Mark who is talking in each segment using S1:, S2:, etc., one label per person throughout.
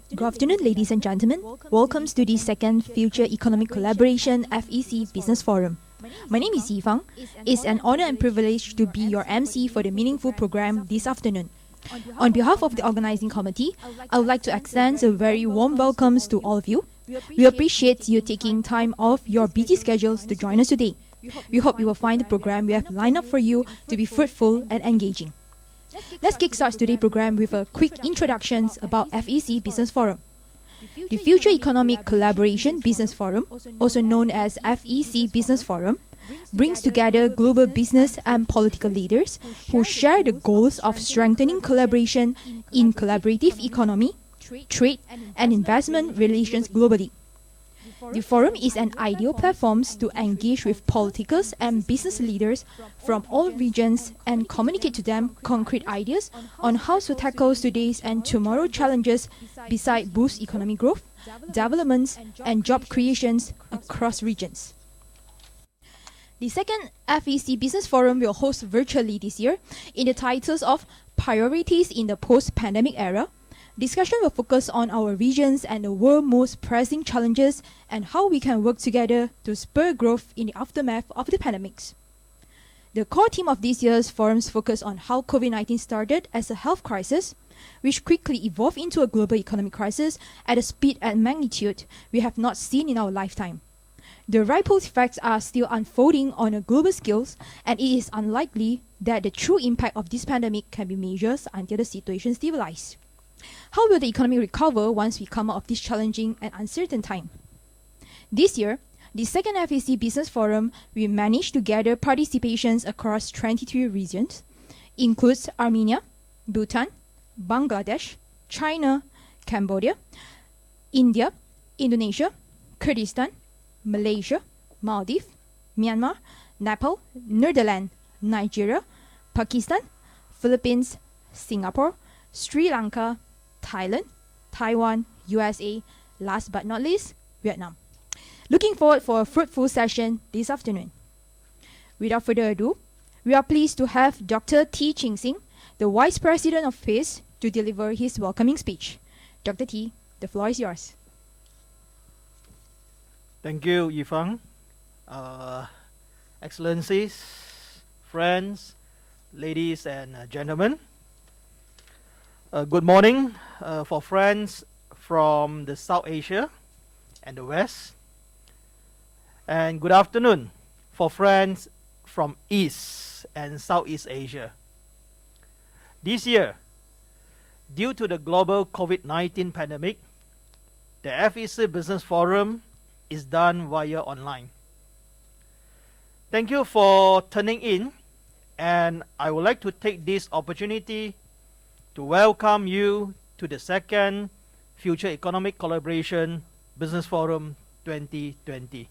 S1: Good afternoon, ladies and gentlemen. Welcome to the second Future Economic Collaboration FEC Business Forum. My name is Yifang. It's an honor and privilege to be your MC for the meaningful program this afternoon. On behalf of the organizing committee, I would like to extend a very warm welcome to all of you. We appreciate you taking time off your busy schedules to join us today. We hope you will find the program we have lined up for you to be fruitful and engaging. Let's kickstart today's program with a quick introduction about FEC Business Forum. The Future Economic Collaboration Business Forum, also known as FEC Business Forum, brings together global business and political leaders who share the goals of strengthening collaboration in collaborative economy, trade, and investment relations globally. The forum is an ideal platform to engage with politicals and business leaders from all regions and communicate to them concrete ideas on how to tackle today's and tomorrow's challenges besides boost economic growth, developments, and job creations across regions. The second FEC Business Forum will host virtually this year in the titles of Priorities in the Post-Pandemic Era. Discussion will focus on our regions and the world's most pressing challenges and how we can work together to spur growth in the aftermath of the pandemics. The core theme of this year's forums focus on how COVID-19 started as a health crisis, which quickly evolved into a global economic crisis at a speed and magnitude we have not seen in our lifetime. The ripple effects are still unfolding on a global scale, and it is unlikely that the true impact of this pandemic can be measured until the situation stabilizes. How will the economy recover once we come out of this challenging and uncertain time? This year, the second FEC Business Forum will manage to gather participations across 23 regions, includes Armenia, Bhutan, Bangladesh, China, Cambodia, India, Indonesia, Kyrgyzstan, Malaysia, Maldives, Myanmar, Nepal, Netherlands, Nigeria, Pakistan, Philippines, Singapore, Sri Lanka, Thailand, Taiwan, USA, last but not least, Vietnam. Looking forward for a fruitful session this afternoon. Without further ado, we are pleased to have Dr. T. Ching Sing, the Vice President of PACE, to deliver his welcoming speech. Dr. T, the floor is yours.
S2: Thank you, Yifang. Excellencies, friends, ladies and gentlemen. Good morning for friends from the South Asia and the West. And good afternoon for friends from East and Southeast Asia. This year, due to the global COVID-19 pandemic, the FEC Business Forum is done via online. Thank you for tuning in, and I would like to take this opportunity to welcome you to the second Future Economic Collaboration Business Forum 2020.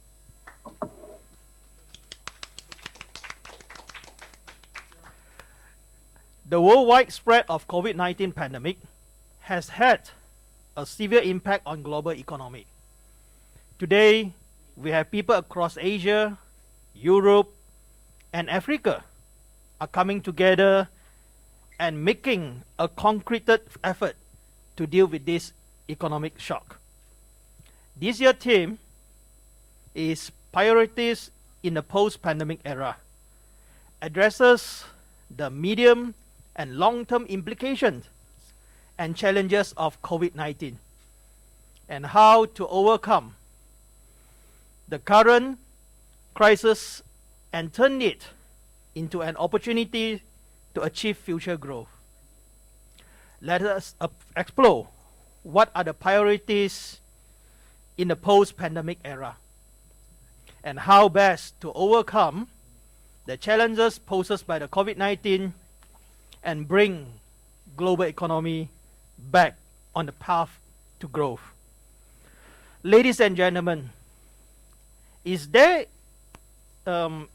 S2: The worldwide spread of COVID-19 pandemic has had a severe impact on global economy. Today, we have people across Asia, Europe, and Africa are coming together and making a concreted effort to deal with this economic shock. This year's theme is Priorities in the Post-Pandemic Era, addresses the medium and long-term implications and challenges of COVID-19 and how to overcome the current crisis and turn it into an opportunity to achieve future growth. Let us explore what are the priorities in the post-pandemic era and how best to overcome the challenges posed by the COVID-19 and bring global economy back on the path to growth. Ladies and gentlemen, is there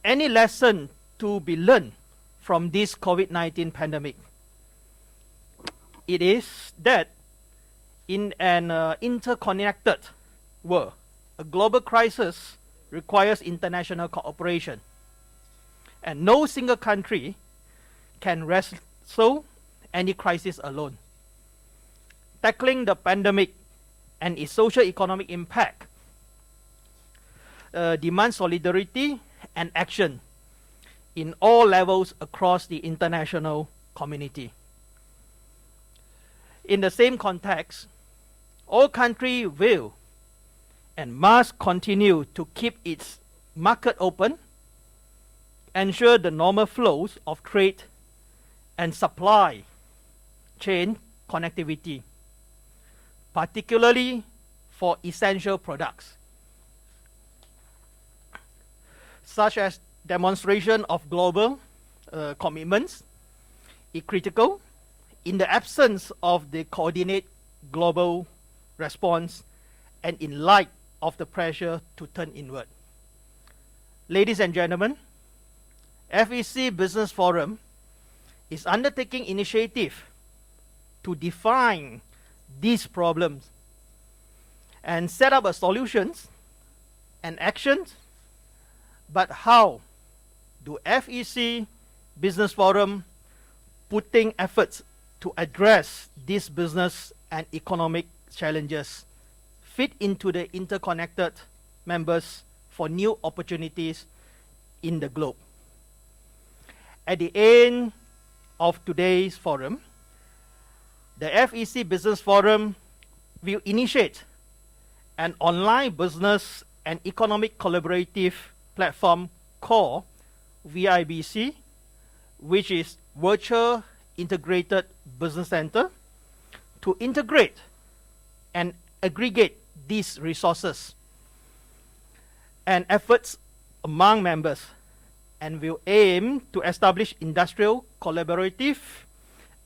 S2: any lesson to be learned from this COVID-19 pandemic? It is that in an interconnected world, a global crisis requires international cooperation, and no single country can wrestle any crisis alone. Tackling the pandemic and its socio-economic impact demands solidarity and action in all levels across the international community. In the same context, all countries will and must continue to keep its market open, ensure the normal flows of trade and supply chain connectivity, particularly for essential products, such as demonstration of global commitments is critical in the absence of the coordinated global response and in light of the pressure to turn inward. Ladies and gentlemen, FEC Business Forum is undertaking initiative to define these problems and set up a solutions and actions. But how do FEC Business Forum putting efforts to address these business and economic challenges fit into the interconnected members for new opportunities in the globe? At the end of today's forum, the FEC Business Forum will initiate an online business and economic collaborative platform called VIBC, which is Virtual Integrated Business Center, to integrate and aggregate these resources and efforts among members, and will aim to establish industrial collaborative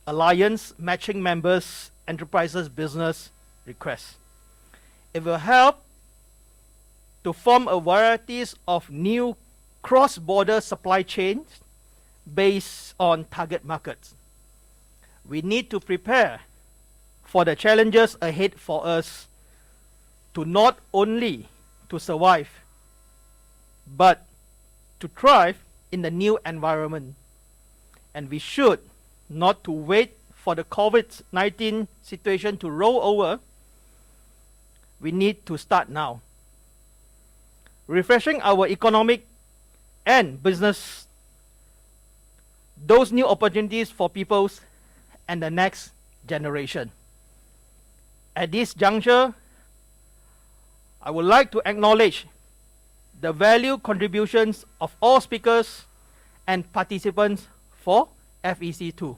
S2: alliance matching members enterprises business requests. It will help to form a varieties of new cross-border supply chains based on target markets. We need to prepare for the challenges ahead for us to not only to survive, but to thrive in the new environment. And we should not to wait for the COVID-19 situation to roll over. We need to start now. Refreshing our economic and business, those new opportunities for peoples and the next generation. At this juncture, I would like to acknowledge the value contributions of all speakers and participants for FEC2.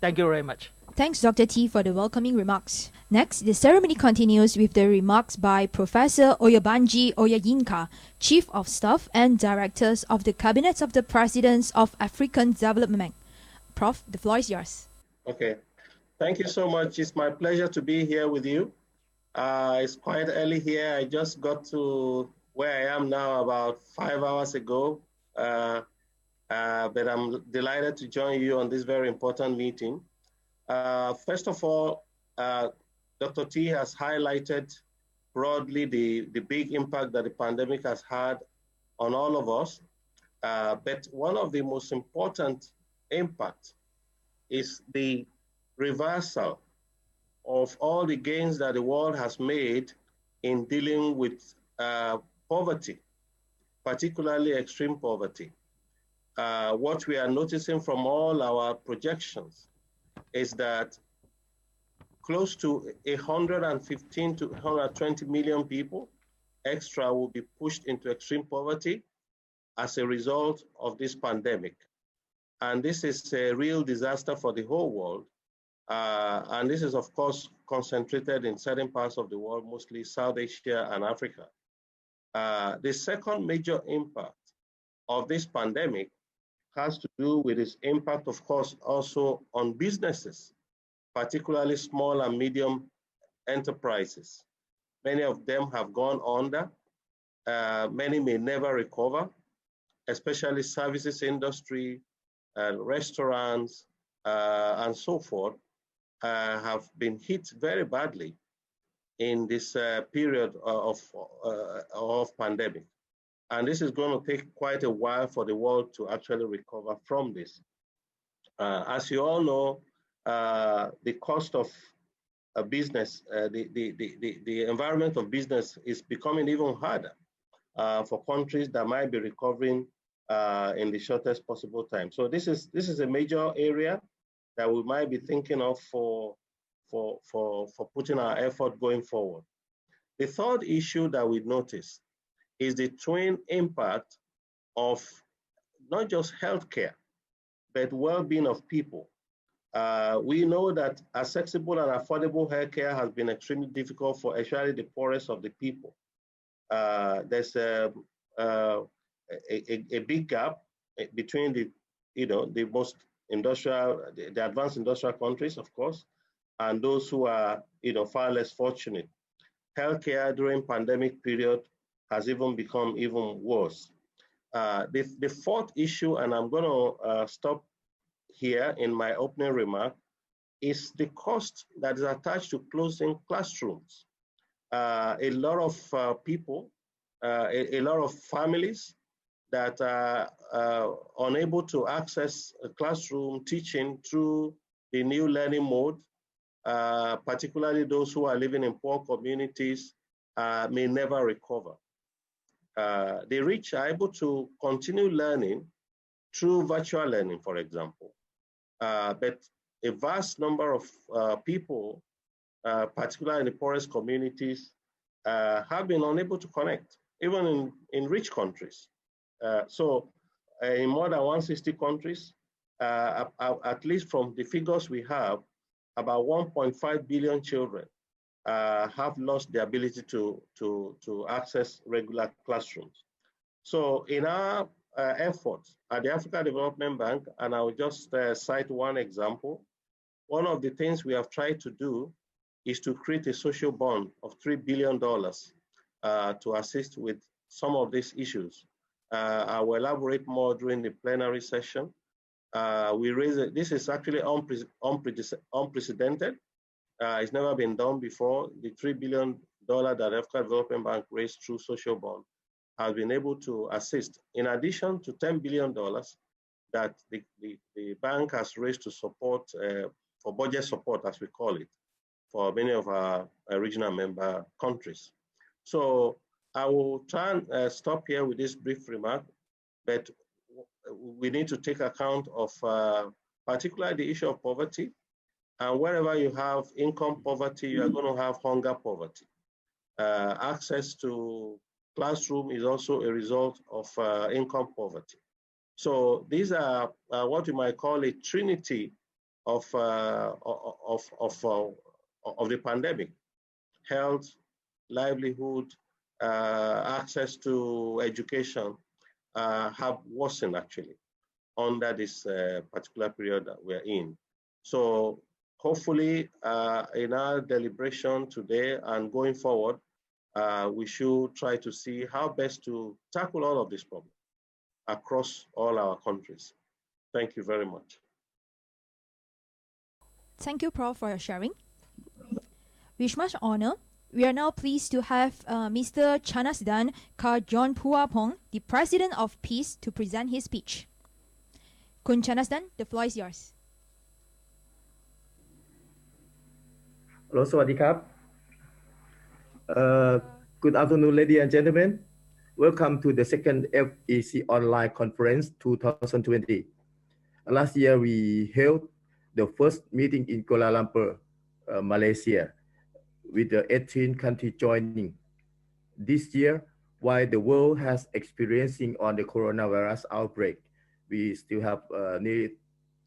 S2: Thank you very much.
S1: Thanks, Dr. T, for the welcoming remarks. Next, the ceremony continues with the remarks by Professor Oyabanji Oyayinka, Chief of Staff and Directors of the Cabinets of the Presidents of African Development. Prof, the floor is yours.
S3: Okay. Thank you so much. It's my pleasure to be here with you. It's quite early here. I just got to where I am now about 5 hours ago. But I'm delighted to join you on this very important meeting. First of all, Dr. T has highlighted broadly the big impact that the pandemic has had on all of us. But one of the most important impacts is the reversal of all the gains that the world has made in dealing with poverty, particularly extreme poverty. What we are noticing from all our projections is that close to 115 to 120 million people extra will be pushed into extreme poverty as a result of this pandemic. And this is a real disaster for the whole world. And this is, of course, concentrated in certain parts of the world, mostly South Asia and Africa. The second major impact of this pandemic has to do with its impact, of course, also on businesses, particularly small and medium enterprises. Many of them have gone under. Many may never recover, especially services industry, restaurants, and so forth, have been hit very badly in this period of pandemic. And this is going to take quite a while for the world to actually recover from this. As you all know, the cost of business, the environment of business is becoming even harder for countries that might be recovering in the shortest possible time. So this is a major area that we might be thinking of for putting our effort going forward. The third issue that we notice is the twin impact of not just healthcare, but well-being of people. We know that accessible and affordable healthcare has been extremely difficult for especially the poorest of the people. There's a big gap between the most industrial, the advanced industrial countries, of course, and those who are far less fortunate. Healthcare during pandemic period has even become even worse. The fourth issue, and I'm going to stop here in my opening remark, is the cost that is attached to closing classrooms. A lot of people, a lot of families that are unable to access a classroom teaching through the new learning mode, particularly those who are living in poor communities, may never recover. The rich are able to continue learning through virtual learning, for example. But a vast number of people, particularly in the poorest communities, have been unable to connect, even in rich countries. So in more than 160 countries, at least from the figures we have, about 1.5 billion children have lost the ability to access regular classrooms. So in our efforts at the Africa Development Bank, and I'll just cite one example, one of the things we have tried to do is to create a social bond of $3 billion to assist with some of these issues. I will elaborate more during the plenary session. This is actually unprecedented. It's never been done before. The $3 billion that Africa Development Bank raised through social bond has been able to assist, in addition to $10 billion that the bank has raised to support, for budget support, as we call it, for many of our regional member countries. So I will try and stop here with this brief remark, but we need to take account of particularly the issue of poverty. And wherever you have income poverty, you are going to have hunger poverty. Access to classroom is also a result of income poverty. So these are what you might call a trinity of the pandemic: health, livelihood, access to education have worsened actually under this particular period that we're in. So hopefully in our deliberation today and going forward, we should try to see how best to tackle all of these problems across all our countries. Thank you very much.
S1: Thank you, Prof, for your sharing. With much honor, we are now pleased to have Mr. Chanasdan Karjonpuapong, the President of Peace, to present his speech. Kun Chanasdan, the floor is yours.
S4: Hello, สวัสดีครับ Good afternoon, ladies and gentlemen. Welcome to the second FEC Online Conference 2020. Last year, we held the first meeting in Kuala Lumpur, Malaysia, with the 18 countries joining. This year, while the world has experiencing on the coronavirus outbreak, we still have nearly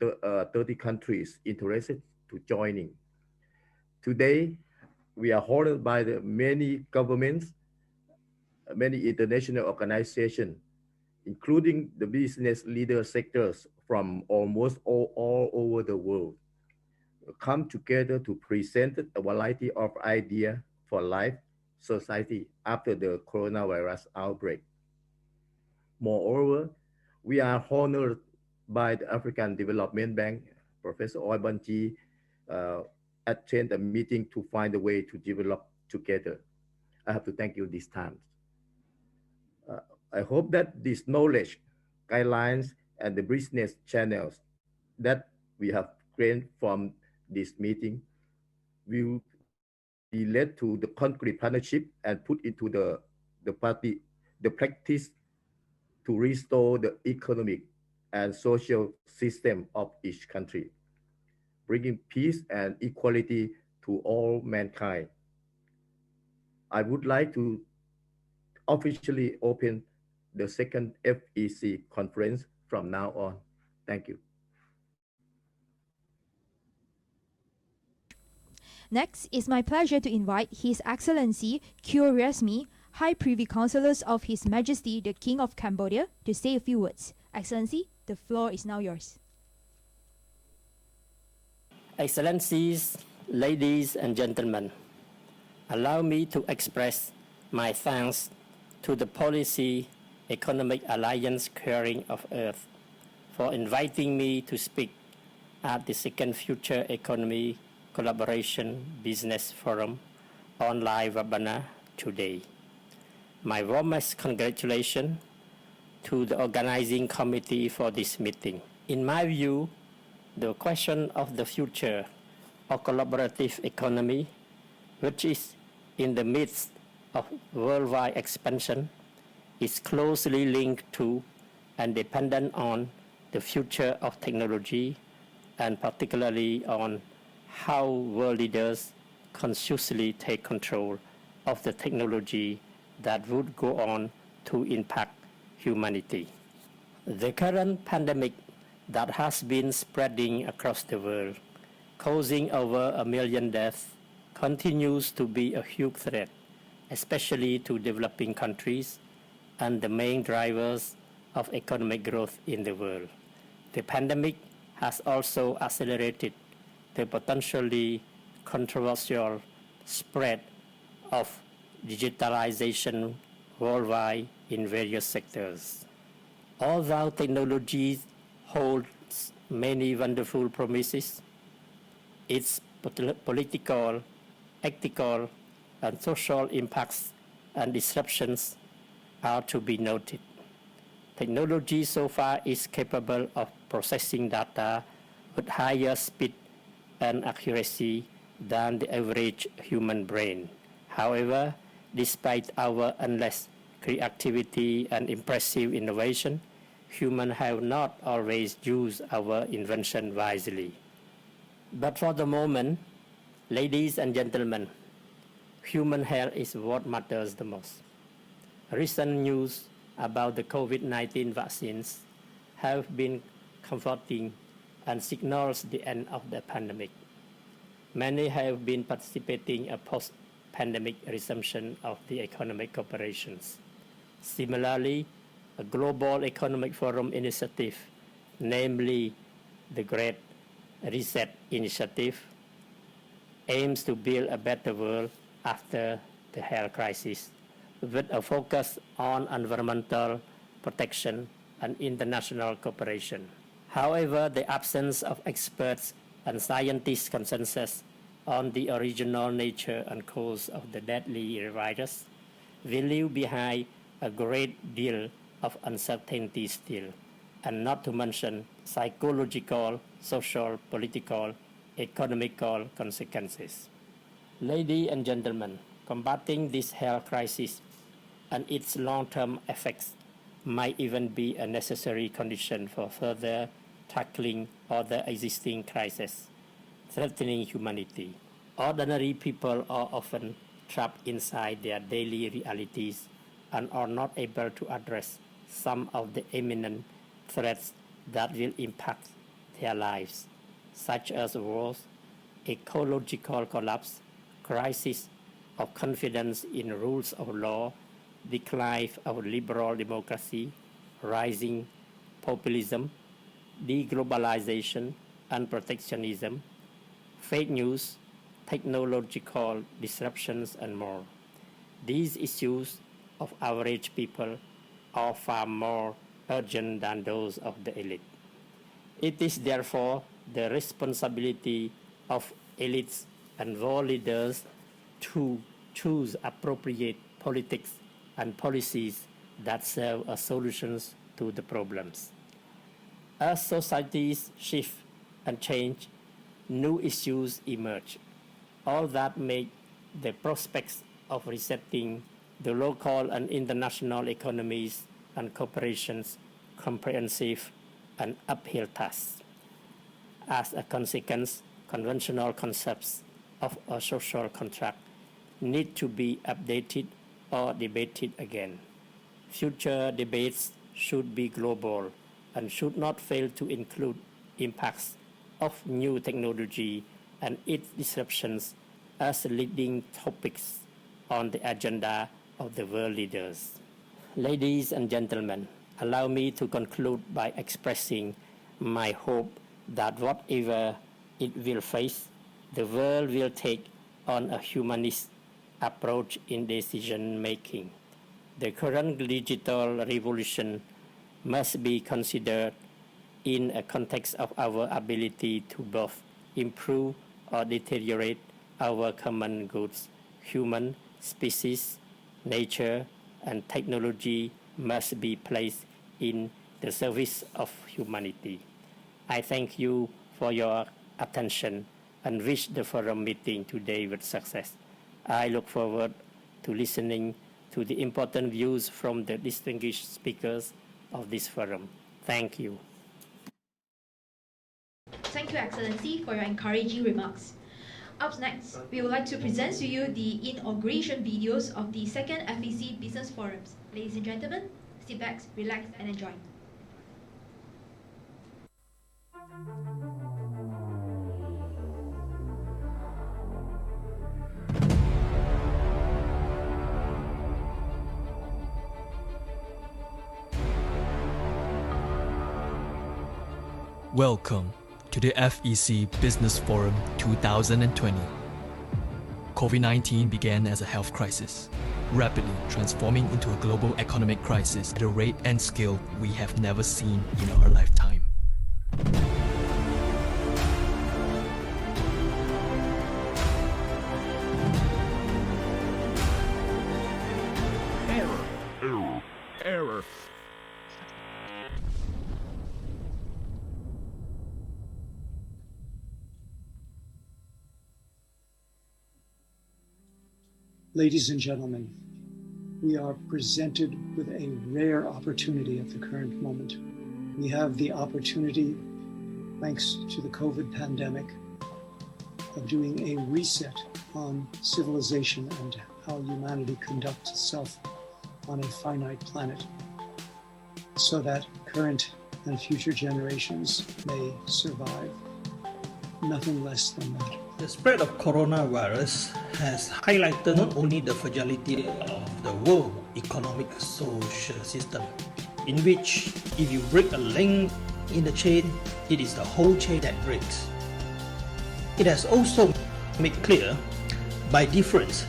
S4: 30 countries interested to joining. Today, we are honored by the many governments, many international organizations, including the business leader sectors from almost all over the world, come together to present a variety of ideas for life, society after the coronavirus outbreak. Moreover, we are honored by the African Development Bank, Professor Oibanji, attend a meeting to find a way to develop together. I have to thank you this time. I hope that this knowledge, guidelines, and the business channels that we have gained from this meeting will led to the concrete partnership and put into the practice to restore the economic and social system of each country, bringing peace and equality to all mankind. I would like to officially open the second FEC conference from now on. Thank you.
S1: Next, it's my pleasure to invite His Excellency Kyo Resmi, High Privy Councillors of His Majesty the King of Cambodia, to say a few words. Excellency, the floor is now yours.
S5: Excellencies, ladies and gentlemen, allow me to express my thanks to the Policy Economic Alliance Caring of Earth for inviting me to speak at the second Future Economy Collaboration Business Forum on live webinar today. My warmest congratulations to the organizing committee for this meeting. In my view, the question of the future of collaborative economy, which is in the midst of worldwide expansion, is closely linked to and dependent on the future of technology, and particularly on how world leaders consciously take control of the technology that would go on to impact humanity. The current pandemic that has been spreading across the world, causing over 1 million deaths, continues to be a huge threat, especially to developing countries and the main drivers of economic growth in the world. The pandemic has also accelerated the potentially controversial spread of digitalization worldwide in various sectors. Although technology holds many wonderful promises, its political, ethical, and social impacts and disruptions are to be noted. Technology so far is capable of processing data with higher speed and accuracy than the average human brain. However, despite our endless creativity and impressive innovation, humans have not always used our invention wisely. But for the moment, ladies and gentlemen, human health is what matters the most. Recent news about the COVID-19 vaccines have been comforting and signals the end of the pandemic. Many have been participating in a post-pandemic resumption of the economic cooperations. Similarly, a global economic forum initiative, namely the Great Reset Initiative, aims to build a better world after the health crisis, with a focus on environmental protection and international cooperation. However, the absence of experts and scientists' consensus on the original nature and cause of the deadly virus will leave behind a great deal of uncertainty still, and not to mention psychological, social, political, economical consequences. Ladies and gentlemen, combating this health crisis and its long-term effects might even be a necessary condition for further tackling other existing crises threatening humanity. Ordinary people are often trapped inside their daily realities and are not able to address some of the imminent threats that will impact their lives, such as wars, ecological collapse, crisis of confidence in rules of law, decline of liberal democracy, rising populism, deglobalization and protectionism, fake news, technological disruptions, and more. These issues of average people are far more urgent than those of the elite. It is therefore the responsibility of elites and world leaders to choose appropriate politics and policies that serve as solutions to the problems. As societies shift and change, new issues emerge, all that make the prospects of resetting the local and international economies and corporations comprehensive and uphill task. As a consequence, conventional concepts of a social contract need to be updated or debated again. Future debates should be global and should not fail to include impacts of new technology and its disruptions as leading topics on the agenda of the world leaders. Ladies and gentlemen, allow me to conclude by expressing my hope that whatever it will face, the world will take on a humanist approach in decision making. The current digital revolution must be considered in a context of our ability to both improve or deteriorate our common goods. Human, species, nature, and technology must be placed in the service of humanity. I thank you for your attention and wish the forum meeting today with success. I look forward to listening to the important views from the distinguished speakers of this forum. Thank you.
S1: Thank you, Excellency, for your encouraging remarks. Up next, we would like to present to you the inauguration videos of the second FEC Business Forums. Ladies and gentlemen, sit back, relax, and enjoy.
S6: Welcome to the FEC Business Forum 2020. COVID-19 began as a health crisis, rapidly transforming into a global economic crisis at a rate and scale we have never seen in our lifetime.
S7: Error.
S8: Ladies and gentlemen, we are presented with a rare opportunity at the current moment. We have the opportunity, thanks to the COVID pandemic, of doing a reset on civilization and how humanity conducts itself on a finite planet, so that current and future generations may survive. Nothing less than that.
S9: The spread of coronavirus has highlighted not only the fragility of the world economic social system, in which if you break a link in the chain, it is the whole chain that breaks. It has also made clear by difference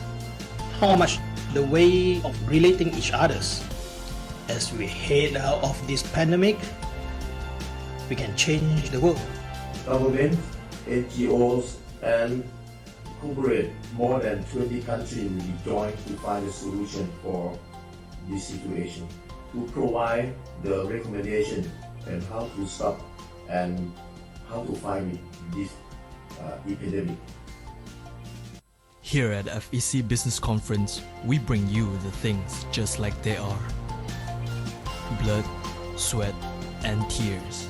S9: how much the way of relating each others. As we head out of this pandemic, we can change the world.
S4: Government, NGOs, and corporate more than 20 countries will join to find a solution for this situation, to provide the recommendation and how to stop and how to fight this epidemic.
S6: Here at FEC Business Conference, we bring you the things just like they are. Blood, sweat, and tears.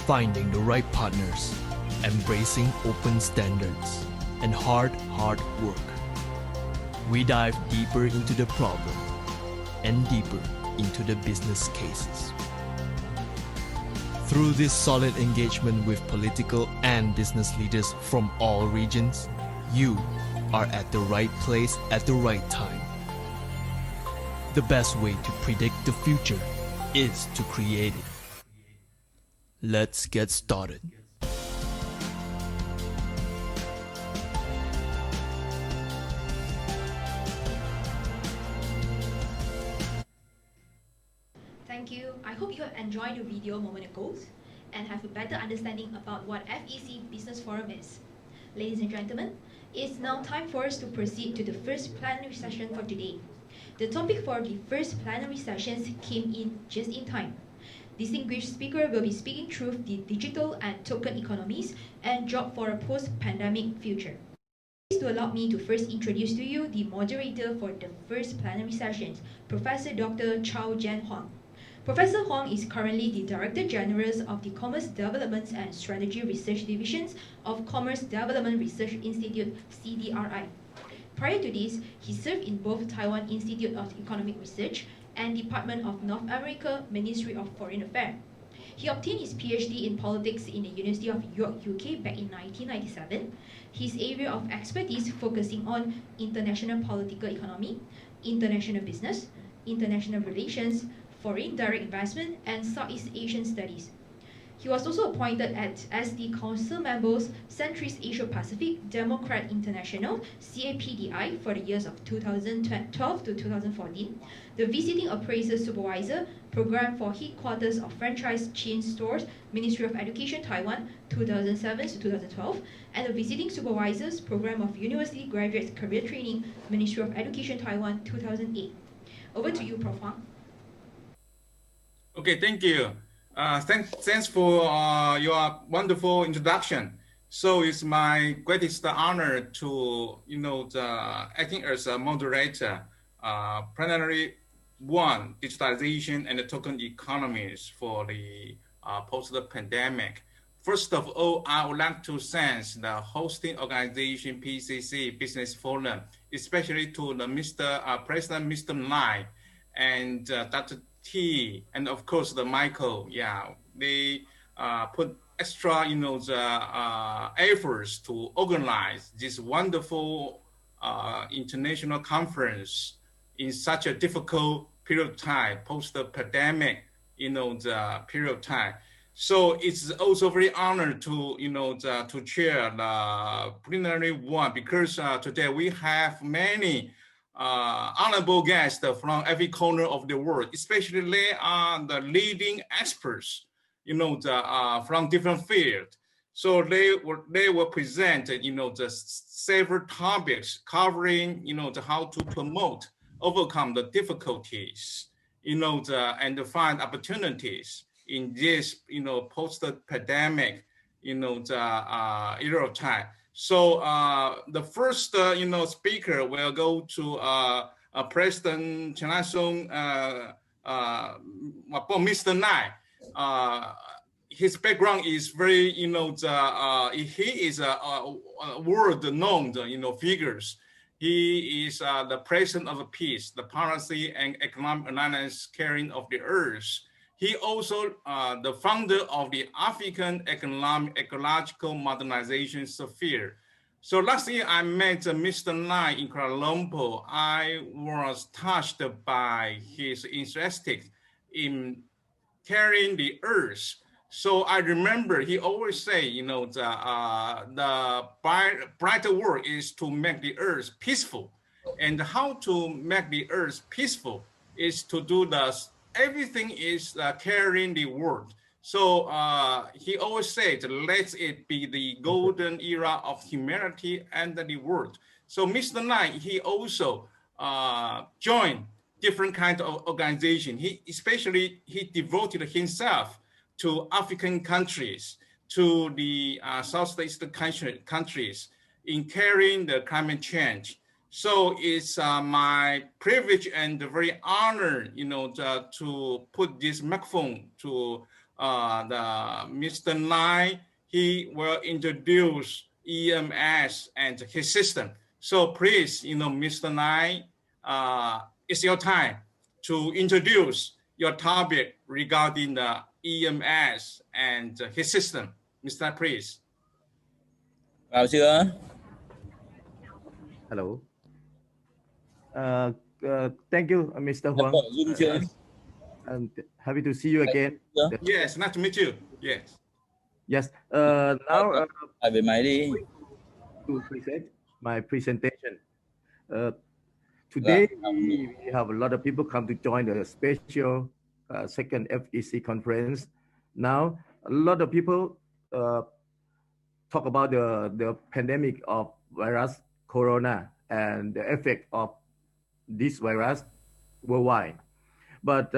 S6: Finding the right partners, embracing open standards, and hard work. We dive deeper into the problem and deeper into the business cases. Through this solid engagement with political and business leaders from all regions, you are at the right place at the right time. The best way to predict the future is to create it. Let's get started.
S1: Thank you. I hope you have enjoyed the video a moment ago and have a better understanding about what FEC Business Forum is. Ladies and gentlemen, it's now time for us to proceed to the first plenary session for today. The topic for the first plenary sessions came in just in time. Distinguished speaker will be speaking through the digital and token economies and job for a post-pandemic future. to allow me to first introduce to you the moderator for the first plenary session, Professor Dr. Chow Jan Huang. Professor Huang is currently the Director General of the Commerce Development and Strategy Research Divisions of Commerce Development Research Institute, CDRI. Prior to this, he served in both Taiwan Institute of Economic Research and Department of North America, Ministry of Foreign Affairs. He obtained his PhD in politics in the University of York, UK back in 1997. His area of expertise focusing on international political economy, international business, international relations, foreign direct investment, and Southeast Asian studies. He was also appointed as the Council Members Centrist Asia Pacific Democrat International CAPDI for the years of 2012 to 2014, the Visiting Appraiser Supervisor Program for Headquarters of Franchise Chain Stores, Ministry of Education Taiwan 2007 to 2012, and the Visiting Supervisors Program of University Graduate Career Training, Ministry of Education Taiwan 2008. Over to you, Prof. Huang.
S7: Okay, thank you. Thanks for your wonderful introduction. So it's my greatest honor to, acting as a moderator, plenary one, digitalization and the token economies for the post-pandemic. First of all, I would like to thank the hosting organization PCC Business Forum, especially to the President Mr. Lai and Dr. T, and of course the Michael. Yeah, they put extra, efforts to organize this wonderful international conference in such a difficult period of time, post-pandemic, the period of time. So it's also very honored to, to chair the plenary one, because today we have many honorable guests from every corner of the world, especially they are the leading experts, from different fields. So they will present, the several topics covering, how to promote, overcome the difficulties, and find opportunities in this, post-pandemic, era of time. So the first, speaker will go to President Chen Ai-sung, Mr. Nai. His background is very, he is a world-known, figures. He is the president of peace, the policy and economic alliance caring of the earth. He also the founder of the African Economic Ecological Modernization Sphere. So last year I met Mr. Lai in Kuala Lumpur. I was touched by his interest in carrying the earth. So I remember he always say, the brighter work is to make the earth peaceful. And how to make the earth peaceful is to do this. Everything is carrying the world. So he always said, let it be the golden era of humanity and the world. So Mr. Lai, he also joined different kinds of organizations. He devoted himself to African countries, to the Southeast countries in carrying the climate change. So it's my privilege and very honor, to put this microphone to Mr. Lai. He will introduce EMS and his system. So please, Mr. Lai, it's your time to introduce your topic regarding the EMS and his system. Mr. Please.
S4: Hello. Thank you, Mr. Huang. And happy to see you again.
S7: Yes, nice to meet you. Yes.
S4: Yes. Now to present my presentation. Today we have a lot of people come to join the special second FEC conference. Now a lot of people talk about the pandemic of virus corona and the effect of this virus worldwide. But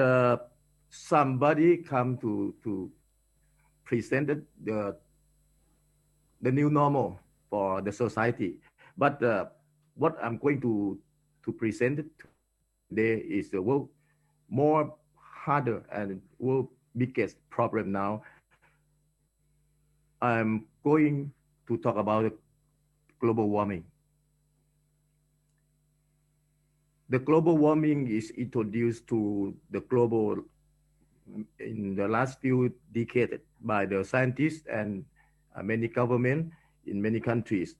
S4: somebody come to present the new normal for the society. But what I'm going to present today is the world more harder and world biggest problem now. I'm going to talk about global warming. The global warming is introduced to the global in the last few decades by the scientists and many governments in many countries,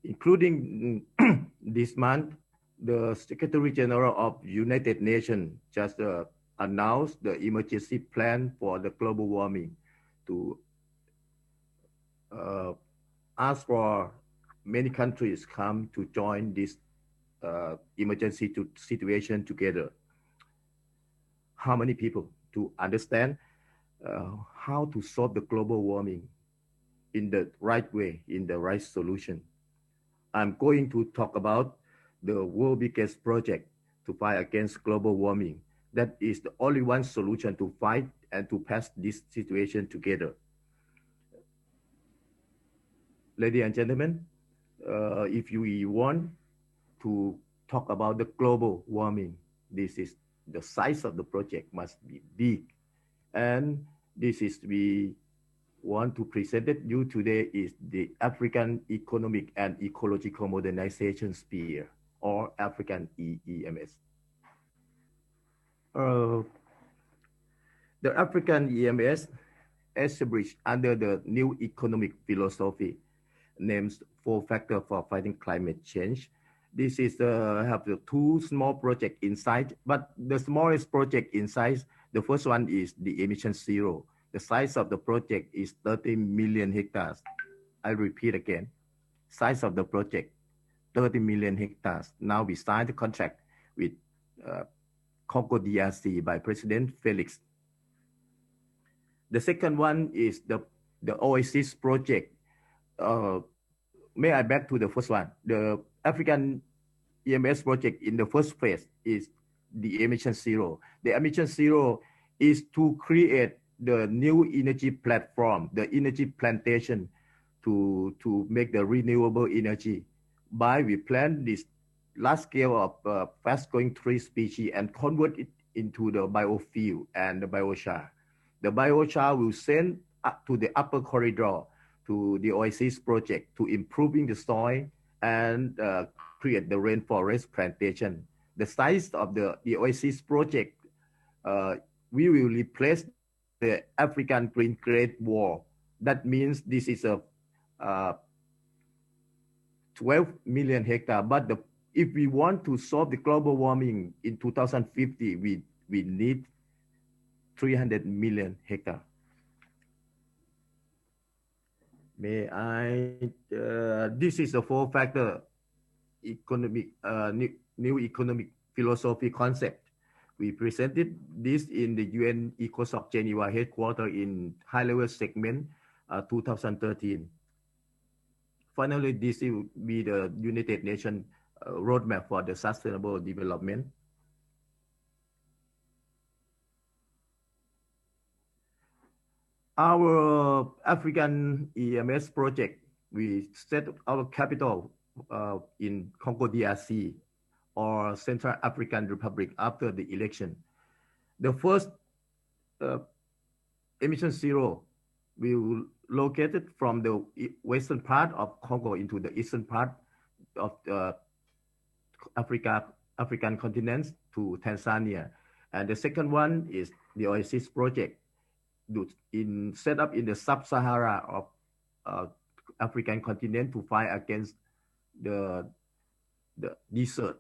S4: including this month, the Secretary General of United Nations just announced the emergency plan for the global warming to uh, ask for many countries come to join this emergency situation together. How many people to understand how to solve the global warming in the right way, in the right solution? I'm going to talk about the world biggest project to fight against global warming. That is the only one solution to fight and to pass this situation together. Ladies and gentlemen, if you want to talk about the global warming, this is the size of the project must be big. And this is we want to present it you today is the African Economic and Ecological Modernization Sphere, or African EEMS. Uh, the African EMS established under the new economic philosophy names four factors for fighting climate change. This is have the two small projects inside, but the smallest project inside, the first one is the emission zero. The size of the project is 30 million hectares. I repeat again, size of the project, 30 million hectares. Now we signed the contract with uh, Congo DRC by President Felix. The second one is the Oasis project. May I back to the first one? The African EMS project in the first phase is the emission zero. The emission zero is to create the new energy platform, the energy plantation to make the renewable energy. By we plant this large scale of fast growing tree species and convert it into the biofuel and the biochar. The biochar will send up to the upper corridor to the Oasis project to improving the soil and create the rainforest plantation. The size of the Oasis project, we will replace the African Green Great Wall. That means this is a uh, 12 million hectare. But if we want to solve the global warming in 2050, we need 300 million hectare. May I? This is a four-factor economic new economic philosophy concept. We presented this in the UN ECOSOC Geneva headquarters in high-level segment 2013. Finally, this will be the United Nations roadmap for the sustainable development. Our African EMS project, we set our capital in Congo DRC or Central African Republic after the election. The first emission zero will located from the western part of Congo into the eastern part of the African continent to Tanzania. And the second one is the Oasis project set up in the sub-Sahara of African continent to fight against the desert.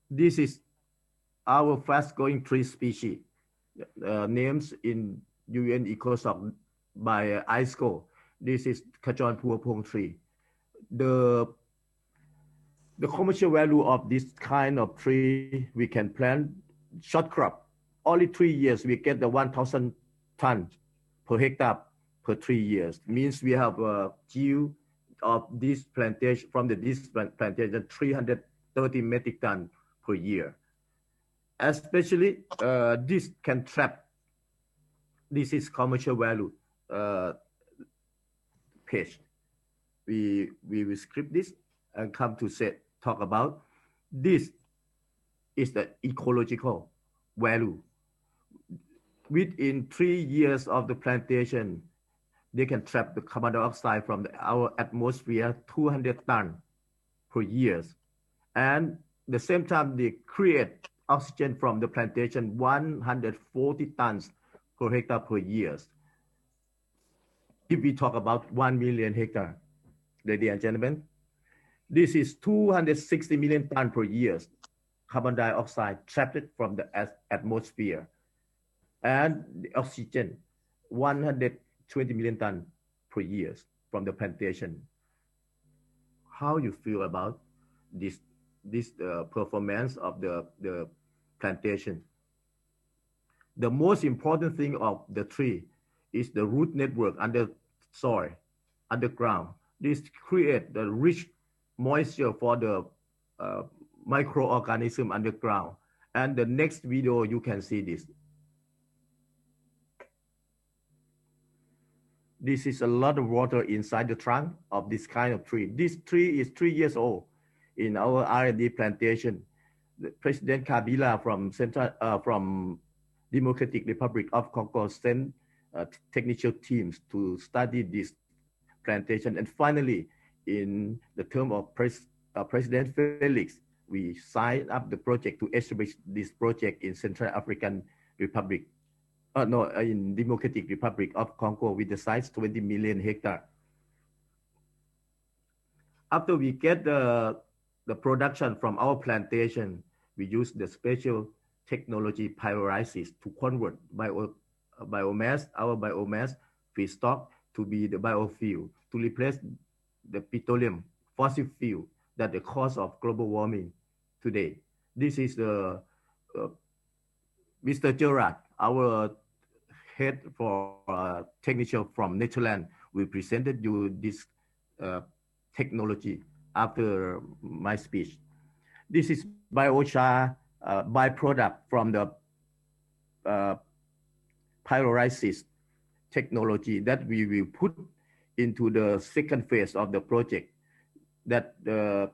S4: This is our fast-growing tree species, names in UN ECOSOC by ISCO. This is Kajon Purpong tree. The commercial value of this kind of tree, we can plant short crop. Only 3 years, we get the 1,000 tons per hectare per 3 years. Means we have a yield of this plantation, from this plantation, 330 metric tons per year. Especially, this can trap. This is commercial value. page. We will script this and come to talk about this is the ecological value. Within 3 years of the plantation, they can trap the carbon dioxide from our atmosphere 200 tons per year. And the same time, they create oxygen from the plantation 140 tons per hectare per year. If we talk about 1 million hectare, ladies and gentlemen, this is 260 million tons per year carbon dioxide trapped from the atmosphere, and the oxygen 120 million tons per year from the plantation. How you feel about this performance of the plantation? The most important thing of the tree is the root network under soil, underground. This create the rich moisture for the microorganism underground. And the next video, you can see this. This is a lot of water inside the trunk of this kind of tree. This tree is 3 years old in our R&D plantation. President Kabila from Democratic Republic of Congo sent technical teams to study this plantation. And finally, in the term of President Felix, we signed up the project to establish this project in Central African Republic. In Democratic Republic of Congo with the size 20 million hectare. After we get the production from our plantation, we use the special technology pyrolysis to convert biomass, our biomass feedstock to be the biofuel to replace the petroleum fossil fuel that the cause of global warming today. This is the Mr. Gerard, our head for technical from Netherlands. We presented you this technology after my speech. This is biochar byproduct from the pyrolysis technology that we will put into the second phase of the project, that the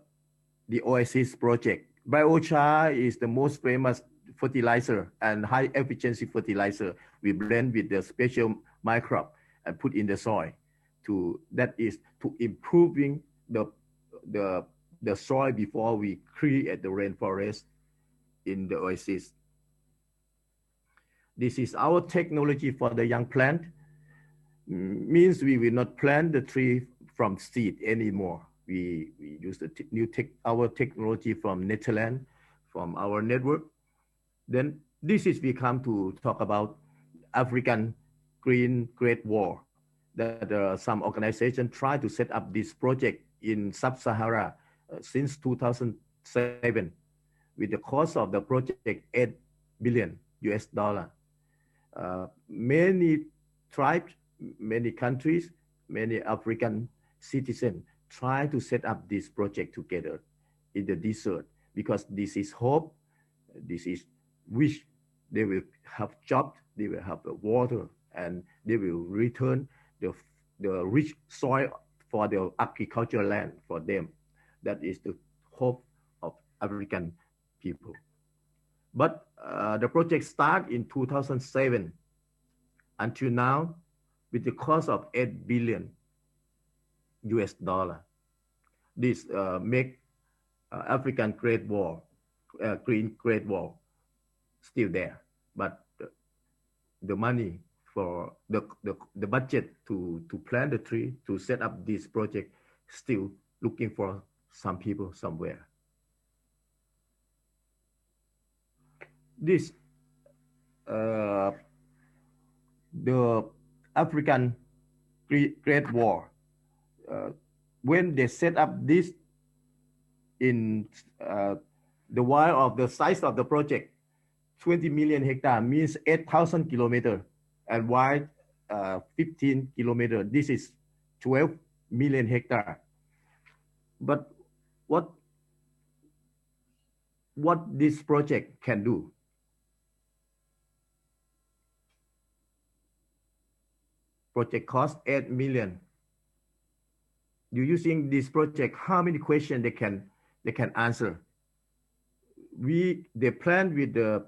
S4: Oasis project. Biochar is the most famous fertilizer and high efficiency fertilizer. We blend with the special microbe and put in the soil that is to improving the soil before we create the rainforest in the Oasis. This is our technology for the young plant. Means we will not plant the tree from seed anymore. We use our technology from Netherlands, from our network. Then we come to talk about African Green Great Wall. That some organizations try to set up this project in Sub-Sahara since 2007, with the cost of the project $8 billion. Many tribes, many countries, many African citizens try to set up this project together in the desert, because this is hope, this is wish. They will have jobs, they will have the water, and they will return the rich soil for the agricultural land for them. That is the hope of African people. But the project started in 2007 until now with the cost of $8 billion. This make African Great Wall, Green Great Wall, still there, but the money for the budget to plant the tree, to set up this project, still looking for some people somewhere. This the African Great Wall, when they set up this in the wire of the size of the project, 20 million hectare means 8,000 kilometers, and wide 15 kilometers. This is 12 million hectare. But what this project can do? Project cost $8 million. you using this project, how many questions they can answer. They plan with the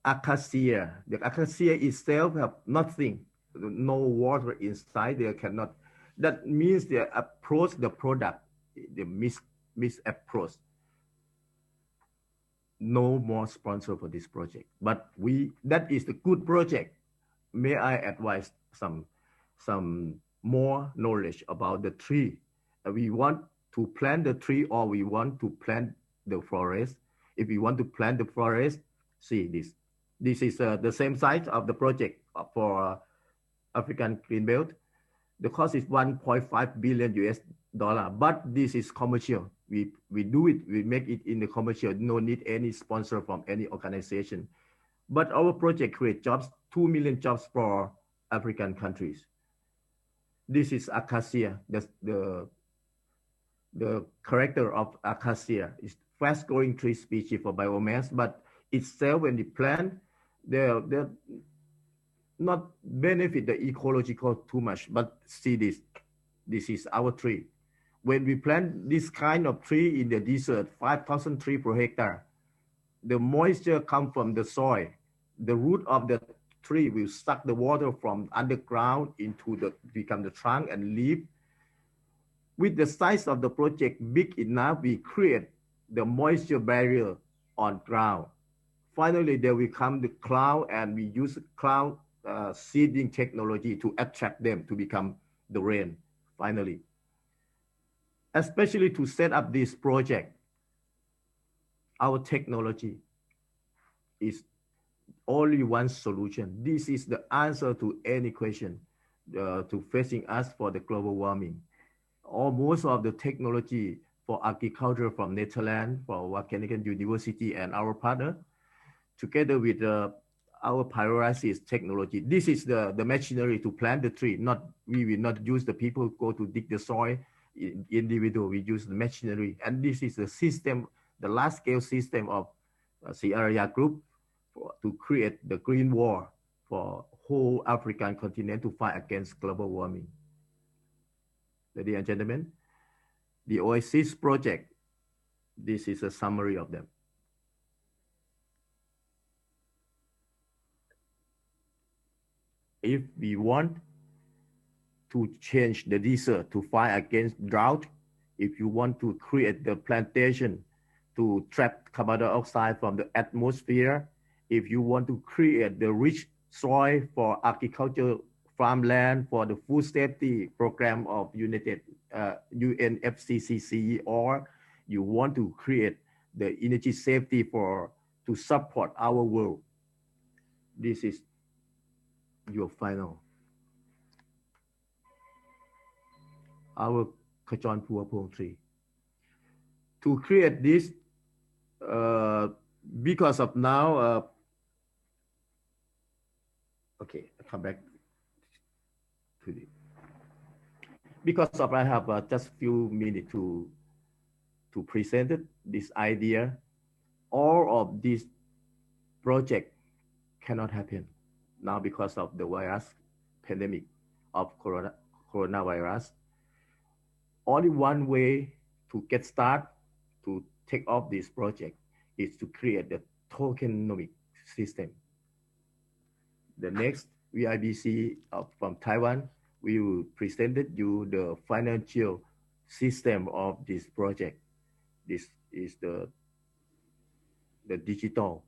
S4: acacia. The acacia itself have nothing, no water inside. They cannot. That means they approach the product, the misapproach. No more sponsor for this project. But that is the good project. May I advise some more knowledge about the tree? We want to plant the tree or we want to plant the forest. If we want to plant the forest, see this. This is the same size of the project for African Green Belt. The cost is 1.5 billion US dollar, but this is commercial. We do it, we make it in the commercial, no need any sponsor from any organization. But our project creates jobs, 2 million jobs for African countries. This is acacia. The character of acacia is fast-growing tree species for biomass, but itself when you plant, they're not benefit the ecological too much. But see this is our tree. When we plant this kind of tree in the desert, 5,000 trees per hectare, the moisture comes from the soil. The root of the tree will suck the water from underground into become the trunk and leaf. With the size of the project big enough, we create the moisture barrier on ground. Finally, there will come the cloud, and we use cloud seeding technology to attract them to become the rain, finally. Especially to set up this project, our technology is only one solution. This is the answer to any question to facing us for the global warming. Most of the technology for agriculture from Netherlands, for Wageningen University and our partner, together with our pyrolysis technology. This is the machinery to plant the tree. We will not use the people go to dig the soil individual. We use the machinery, and this is the system, the large scale system of Sierra Group to create the green wall for whole African continent to fight against global warming. Ladies and gentlemen, the Oasis project, this is a summary of them. If we want to change the desert to fight against drought, if you want to create the plantation to trap carbon dioxide from the atmosphere, if you want to create the rich soil for agriculture, farmland, for the food safety program of UNFCCC, or you want to create the energy safety to support our world, this is your final. Our Kajon Pua tree. To create this, because of now, okay, I'll come back to it. Because of I have just few minutes to present this idea. All of this project cannot happen now because of the virus pandemic of coronavirus. Only one way to get started to take off this project is to create the tokenomic system. The next VIBC from Taiwan, we will present you the financial system of this project. This is the digital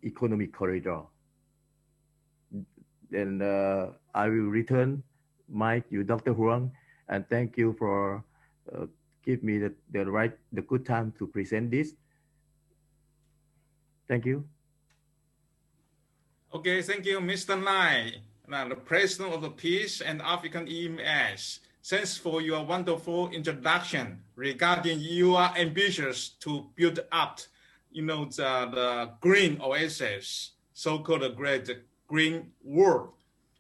S4: economic corridor. Then I will return mic you, Dr. Huang, and thank you for give me the good time to present this. Thank you.
S7: Okay, thank you, Mr. Lai, the President of the Peace and African EMS. Thanks for your wonderful introduction regarding your ambitions to build up, the green oasis, so-called great green world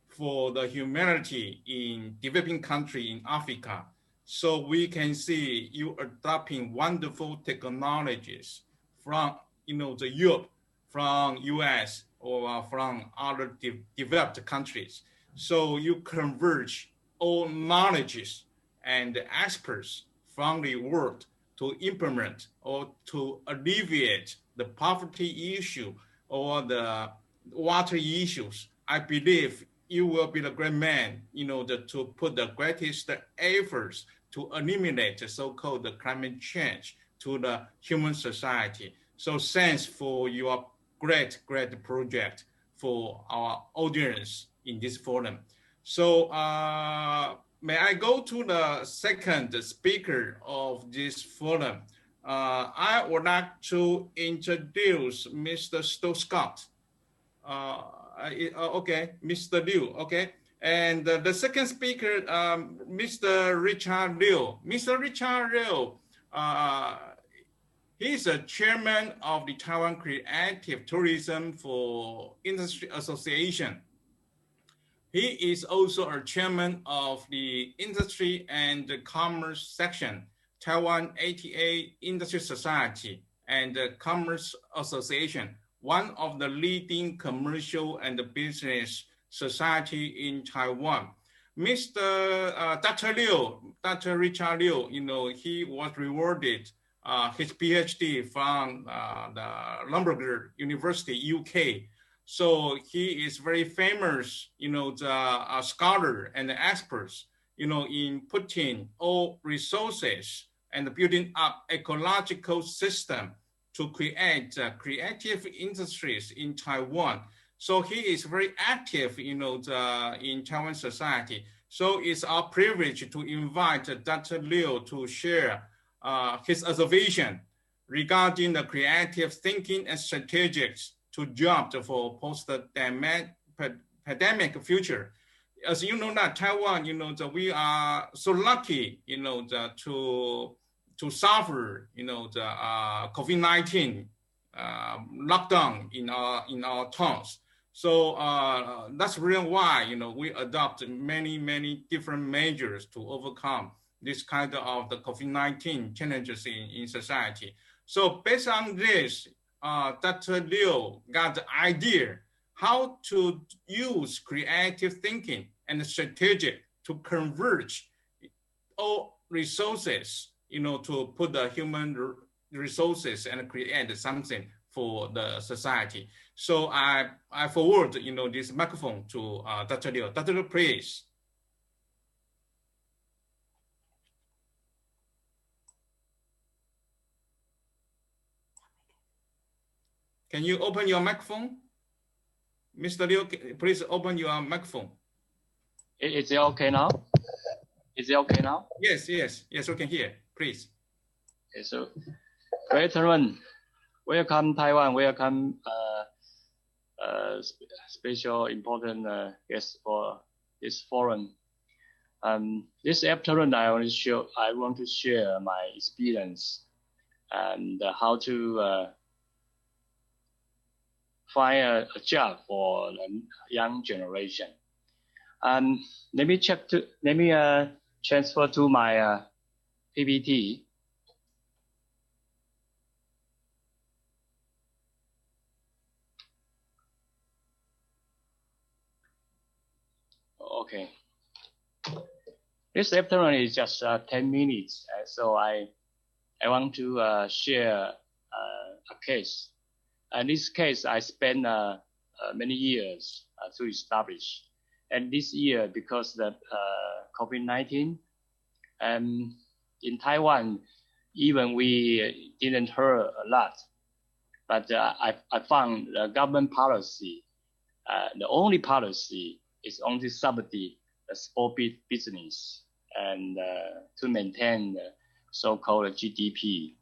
S7: for the humanity in developing country in Africa. So we can see you adopting wonderful technologies from, the Europe, from US, or from other developed countries So you converge all knowledges and experts from the world to implement or to alleviate the poverty issue or the water issues. I believe you will be the great man, to put the greatest efforts to eliminate the so-called climate change to the human society. So thanks for your great project for our audience in this forum. So may I go to the second speaker of this forum? I would like to introduce Mr. Scott. Okay, Mr. Liu, okay. And the second speaker, Mr. Richard Liu. Mr. Richard Liu, he's a chairman of the Taiwan Creative Tourism for Industry Association. He is also a chairman of the Industry and Commerce Section, Taiwan ATA Industry Society and Commerce Association, one of the leading commercial and business society in Taiwan. Mr. Dr. Liu, Dr. Richard Liu, he was rewarded his PhD from the Loughborough University, UK. So he is very famous, the scholar and the experts, in putting all resources and building up ecological system to create creative industries in Taiwan. So he is very active, in Taiwan society. So it's our privilege to invite Dr. Liu to share his observation regarding the creative thinking and strategies to jump for post-pandemic future. As you know, that Taiwan, we are so lucky, to suffer, the COVID-19 lockdown in our towns. So that's the reason why, we adopt many different measures to overcome this kind of the COVID-19 challenges in society. So based on this, Dr. Liu got the idea how to use creative thinking and strategy to converge all resources, to put the human resources and create something for the society. So I forward, this microphone to Dr. Liu. Dr. Liu, please. Can you open your microphone? Mr. Liu, please open your microphone.
S10: Is it okay now? Is it okay now?
S7: Yes, we can hear. Please.
S10: Okay, so, great everyone, welcome Taiwan, welcome special important guests for this forum. This afternoon, I want to share my experience and how to find a job for the young generation. Let me transfer to my PPT. Okay. This afternoon is just 10 minutes, so I want to share a case. And this case, I spent many years to establish. And this year, because the COVID-19, in Taiwan, even we didn't hear a lot. But I found the government policy, the only policy is only subsidy the small business and to maintain the so-called GDP.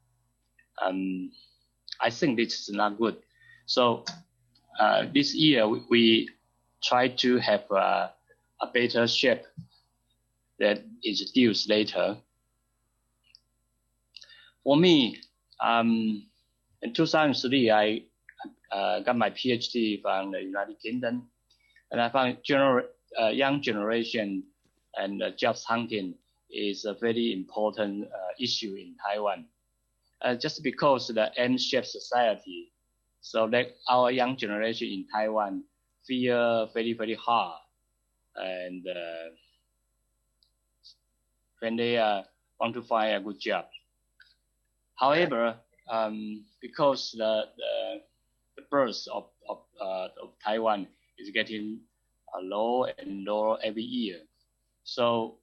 S10: I think this is not good. So this year we try to have a better shape that is introduced later. For me, in 2003, I got my PhD from the United Kingdom, and I found young generation and jobs hunting is a very important issue in Taiwan. Just because the M-shaped society, so that our young generation in Taiwan feel very hard and when they want to find a good job. However, because the birth of Taiwan is getting lower and lower every year, so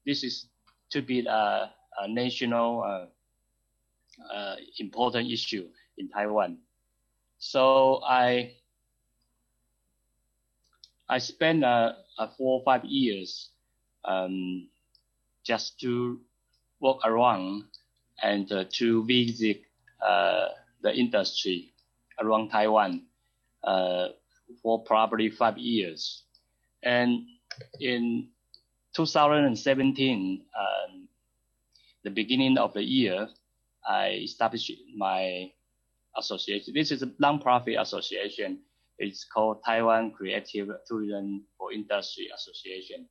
S10: this is to be a national important issue in Taiwan. So I spent 4 or 5 years just to walk around and to visit the industry around Taiwan for probably 5 years. And in 2017, the beginning of the year, I established my association. This is a non-profit association. It's called Taiwan Creative Tourism for Industry Association.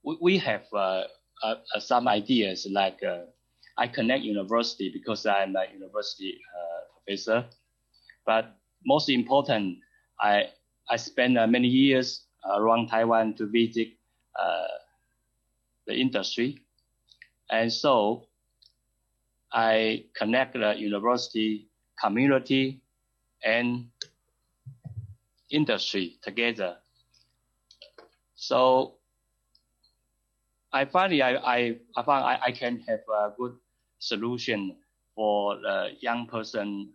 S10: We have some ideas like I connect university because I'm a university professor. But most important, I spent many years around Taiwan to visit the industry. And so I connect the university, community, and industry together. So I found I can have a good solution for a young person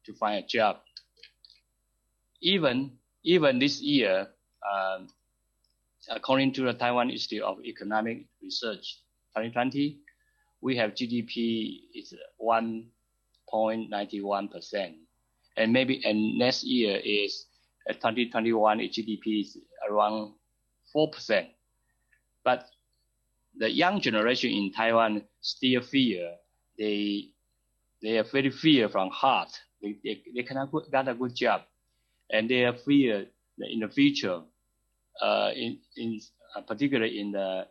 S10: to find a job. Even this year, according to the Taiwan Institute of Economic Research 2020, we have GDP is 1.91%, and next year is 2021 GDP is around 4%. But the young generation in Taiwan still fear they are very fear from heart. They cannot get a good job, and they are fear that in the future, in particularly in the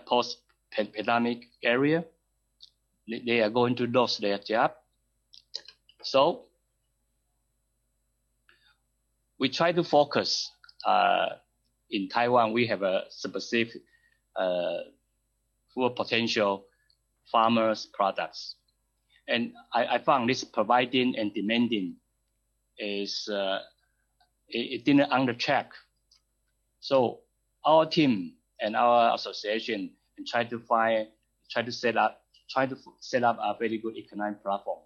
S10: post-pandemic area, they are going to lose their job. So we try to focus in Taiwan. We have a specific full potential farmers products, and I found this providing and demanding is it didn't under check. So our team and our association and try to set up a very good economic platform,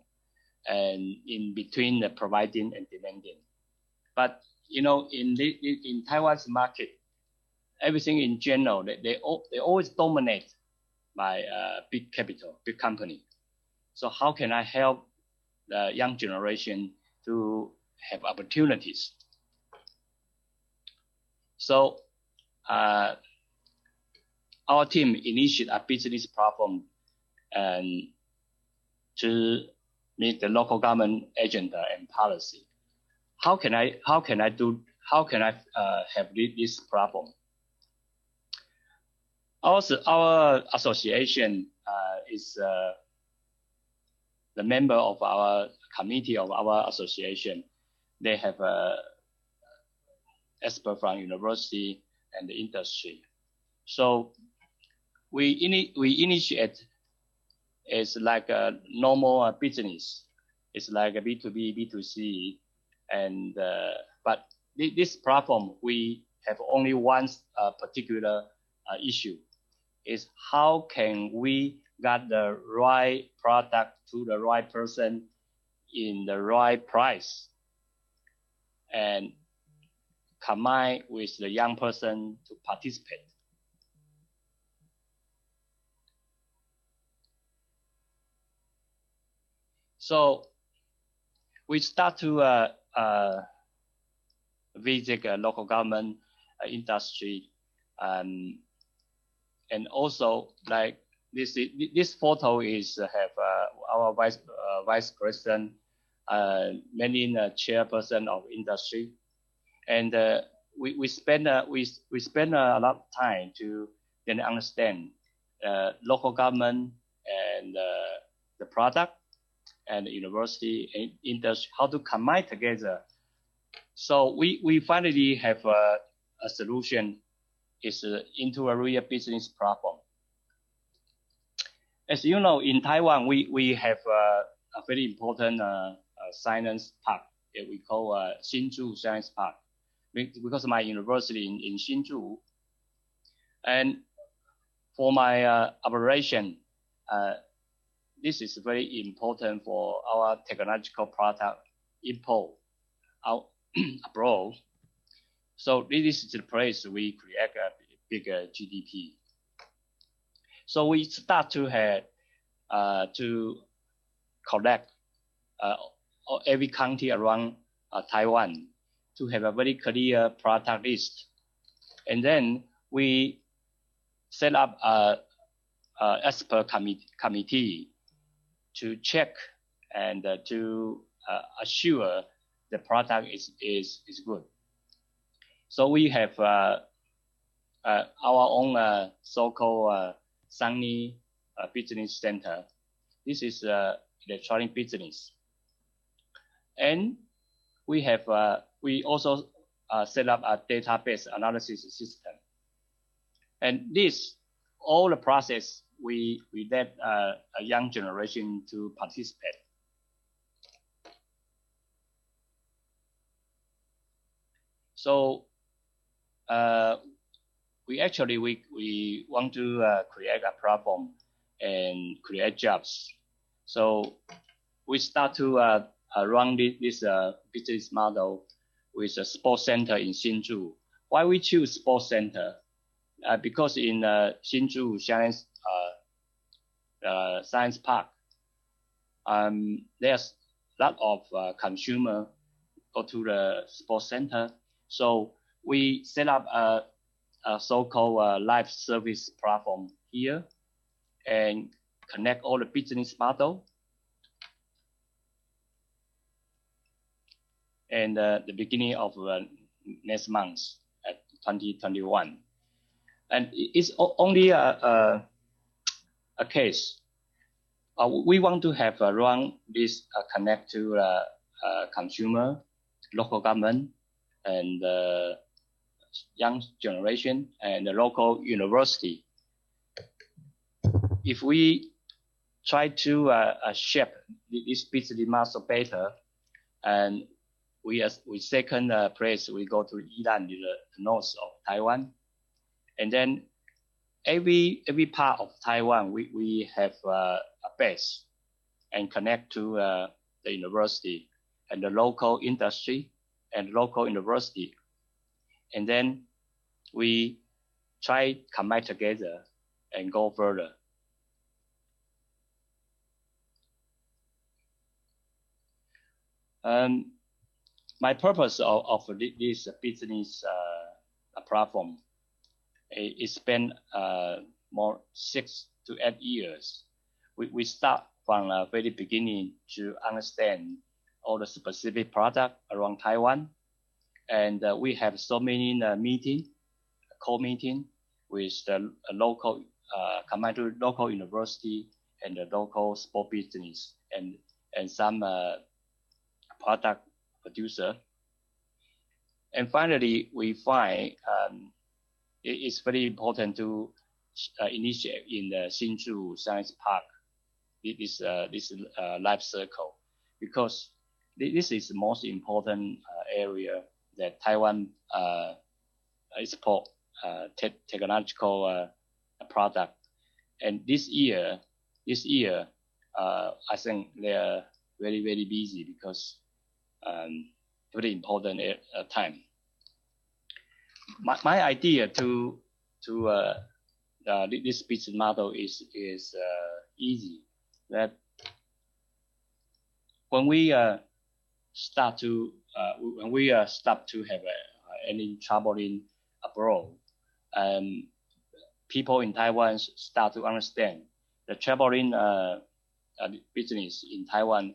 S10: and in between the providing and demanding. But in Taiwan's market, everything in general, they always dominate by big capital, big company. So how can I help the young generation to have opportunities? So our team initiated a business platform and to meet the local government agenda and policy. How can I have this problem? Our association is the member of our committee of our association. They have experts from university and the industry. So we initiate is like a normal business. It's like a B2B, B2C, and but this platform we have only one particular issue. Is how can we get the right product to the right person in the right price and combine with the young person to participate. So we start to visit local government, industry, and also like this photo is have our vice president, many chairperson of industry, and we spend a lot of time to then understand local government and the product and the university and industry, how to combine together So we finally have a solution. Is into a real business problem. As you know, in Taiwan, we have a very important science park that we call Hsinchu Science Park, because of my university in Hsinchu. And for my operation, this is very important for our technological product import out abroad. So this is the place we create a bigger GDP. So we start to have to collect every county around Taiwan to have a very clear product list, and then we set up a expert committee to check and to assure the product is good. So we have our own so-called Sunny Business Center. This is electronic business, and we have we also set up a database analysis system. And this all the process we let a young generation to participate. So we want to create a platform and create jobs. So we start to run this business model with a sports center in Hsinchu. Why we choose sports center? Because in Hsinchu Science Park, there's a lot of consumer go to the sports center. So we set up a so-called live service platform here and connect all the business model. And the beginning of next month at 2021. And it's only a case. We want to have run this connect to consumer, local government, and young generation, and the local university. If we try to shape this business model better, and we second place, we go to Yilan, the north of Taiwan, and then every part of Taiwan we have a base and connect to the university and the local industry and local university, and then we try combine together and go further. My purpose of this business platform is spent more 6 to 8 years. We start from the very beginning to understand all the specific product around Taiwan, and we have so many co-meeting with the local combined to local university and the local sport business and some product producer. And finally, we find it's very important to initiate in the Hsinchu Science Park this life circle, because this is the most important area that Taiwan export technological product. And this year, I think they are very, very busy because very important time. My idea to this business model is easy. That when we start to stop to have any traveling abroad, people in Taiwan start to understand the traveling business in Taiwan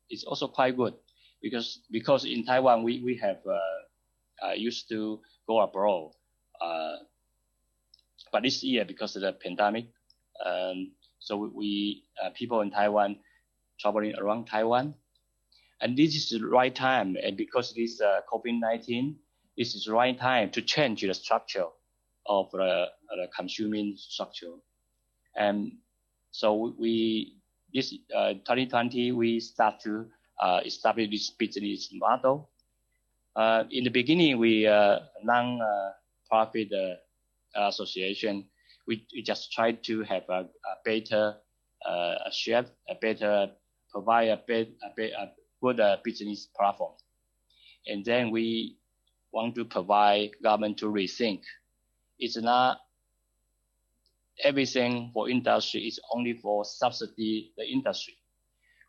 S10: is also quite good, because in Taiwan we have used to go abroad, but this year because of the pandemic, so we people in Taiwan traveling around Taiwan, And this is the right time. And because this COVID-19, this is the right time to change the structure of the consuming structure. And so this 2020, we start to establish this business model. In the beginning, we non-profit association. We just try to have a better provide a good business platform. And then we want to provide government to rethink. It's not everything for industry is only for subsidy the industry.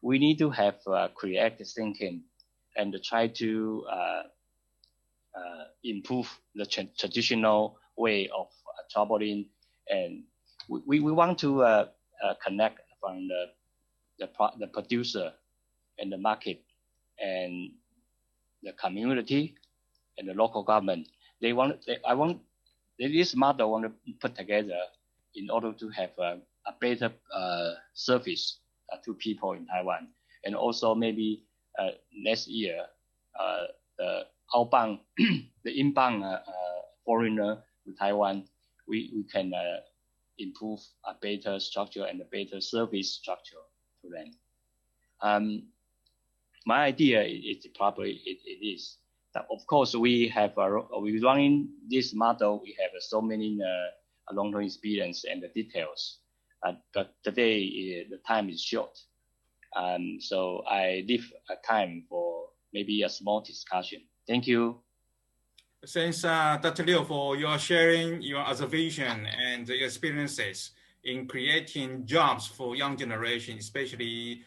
S10: We need to have creative thinking and try to improve the traditional way of traveling. And we want to connect from the producer and the market and the community and the local government. This model want to put together in order to have a better service to people in Taiwan. And also maybe next year, the outbound, the inbound foreigner to Taiwan, we can improve a better structure and a better service structure to them. My idea is probably it is that of course we running this model. We have so many long-term experience and the details, but today the time is short, so I leave a time for maybe a small discussion. Thank you.
S7: Thanks, Dr. Liu, for your sharing your observation and your experiences in creating jobs for young generation, especially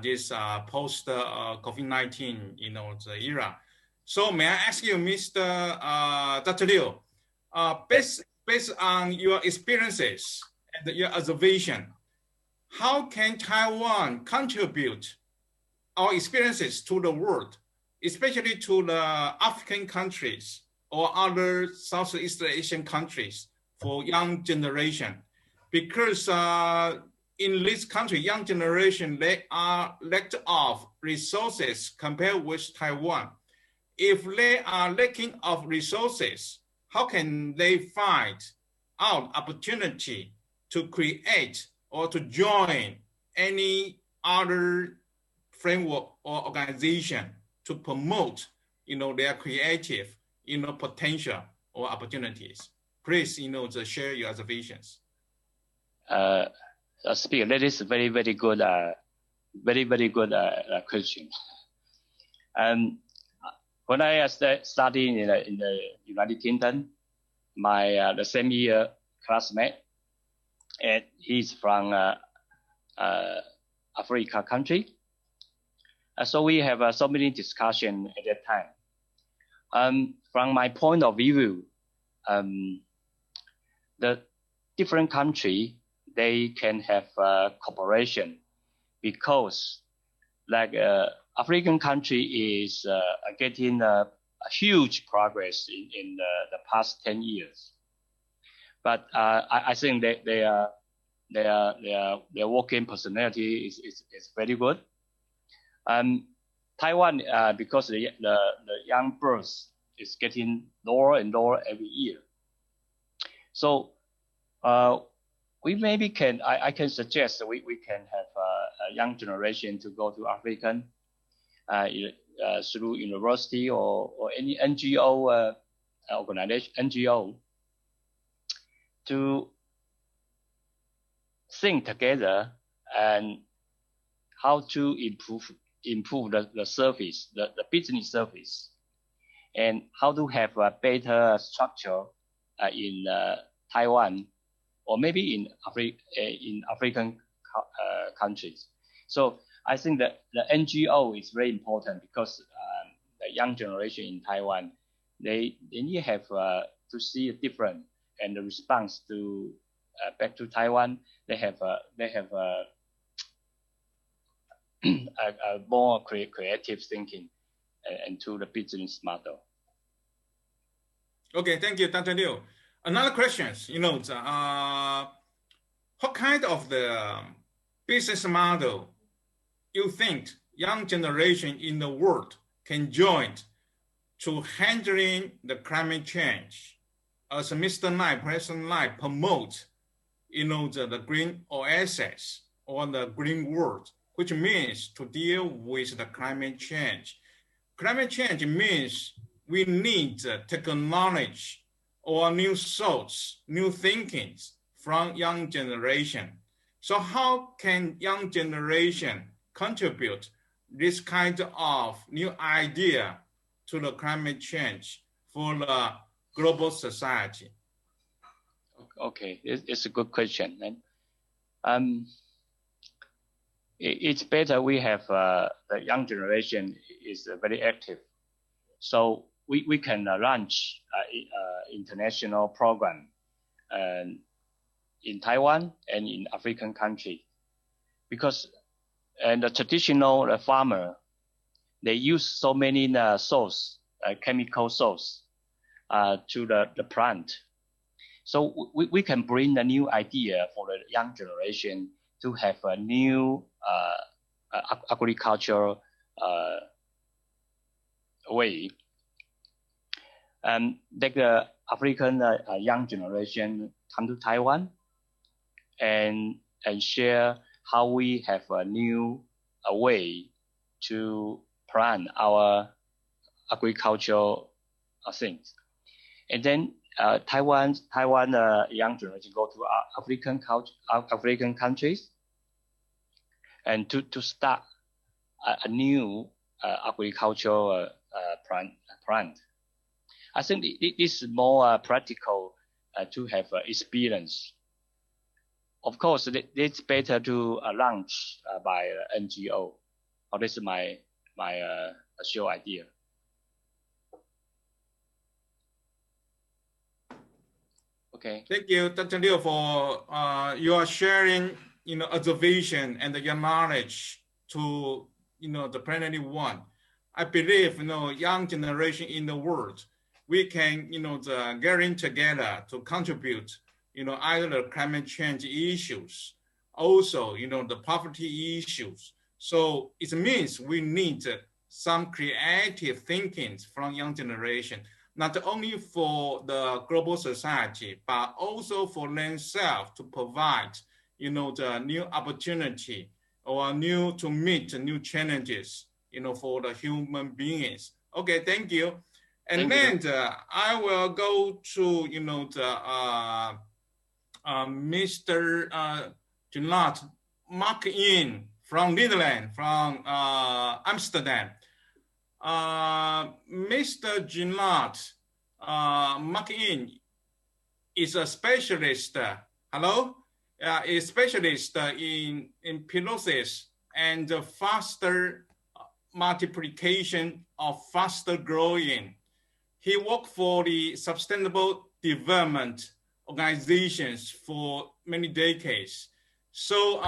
S7: this post COVID-19, the era. So may I ask you, Mr. Dr. Liu, based on your experiences and your observation, how can Taiwan contribute our experiences to the world, especially to the African countries or other Southeast Asian countries for young generation? Because in this country, young generation, they are lacked of resources compared with Taiwan. If they are lacking of resources, how can they find out opportunity to create or to join any other framework or organization to promote, their creative, potential or opportunities? Please, share your observations.
S10: Speaker, that is very, very good, very good question. When I studied in the United Kingdom, my the same year classmate, and he's from Africa country. So we have so many discussion at that time. From my point of view, the different country, they can have cooperation because like African country is getting a huge progress in the past 10 years. But I think that their working personality is very good. Taiwan, because the young births is getting lower and lower every year. So we maybe I can suggest that we can have a young generation to go to African through university or any NGO organization, NGO, to think together and how to improve the service, the business service, and how to have a better structure in Taiwan or maybe in African countries. So I think that the NGO is very important because the young generation in Taiwan, they need to have to see a different and the response to back to Taiwan. They have a more creative thinking and to the business model.
S7: Okay, thank you, Dr. Liu. Another question, what kind of the business model you think young generation in the world can join to handling the climate change. As Mr. Knight, President Knight promote, the green oasis or the green world, which means to deal with the climate change. Climate change means we need technology or new thoughts, new thinkings from young generation. So how can young generation contribute this kind of new idea to the climate change for the global society?
S10: Okay, it's a good question. And it's better we have the young generation is very active. So we can launch international program in Taiwan and in African country, because the traditional farmer, they use so many chemical source to the plant. So we can bring a new idea for the young generation to have a new agricultural way. And the African young generation come to Taiwan and share how we have a new way to plan our agricultural things. And then Taiwan young generation go to African countries and to start a new agricultural plant. I think this is more practical to have experience. Of course, it's better to launch by NGO. This is my show idea. Okay.
S7: Thank you, Dr. Liu, for your sharing, observation and your knowledge to, the Planet One. I believe, young generation in the world, we can, getting together to contribute, either the climate change issues, also, the poverty issues. So it means we need some creative thinking from young generation, not only for the global society, but also for themselves to provide, the new opportunity or to meet new challenges, for the human beings. Okay, thank you. And then I will go to, Mr. Junot Mark-in from Netherlands, from Amsterdam. Mr. Junot Mark-in is a specialist. Hello? Is a specialist in pyrolysis and faster multiplication of faster growing. He worked for the Sustainable Development Organizations for many decades. So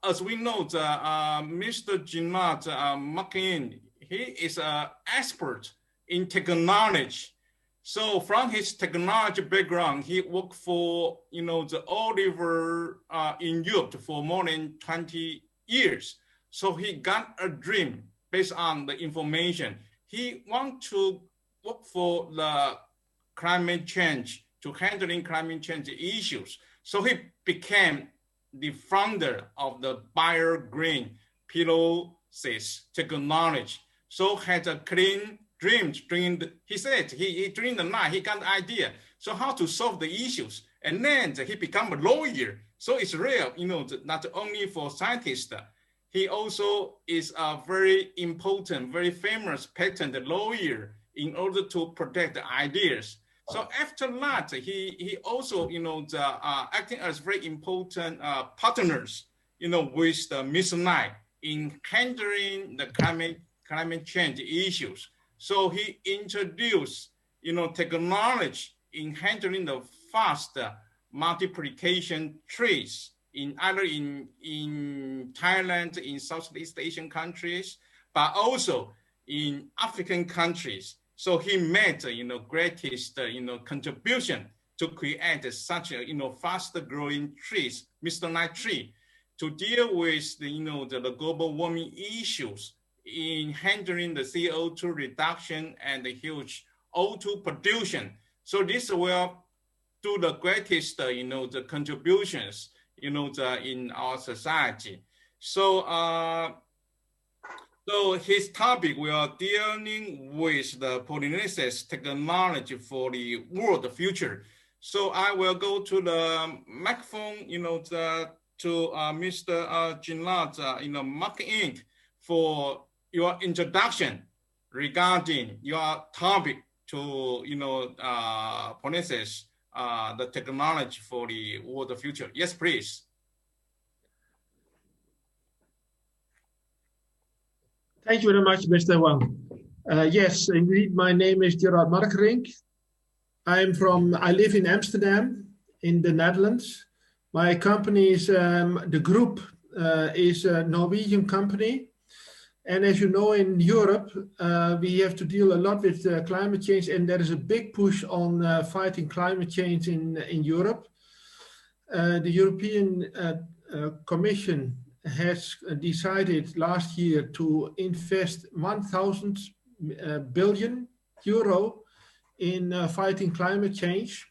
S7: as we know, Mr. Junot Mark-in, he is an expert in technology. So from his technology background, he worked for, the Oliver in Europe for more than 20 years. So he got a dream based on the information. He wants to work for the climate change, to handling climate change issues. So he became the founder of the bio-green pyrolysis technology. So had a clean dream he said he during the night, he got an idea. So how to solve the issues. And then he became a lawyer. So it's real, not only for scientists, he also is a very important, very famous patent lawyer in order to protect the ideas. So after that, he also, acting as very important partners, with the Mr. Knight in handling the climate change issues. So he introduced, technology in handling the fast multiplication trees either in Thailand, in Southeast Asian countries, but also in African countries. So he made, greatest, contribution to create such, faster growing trees, Mr. Knight tree, to deal with the global warming issues in handling the CO2 reduction and the huge O2 production. So this will do the greatest, the contributions, in our society. So, so his topic, we are dealing with the Polynesia's technology for the world future. So I will go to the microphone, to Mr. Jinlat, Mark Inc. for your introduction regarding your topic to, Polynesia's the technology for the world future. Yes, please.
S11: Thank you very much, Mr. Wang. Yes, indeed, my name is Gerard Markerink. I live in Amsterdam, in the Netherlands. My company is, the group is a Norwegian company. And as you know, in Europe, we have to deal a lot with climate change, and there is a big push on fighting climate change in Europe. The European Commission has decided last year to invest 1,000 billion euro in fighting climate change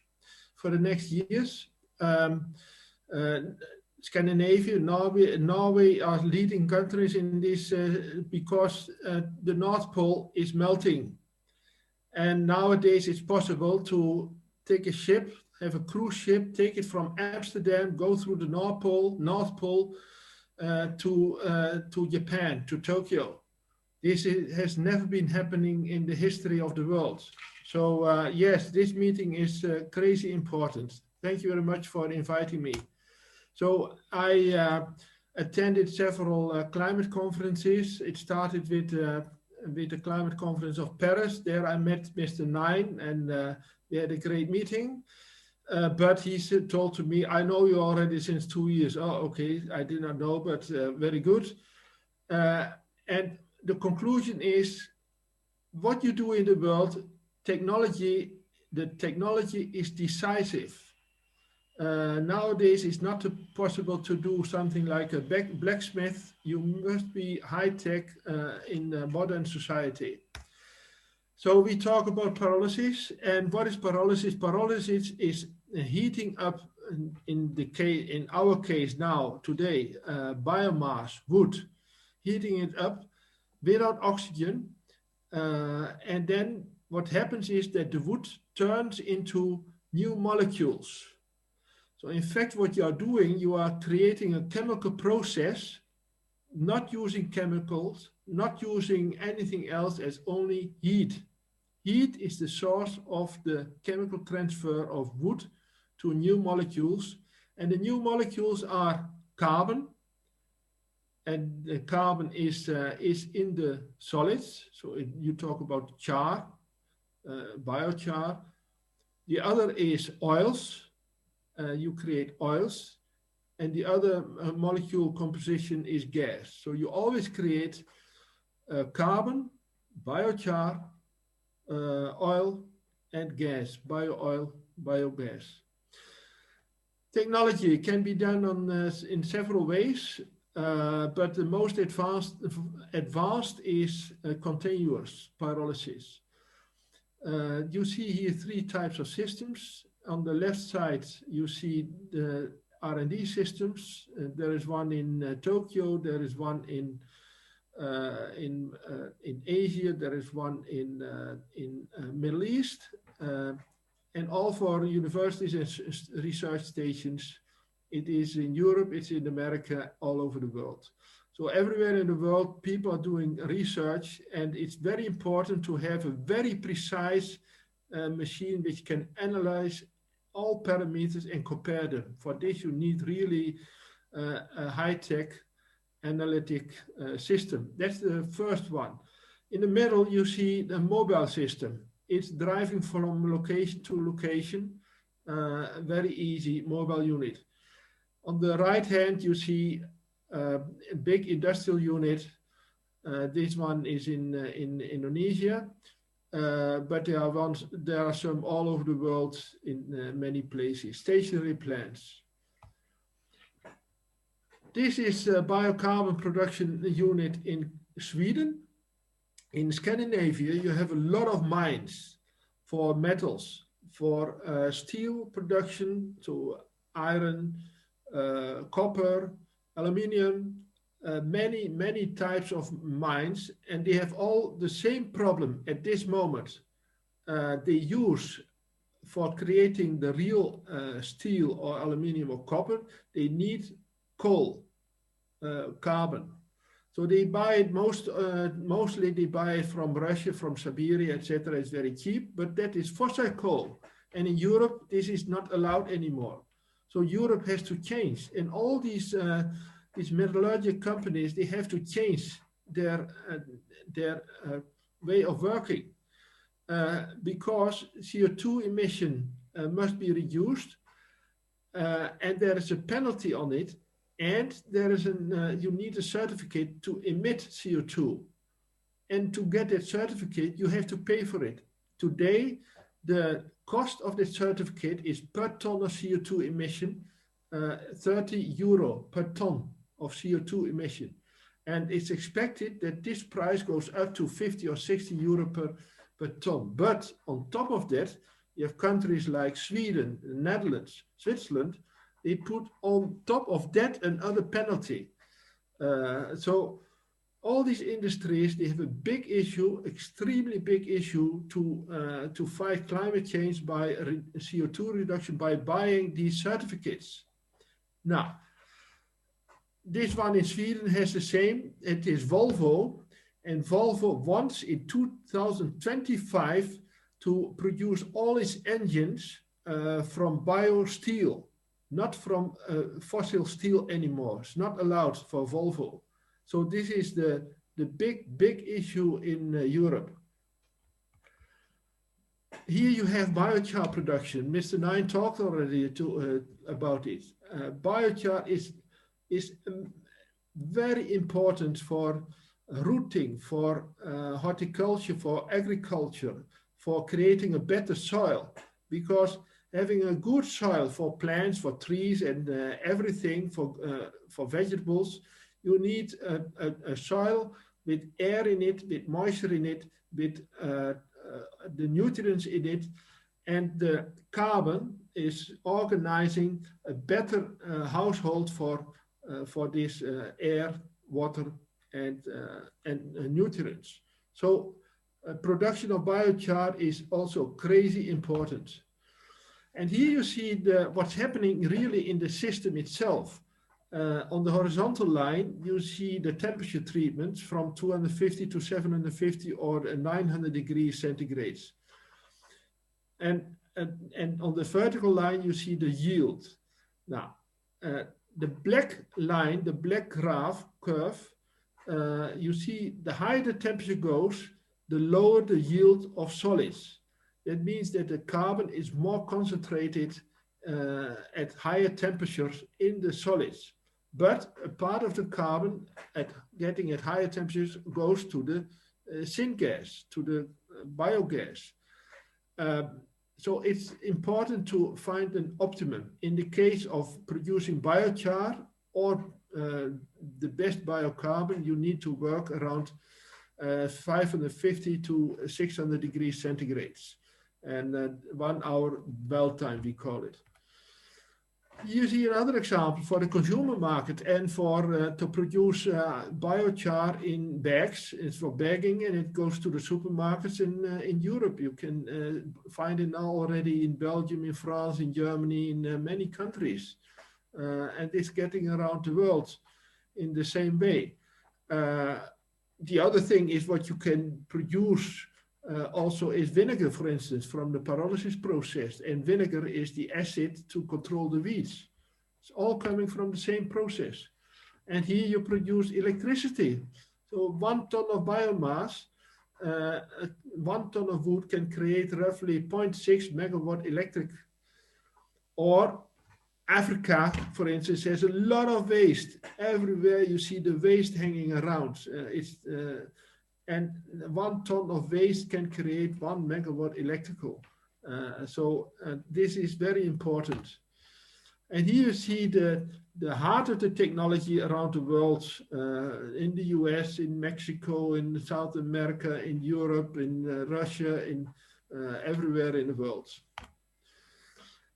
S11: for the next years. Scandinavia, Norway are leading countries in this because the North Pole is melting. And nowadays it's possible to take a ship, have a cruise ship, take it from Amsterdam, go through the North Pole to Japan, to Tokyo. This has never been happening in the history of the world. So yes, this meeting is crazy important. Thank you very much for inviting me. So I attended several climate conferences. It started with the climate conference of Paris. There I met Mr. Nine, and we had a great meeting. But he told to me, I know you already since 2 years. Oh, okay, I did not know, but very good. And the conclusion is, what you do in the world, the technology is decisive. Nowadays, it's not possible to do something like a blacksmith. You must be high-tech in modern society. So we talk about pyrolysis, and what is pyrolysis? Pyrolysis is heating up, in our case now, today, biomass, wood, heating it up without oxygen. And then what happens is that the wood turns into new molecules. So in fact, what you are doing, you are creating a chemical process, not using chemicals, not using anything else as only heat. Heat is the source of the chemical transfer of wood to new molecules. And the new molecules are carbon. And the carbon is in the solids. So you talk about char, biochar. The other is oils. You create oils. And the other molecule composition is gas. So you always create carbon, biochar, oil, and gas, bio-oil, biogas. Technology can be done in several ways, but the most advanced is continuous pyrolysis. You see here 3 types of systems. On the left side, you see the R&D systems. There is one in Tokyo, there is one in Asia, there is one in Middle East, and all for universities and research stations. It is in Europe, it's in America, all over the world. So everywhere in the world, people are doing research, and it's very important to have a very precise machine which can analyze all parameters and compare them. For this, you need really a high-tech analytic system. That's the first one. In the middle, you see the mobile system. It's driving from location to location, very easy mobile unit. On the right hand, you see a big industrial unit. This one is in Indonesia, but there are some all over the world in many places. Stationary plants. This is a biocarbon production unit in Sweden. In Scandinavia, you have a lot of mines for metals, for steel production, so iron, copper, aluminium, many types of mines, and they have all the same problem at this moment. They use for creating the real steel or aluminium or copper, they need coal, carbon. So they buy it mostly they buy it from Russia, from Siberia, etc. It's very cheap, but that is fossil coal. And in Europe, this is not allowed anymore. So Europe has to change, and all these metallurgical companies, they have to change their way of working because CO2 emission must be reduced, and there is a penalty on it, and there is you need a certificate to emit CO2. And to get that certificate, you have to pay for it. Today, the cost of the certificate is per ton of CO2 emission, 30 euro per ton of CO2 emission. And it's expected that this price goes up to 50 or 60 euro per ton. But on top of that, you have countries like Sweden, Netherlands, Switzerland, they put on top of that another penalty. So all these industries, they have a big issue, extremely big issue to fight climate change by CO2 reduction by buying these certificates. Now, this one in Sweden has the same. It is Volvo, and Volvo wants in 2025 to produce all its engines from biosteel, not from fossil steel anymore. It's not allowed for Volvo. So this is the big issue in Europe. Here you have biochar production. Mr. Nine talked already about it. Biochar is very important for rooting, for horticulture, for agriculture, for creating a better soil, because having a good soil for plants, for trees, and everything for vegetables, you need a soil with air in it, with moisture in it, with the nutrients in it, and the carbon is organizing a better household for this air, water, and nutrients. So production of biochar is also crazy important. And here you see what's happening really in the system itself. On the horizontal line, you see the temperature treatments from 250 to 750 or 900 degrees centigrades. And on the vertical line, you see the yield. Now, the black line, the black graph curve, you see the higher the temperature goes, the lower the yield of solids. That means that the carbon is more concentrated at higher temperatures in the solids. But a part of the carbon getting at higher temperatures goes to the syngas, to the biogas. So it's important to find an optimum. In the case of producing biochar or the best biocarbon, you need to work around 550 to 600 degrees centigrades. And 1 hour dwell time, we call it. You see another example for the consumer market and for to produce biochar in bags. It's for bagging, and it goes to the supermarkets in Europe. You can find it now already in Belgium, in France, in Germany, in many countries. And it's getting around the world in the same way. The other thing is what you can produce also is vinegar, for instance, from the pyrolysis process. And vinegar is the acid to control the weeds. It's all coming from the same process. And here you produce electricity. So 1 ton of biomass, 1 ton of wood can create roughly 0.6 megawatt electric. Or Africa, for instance, has a lot of waste. Everywhere you see the waste hanging around. And 1 ton of waste can create 1 megawatt electrical. So this is very important. And here you see the heart of the technology around the world, in the US, in Mexico, in South America, in Europe, in Russia, in everywhere in the world.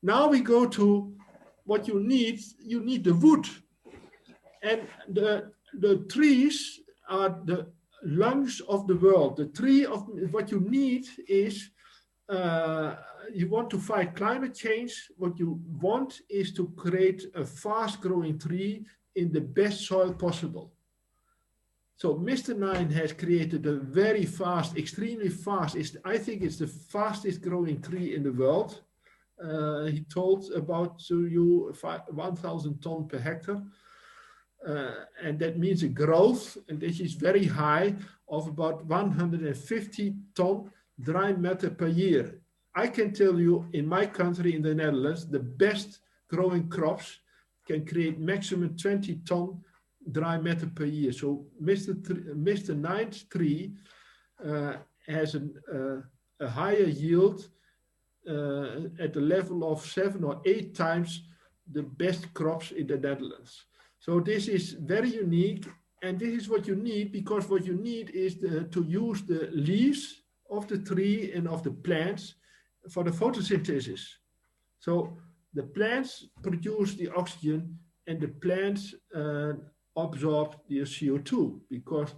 S11: Now we go to what you need. You need the wood. And the trees are the lungs of the world. The tree of what you need is, you want to fight climate change. What you want is to create a fast growing tree in the best soil possible. So Mr. Nine has created a very fast, extremely fast, I think it's the fastest growing tree in the world. He told about to you 1,000 tons per hectare. And that means a growth, and this is very high, of about 150 ton dry matter per year. I can tell you in my country, in the Netherlands, the best growing crops can create maximum 20 ton dry matter per year. So Mr. Nine's tree has a higher yield at the level of 7 or 8 times the best crops in the Netherlands. So this is very unique, and this is what you need, because what you need is to use the leaves of the tree and of the plants for the photosynthesis. So the plants produce the oxygen and the plants absorb the CO2, because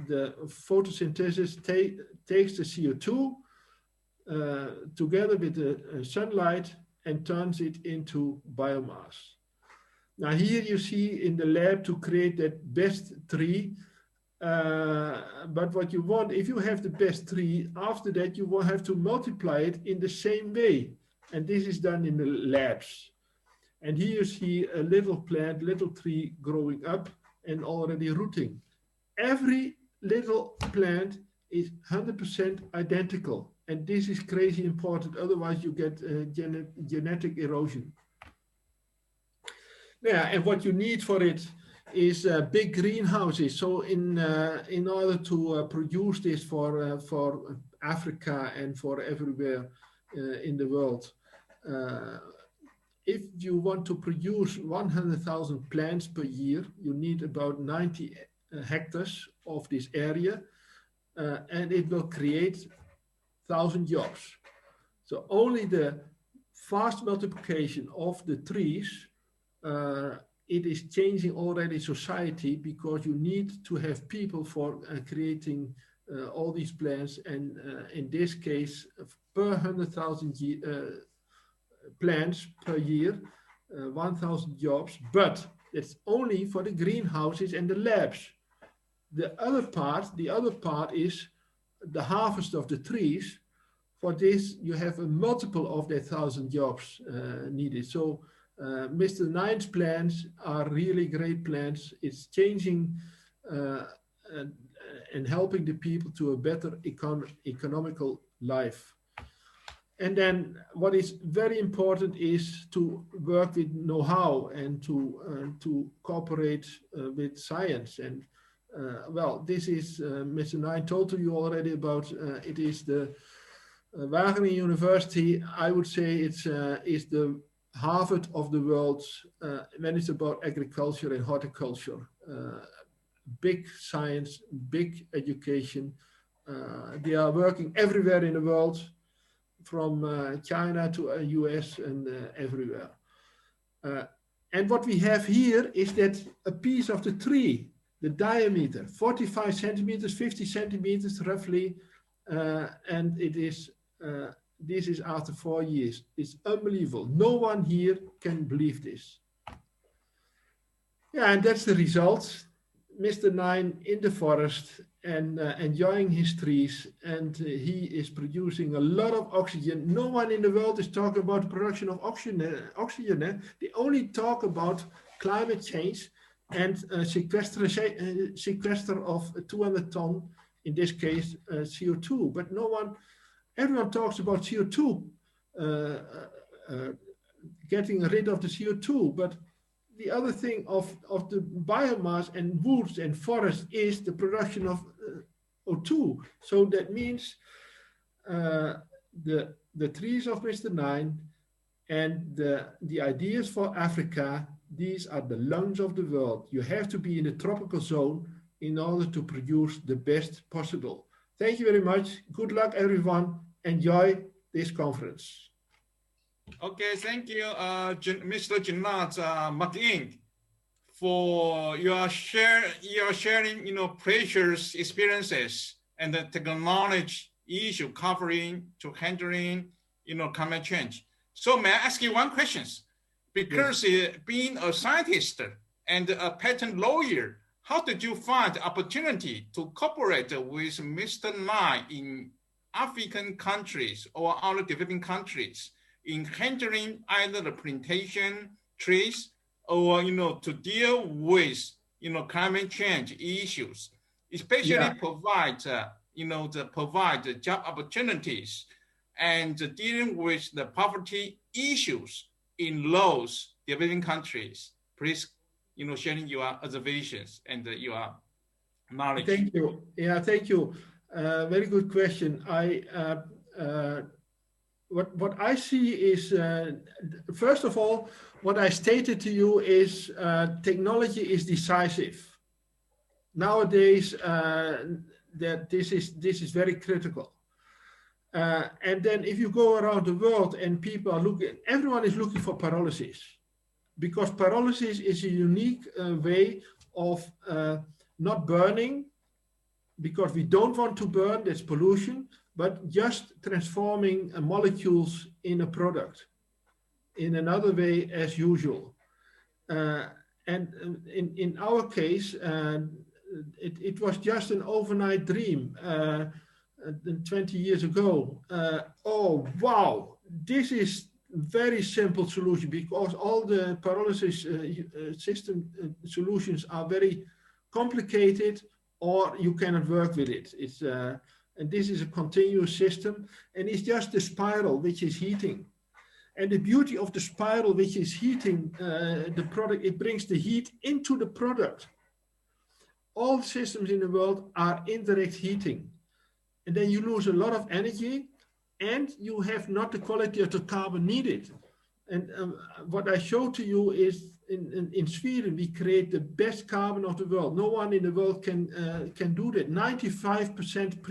S11: the photosynthesis takes the CO2 together with the sunlight and turns it into biomass. Now here you see in the lab to create that best tree, but what you want, if you have the best tree, after that you will have to multiply it in the same way. And this is done in the labs. And here you see a little plant, little tree growing up and already rooting. Every little plant is 100% identical. And this is crazy important, otherwise you get genetic erosion. Yeah, and what you need for it is big greenhouses. So in order to produce this for Africa and for everywhere in the world, if you want to produce 100,000 plants per year, you need about 90 hectares of this area, and it will create 1,000 jobs. So only the fast multiplication of the trees, it is changing already society, because you need to have people for creating all these plants, and in this case, per 100,000 plants per year, 1,000 jobs, but it's only for the greenhouses and the labs. The other part is the harvest of the trees. For this, you have a multiple of that 1,000 jobs needed. So Mr. Nine's plans are really great plans. It's changing and helping the people to a better economical life. And then what is very important is to work with know-how and to cooperate with science. And well, this is, Mr. Nine told to you already about, it is the Wageningen University. I would say it's is the Harvard of the world when it's about agriculture and horticulture. Big science, big education. They are working everywhere in the world, from China to US and everywhere. And what we have here is that a piece of the tree, the diameter, 45 centimeters, 50 centimeters roughly, and it is, this is after 4 years. It's unbelievable. No one here can believe this. Yeah, and that's the result. Mr. Nine in the forest and enjoying his trees, and he is producing a lot of oxygen. No one in the world is talking about the production of oxygen. They only talk about climate change and sequester of 200 ton, in this case, CO2. But everyone talks about CO2, getting rid of the CO2, but the other thing of the biomass and woods and forests is the production of O2. So that means the trees of Mr. Nine And the ideas for Africa, these are the lungs of the world. You have to be in a tropical zone in order to produce the best possible. Thank you very much. Good luck, everyone. Enjoy this conference.
S7: Okay, thank you, Mr. Janat McIng, for your sharing, precious experiences and the technology issue covering to handling, climate change. So may I ask you one question? Because being a scientist and a patent lawyer, how did you find the opportunity to cooperate with Mr. Lai in African countries or other developing countries in handling either the plantation trees or to deal with climate change issues, especially provide provide job opportunities and dealing with the poverty issues in those developing countries? Please, sharing your observations and your knowledge.
S11: Thank you. Yeah, thank you. Very good question. What I see is, first of all, what I stated to you is technology is decisive. Nowadays, that this is very critical. And then if you go around the world and people are looking, everyone is looking for pyrolysis, because pyrolysis is a unique way of not burning, because we don't want to burn, that's pollution, but just transforming molecules in a product in another way as usual. And in our case, it was just an overnight dream 20 years ago. Oh, wow, this is very simple solution, because all the pyrolysis system solutions are very complicated, or you cannot work with it. It's and this is a continuous system, and it's just the spiral which is heating. And the beauty of the spiral which is heating the product, it brings the heat into the product. All systems in the world are indirect heating. And then you lose a lot of energy, and you have not the quality of the carbon needed. And what I show to you is in Sweden, we create the best carbon of the world. No one in the world can do that. 95%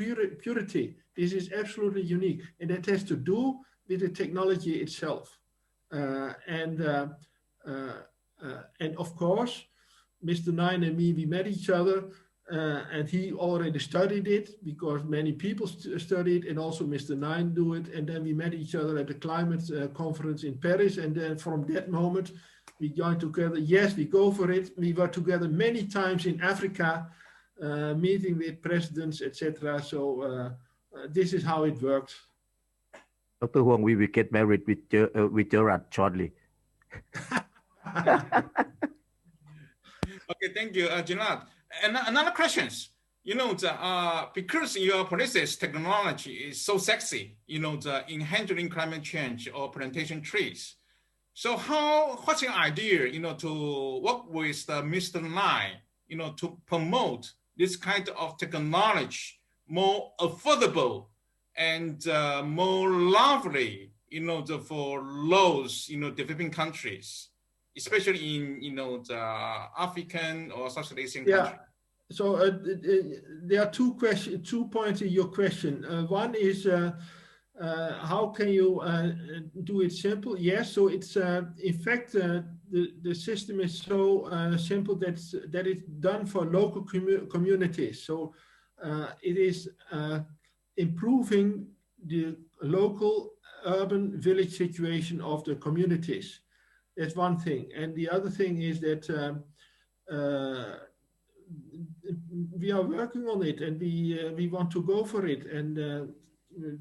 S11: purity. This is absolutely unique. And that has to do with the technology itself. And of course, Mr. Nine and me, we met each other. And he already studied it, because many people studied, and also Mr. Nine do it. And then we met each other at the climate conference in Paris. And then from that moment, we joined together. Yes, we go for it. We were together many times in Africa, meeting with presidents, etc. So this is how it works.
S4: Dr. Huang, we will get married with Gerard shortly.
S7: Okay, thank you, Janat. And another question, because your process technology is so sexy, in handling climate change or plantation trees. So what's your idea, to work with Mr. Lai, to promote this kind of technology more affordable and more lovely, for those, developing countries, especially in, the African or South Asian countries?
S11: So there are two points in your question. One is how can you do it simple? Yes, so it's in fact the system is so simple that it's done for local communities. So it is improving the local urban village situation of the communities. That's one thing. And the other thing is that we are working on it, and we want to go for it, and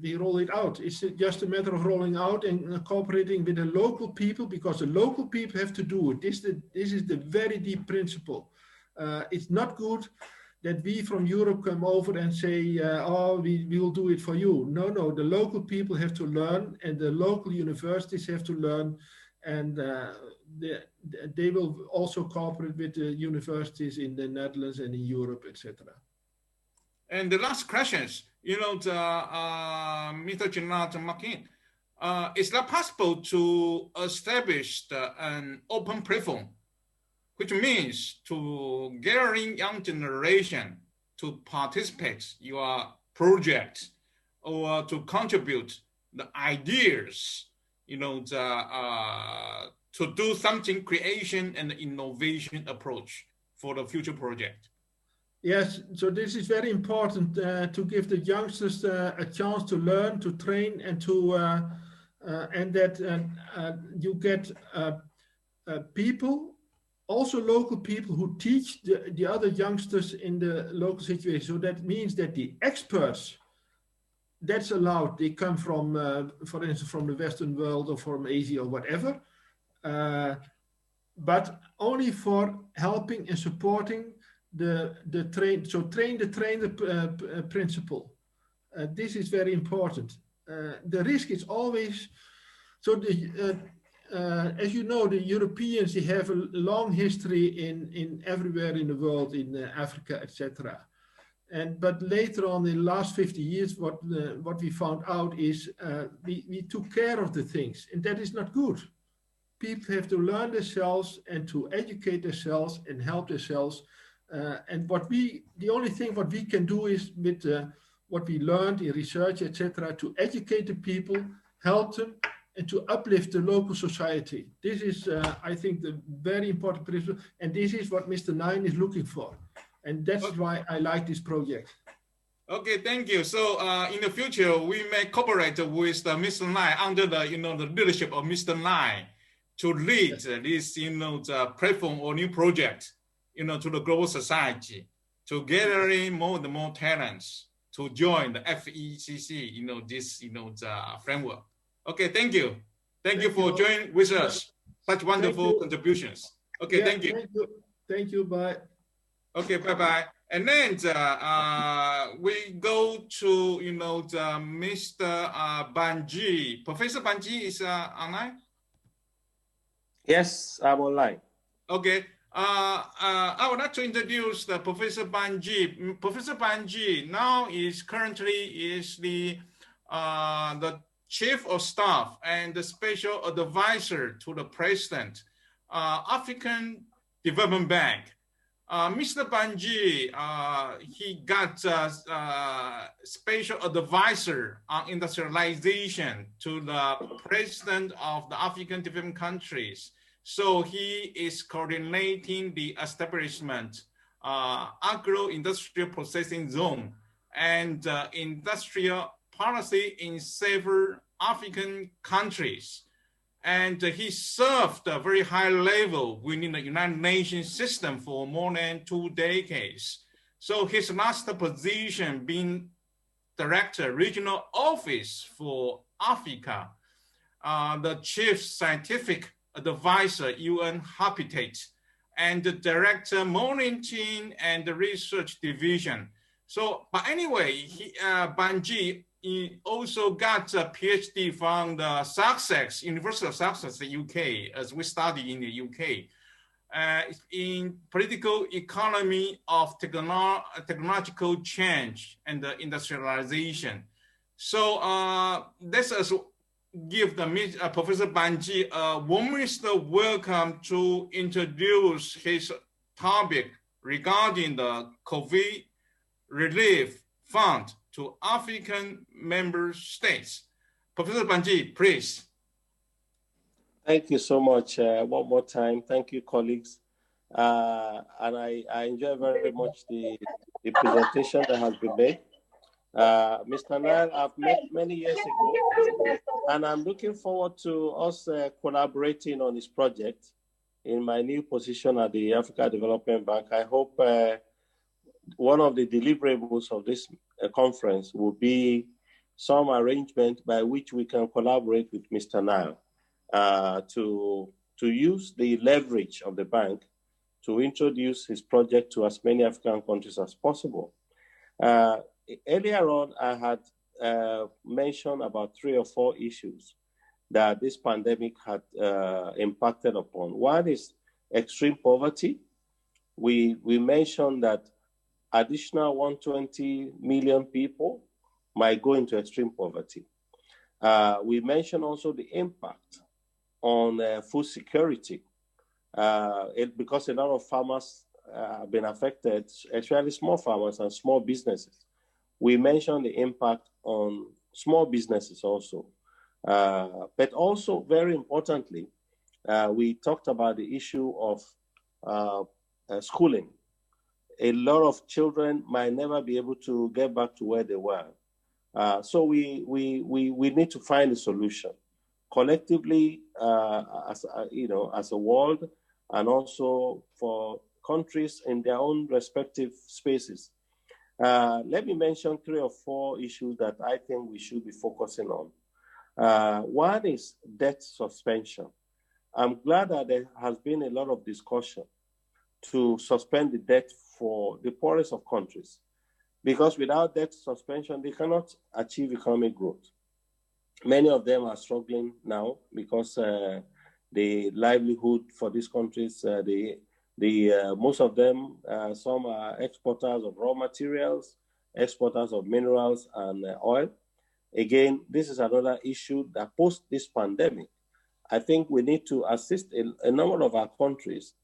S11: we roll it out. It's just a matter of rolling out and cooperating with the local people, because the local people have to do it. This is the very deep principle. It's not good that we from Europe come over and say, oh, we will do it for you. No, the local people have to learn, and the local universities have to learn, and they will also cooperate with the universities in the Netherlands and in Europe, etc.
S7: And the last questions, Mr. Janat McIng, it's not possible to establish an open platform, which means to gathering young generation to participate in your project or to contribute the ideas, to do something creation and innovation approach for the future project.
S11: Yes, so this is very important to give the youngsters a chance to learn, to train, and to and that you get people, also local people who teach the other youngsters in the local situation. So that means that the experts, that's allowed. They come from, for instance, from the Western world or from Asia or whatever, but only for helping and supporting the train. So train the trainer principle. This is very important. The risk is always so. As you know, the Europeans, they have a long history in everywhere in the world, in Africa, etc. But later on, in the last 50 years, what we found out is we took care of the things, and that is not good. People have to learn themselves and to educate themselves and help themselves. And the only thing what we can do is with what we learned in research, etc., to educate the people, help them, and to uplift the local society. This is, I think, the very important principle, and this is what Mr. Nine is looking for. And that's why I like this project.
S7: Okay, thank you. So in the future, we may cooperate with Mr. Nine under the the leadership of Mr. Nine to lead this the platform or new project to the global society, to gathering more and more talents to join the FECC this the framework. Okay, thank you. Thank you for joining with us. Such wonderful contributions. Okay, thank you.
S11: Thank you. Bye.
S7: Okay, bye-bye. And then we go to, Mr. Banji. Professor Banji is online?
S3: Yes, I'm online.
S7: Okay. I would like to introduce the Professor Banji. Professor Banji now is currently the Chief of Staff and the Special Advisor to the President, African Development Bank. Mr. Banji, he got special advisor on industrialization to the president of the African development countries. So he is coordinating the establishment agro-industrial processing zone and industrial policy in several African countries. And he served a very high level within the United Nations system for more than 2 decades. So his last position being Director, Regional Office for Africa, the Chief Scientific Advisor, UN Habitat, and the Director, Monitoring and the Research Division. So, but anyway, Banji, he also got a PhD from the Sussex, University of Sussex, the UK, as we study in the UK, in political economy of technological change and industrialization. So let's also give the Professor Banji a warmest welcome to introduce his topic regarding the COVID Relief Fund to African member states. Professor Banji, please.
S3: Thank you so much. One more time, thank you, colleagues. And I enjoy very much the presentation that has been made. Mr. Nile, I've met many years ago, and I'm looking forward to us collaborating on this project in my new position at the Africa Development Bank. I hope one of the deliverables of this conference will be some arrangement by which we can collaborate with Mr. Nile to use the leverage of the bank to introduce his project to as many African countries as possible. Earlier on, I had mentioned about 3 or 4 issues that this pandemic had impacted upon. One is extreme poverty. We mentioned that additional 120 million people might go into extreme poverty. We mentioned also the impact on food security, because a lot of farmers have been affected, especially small farmers and small businesses. We mentioned the impact on small businesses also. But also, very importantly, we talked about the issue of schooling. A lot of children might never be able to get back to where they were. So we need to find a solution collectively, as a world, and also for countries in their own respective spaces. Let me mention 3 or 4 issues that I think we should be focusing on. One is debt suspension. I'm glad that there has been a lot of discussion to suspend the debt for the poorest of countries, because without debt suspension, they cannot achieve economic growth. Many of them are struggling now because the livelihood for these countries, most of them, some are exporters of raw materials, exporters of minerals and oil. Again, this is another issue that post this pandemic, I think we need to assist a number of our countries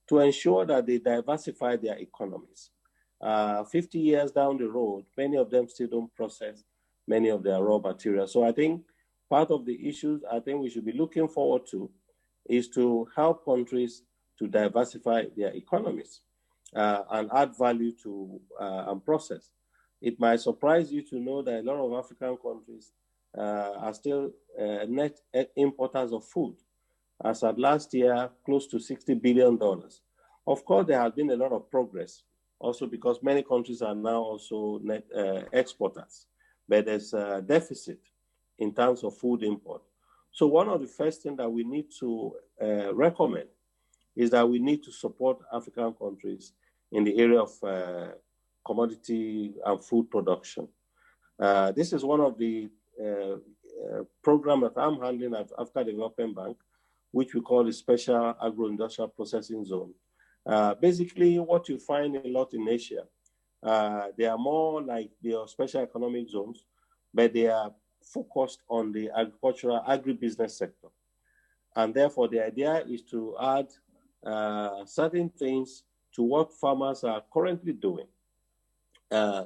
S3: to ensure that they diversify their economies. 50 years down the road, many of them still don't process many of their raw materials. So I think part of the issues I think we should be looking forward to is to help countries to diversify their economies and add value to and process. It might surprise you to know that a lot of African countries are still net importers of food. As of last year, close to $60 billion. Of course, there has been a lot of progress, also because many countries are now also net exporters, but there's a deficit in terms of food import. So one of the first things that we need to recommend is that we need to support African countries in the area of commodity and food production. This is one of the programs that I'm handling at Africa Development Bank, which we call the Special Agro-Industrial Processing Zone. Basically, what you find a lot in Asia, they are more like the special economic zones, but they are focused on the agricultural, agribusiness sector. And therefore, the idea is to add certain things to what farmers are currently doing.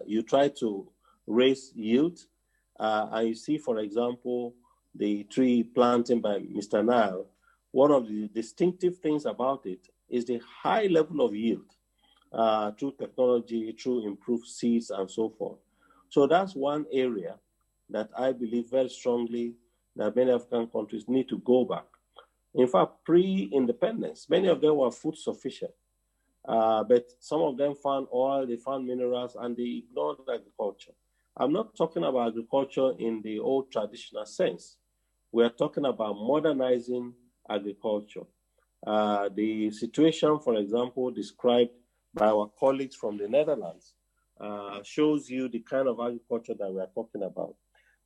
S3: You try to raise yield, and you see, for example, the tree planting by Mr. Nile. One of the distinctive things about it is the high level of yield through technology, through improved seeds, and so forth. So that's one area that I believe very strongly that many African countries need to go back. In fact, pre-independence, many of them were food sufficient, but some of them found oil, they found minerals, and they ignored agriculture. I'm not talking about agriculture in the old traditional sense. We are talking about modernizing agriculture. The situation, for example, described by our colleagues from the Netherlands shows you the kind of agriculture that we are talking about.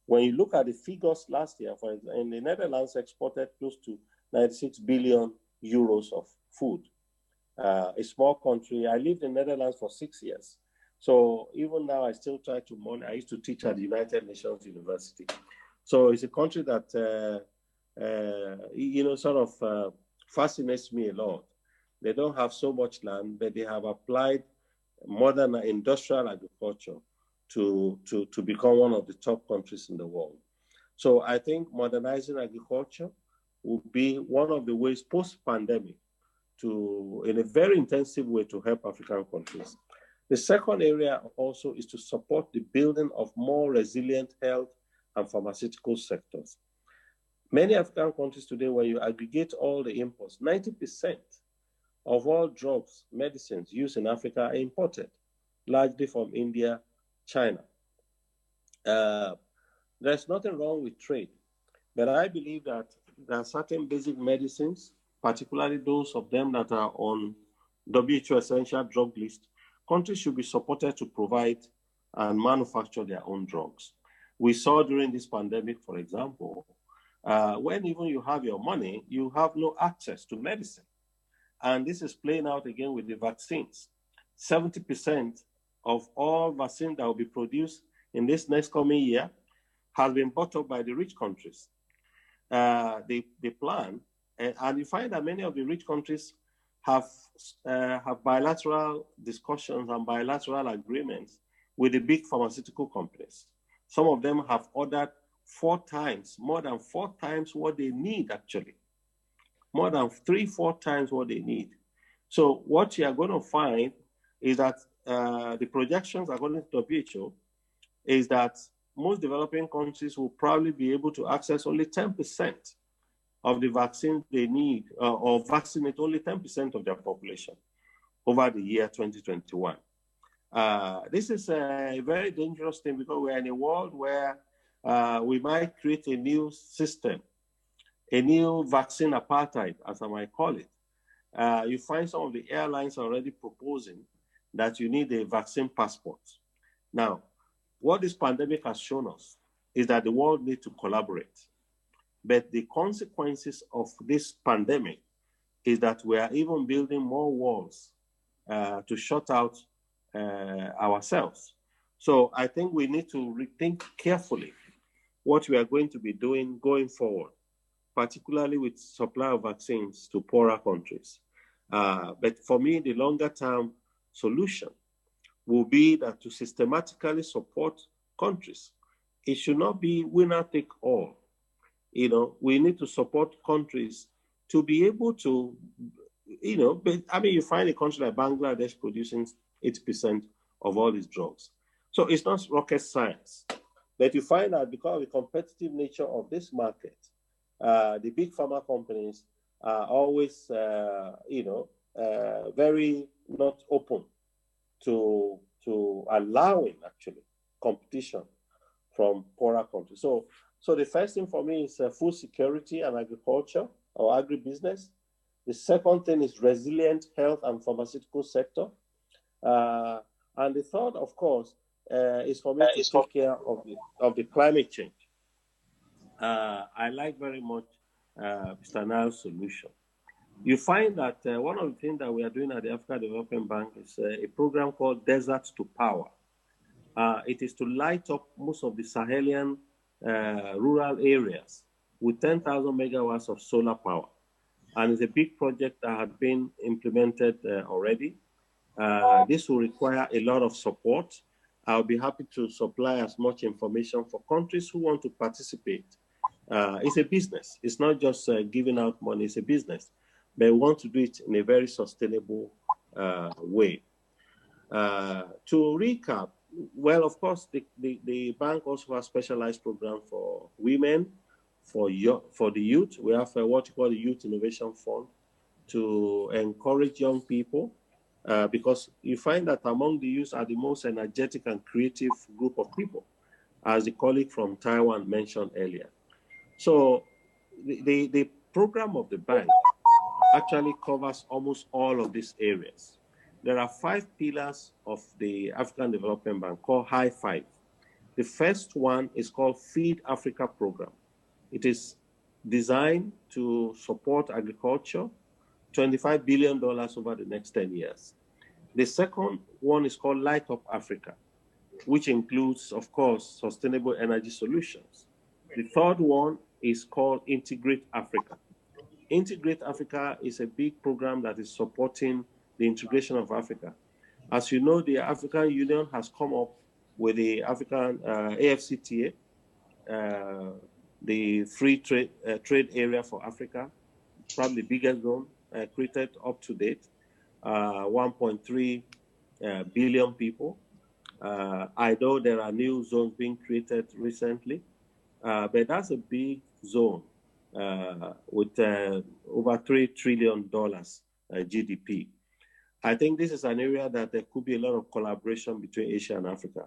S3: When you look at the figures last year, for example, in the Netherlands exported close to 96 billion euros of food. A small country. I lived in the Netherlands for 6 years. So even now, I still try to monitor. I used to teach at the United Nations University. So it's a country that, sort of fascinates me a lot. They don't have so much land, but they have applied modern industrial agriculture to become one of the top countries in the world. So I think modernizing agriculture will be one of the ways post-pandemic in a very intensive way to help African countries. The second area also is to support the building of more resilient health and pharmaceutical sectors. Many African countries today, when you aggregate all the imports, 90% of all drugs, medicines used in Africa are imported, largely from India, China. There's nothing wrong with trade, but I believe that there are certain basic medicines, particularly those of them that are on WHO essential drug list. Countries should be supported to provide and manufacture their own drugs. We saw during this pandemic, for example, when even you have your money, you have no access to medicine. And this is playing out again with the vaccines. 70% of all vaccines that will be produced in this next coming year has been bought up by the rich countries. They plan, and you find that many of the rich countries have bilateral discussions and bilateral agreements with the big pharmaceutical companies. Some of them have ordered more than four times what they need, actually. More than 3-4 times what they need. So what you are going to find is that the projections according to WHO is that most developing countries will probably be able to access only 10% of the vaccine they need, or vaccinate only 10% of their population over the year 2021. This is a very dangerous thing because we're in a world where we might create a new system, a new vaccine apartheid, as I might call it. You find some of the airlines already proposing that you need a vaccine passport. Now, what this pandemic has shown us is that the world needs to collaborate. But the consequences of this pandemic is that we are even building more walls to shut out ourselves. So I think we need to rethink carefully what we are going to be doing going forward, particularly with supply of vaccines to poorer countries. But for me, the longer term solution will be that to systematically support countries. It should not be winner take all. We need to support countries to be able to, you find a country like Bangladesh producing 80% of all these drugs. So it's not rocket science. But you find that because of the competitive nature of this market, the big pharma companies are always, very not open to allowing, actually, competition from poorer countries. So the first thing for me is food security and agriculture or agribusiness. The second thing is resilient health and pharmaceutical sector. And the third, of course, is for me to take care of the climate change. I like very much Mr. Nile's solution. You find that one of the things that we are doing at the Africa Development Bank is a program called Desert to Power. It is to light up most of the Sahelian rural areas with 10,000 megawatts of solar power. And it's a big project that had been implemented already. This will require a lot of support. I'll be happy to supply as much information for countries who want to participate. It's a business. It's not just giving out money, it's a business. But we want to do it in a very sustainable way. To recap, well, of course, the bank also has specialized program for women, for the youth. We have what we call the Youth Innovation Fund to encourage young people, because you find that among the youth are the most energetic and creative group of people, as the colleague from Taiwan mentioned earlier. So the program of the bank actually covers almost all of these areas. There are 5 pillars of the African Development Bank called High Five. The first one is called Feed Africa Program. It is designed to support agriculture, $25 billion over the next 10 years. The second one is called Light Up Africa, which includes, of course, sustainable energy solutions. The third one is called Integrate Africa. Integrate Africa is a big program that is supporting the integration of Africa. As you know, the African Union has come up with the African AFCTA, the free trade area for Africa, probably the biggest zone created up to date, 1.3 billion people. I know there are new zones being created recently, but that's a big zone with over $3 trillion GDP. I think this is an area that there could be a lot of collaboration between Asia and Africa,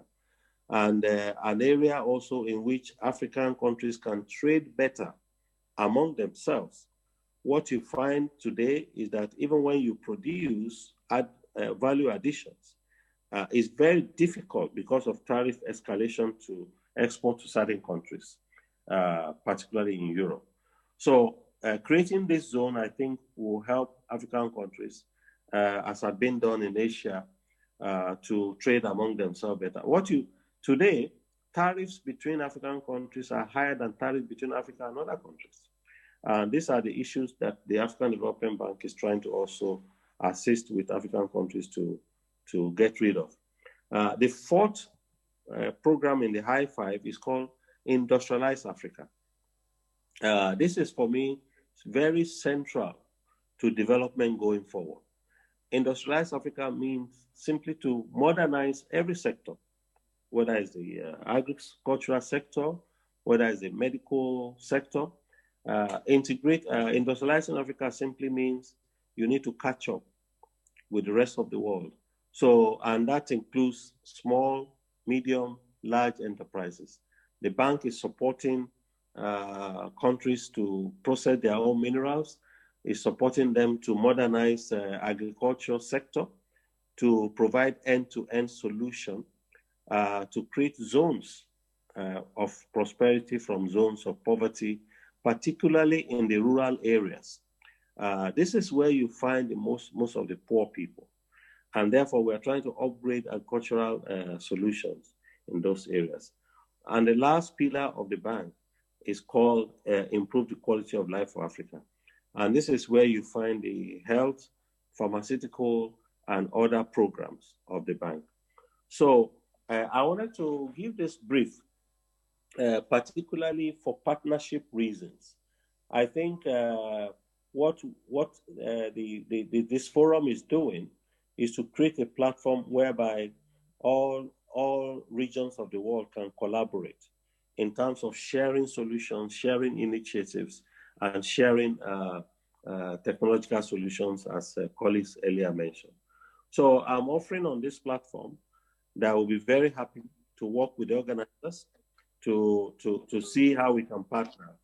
S3: and an area also in which African countries can trade better among themselves. What you find today is that even when you produce value additions, it's very difficult because of tariff escalation to export to certain countries, particularly in Europe. So creating this zone, I think, will help African countries, as had been done in Asia, to trade among themselves better. Today, tariffs between African countries are higher than tariffs between Africa and other countries. These are the issues that the African Development Bank is trying to also assist with African countries to get rid of. The fourth program in the high five is called Industrialize Africa. This is, for me, very central to development going forward. Industrialize Africa means simply to modernize every sector, whether it's the agricultural sector, whether it's the medical sector. Industrializing Africa simply means you need to catch up with the rest of the world. So, and that includes small, medium, large enterprises. The bank is supporting countries to process their own minerals, is supporting them to modernize the agricultural sector, to provide end-to-end solution, to create zones of prosperity from zones of poverty, particularly in the rural areas. This is where you find the most of the poor people. And therefore, we're trying to upgrade agricultural solutions in those areas. And the last pillar of the bank is called Improve the Quality of Life for Africa. And this is where you find the health, pharmaceutical, and other programs of the bank. So I wanted to give this brief, particularly for partnership reasons. I think what this forum is doing is to create a platform whereby all regions of the world can collaborate in terms of sharing solutions, sharing initiatives, and sharing technological solutions, as colleagues earlier mentioned. So I'm offering on this platform that I will be very happy to work with the organizers to see how we can partner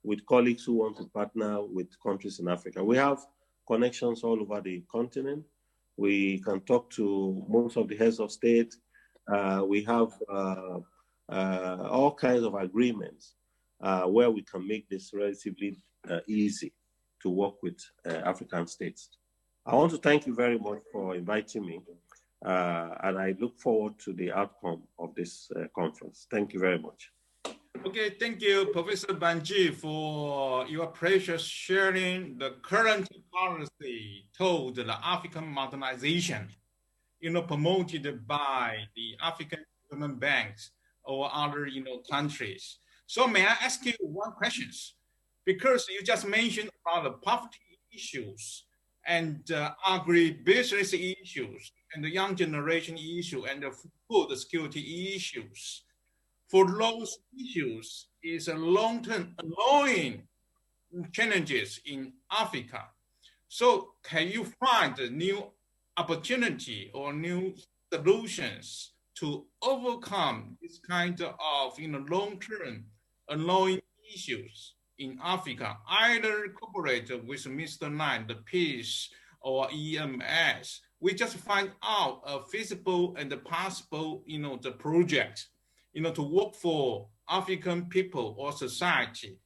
S3: with colleagues who want to partner with countries in Africa. We have connections all over the continent. We can talk to most of the heads of state. We have all kinds of agreements where we can make this relatively easy to work with African states. I want to thank you very much for inviting me, and I look forward to the outcome of this conference. Thank you very much.
S7: Okay, thank you, Professor Banji, for your precious sharing the current policy toward the African modernization, promoted by the African Development Banks or other, countries. So may I ask you one question? Because you just mentioned about the poverty issues and agribusiness issues and the young generation issue and the food security issues. For those issues is a long-term annoying challenges in Africa. So can you find a new opportunity or new solutions to overcome this kind of long-term annoying issues in Africa, either cooperate with Mr. Nine, the peace, or EMS? We just find out a feasible and possible, the project, to work for African people or society,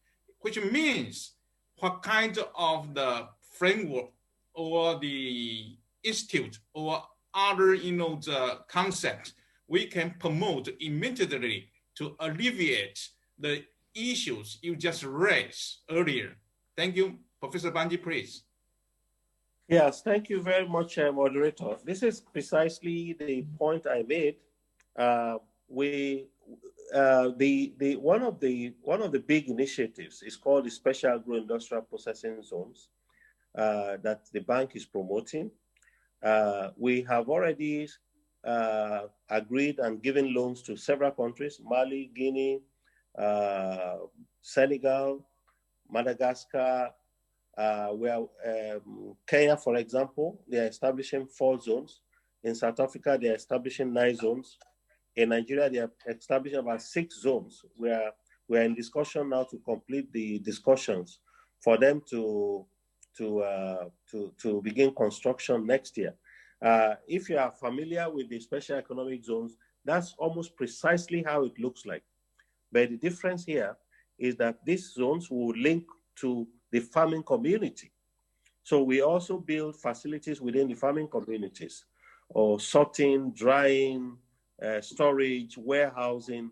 S7: which means what kind of the framework or the institute or other, the concept we can promote immediately to alleviate the issues you just raised earlier. Thank you. Professor Banji, please.
S3: Yes, thank you very much, moderator. This is precisely the point I made. One of the big initiatives is called the Special Agro-Industrial Processing Zones that the bank is promoting. We have already agreed and given loans to several countries: Mali, Guinea, Senegal, Madagascar. Kenya, for example, they are establishing 4 zones. In South Africa, they are establishing 9 zones. In Nigeria, they are establishing about 6 zones. We are in discussion now to complete the discussions for them to begin construction next year. If you are familiar with the special economic zones, that's almost precisely how it looks like. But the difference here is that these zones will link to the farming community. So we also build facilities within the farming communities, or sorting, drying, storage, warehousing,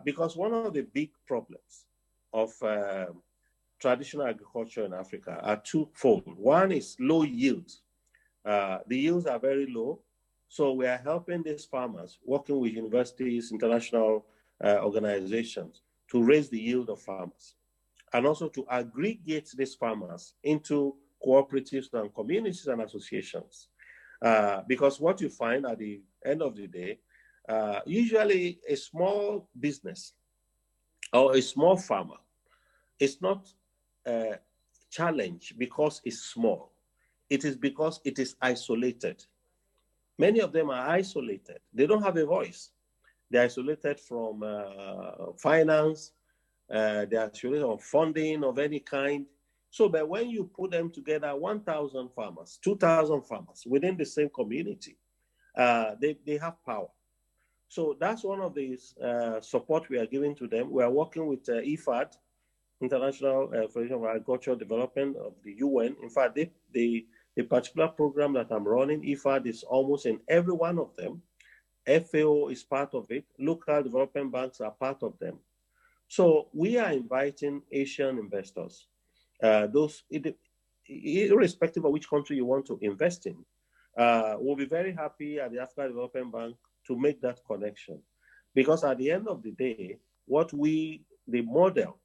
S3: Because one of the big problems of traditional agriculture in Africa are twofold. One is low yields. The yields are very low. So we are helping these farmers, working with universities, international organizations, to raise the yield of farmers, and also to aggregate these farmers into cooperatives and communities and associations. Because what you find at the end of the day, usually a small business or a small farmer is not challenged because it's small. It is because it is isolated. Many of them are isolated. They don't have a voice. They're isolated from finance. They're isolated from funding of any kind. So, but when you put them together, 1,000 farmers, 2,000 farmers within the same community, they have power. So that's one of the support we are giving to them. We are working with IFAD, International Federation of Agricultural Development of the UN. In fact, the particular program that I'm running, IFAD, is almost in every one of them. FAO is part of it. Local development banks are part of them. So we are inviting Asian investors, irrespective of which country you want to invest in. We'll be very happy at the African Development Bank to make that connection. Because at the end of the day, the model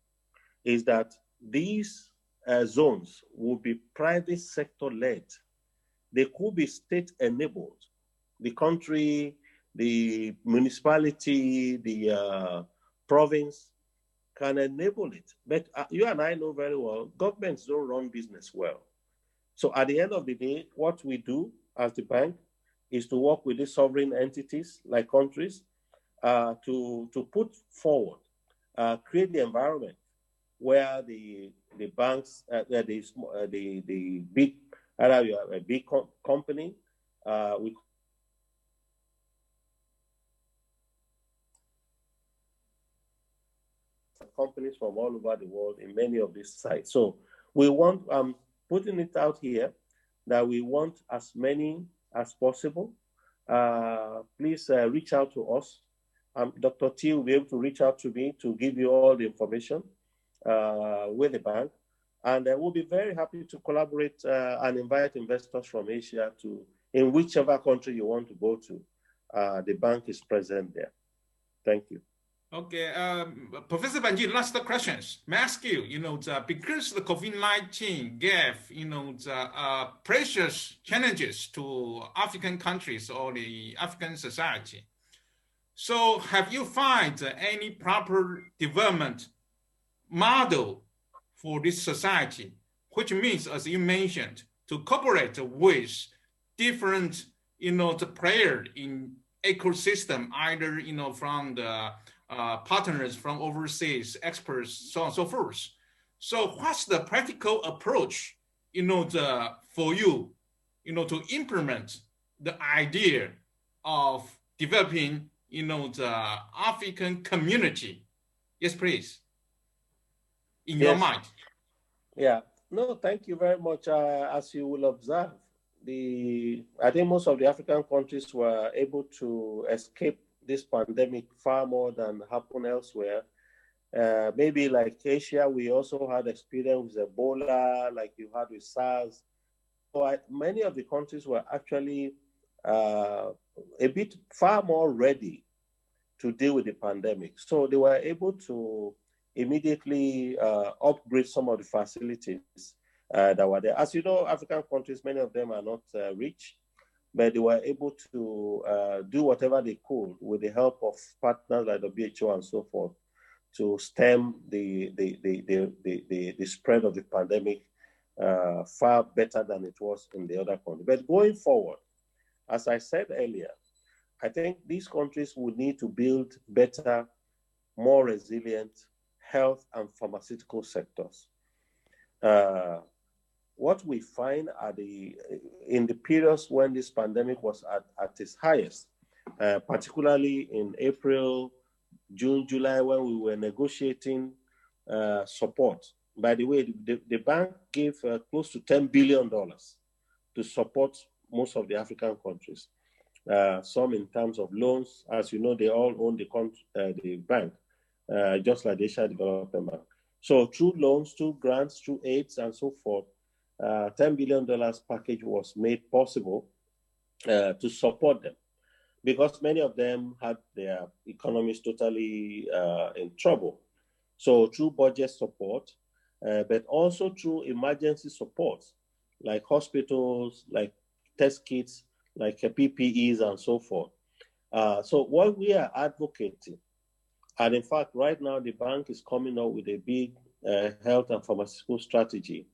S3: is that these zones will be private sector led. They could be state enabled. The country, the municipality, the province can enable it. But you and I know very well, governments don't run business well. So at the end of the day, what we do as the bank is to work with the sovereign entities like countries to put forward, create the environment where the banks, the big, either you have a big company, we companies from all over the world in many of these sites. So we want, putting it out here, that we want as many as possible. Please reach out to us. Dr. T will be able to reach out to me to give you all the information with the bank. And we'll be very happy to collaborate and invite investors from Asia in whichever country you want to go to. The bank is present there. Thank you.
S7: Okay, Professor Banji, last questions. May I ask you, because the COVID-19 gave, the precious challenges to African countries or the African society. So have you found any proper development model for this society, which means, as you mentioned, to cooperate with different, the player in ecosystem, either, from the partners from overseas, experts, so on and so forth. So what's the practical approach, for you, to implement the idea of developing, the African community? Yes, please. In your mind.
S3: Yeah. No, thank you very much. As you will observe, I think most of the African countries were able to escape this pandemic far more than happened elsewhere. Maybe like Asia, we also had experience with Ebola, like you had with SARS. So many of the countries were actually a bit far more ready to deal with the pandemic. So they were able to immediately upgrade some of the facilities that were there. As you know, African countries, many of them are not rich, but they were able to do whatever they could with the help of partners like the WHO and so forth to stem the spread of the pandemic far better than it was in the other countries. But going forward, as I said earlier, I think these countries would need to build better, more resilient health and pharmaceutical sectors. What we find in the periods when this pandemic was at its highest, particularly in April, June, July, when we were negotiating support. By the way, the bank gave close to $10 billion to support most of the African countries. some in terms of loans. As you know, they all own the bank, just like the Asian Development Bank. So through loans, through grants, through aids, and so forth, $10 billion package was made possible to support them, because many of them had their economies totally in trouble. So through budget support, but also through emergency support, like hospitals, like test kits, like PPEs and so forth. So what we are advocating, and in fact, right now the bank is coming up with a big health and pharmaceutical strategy.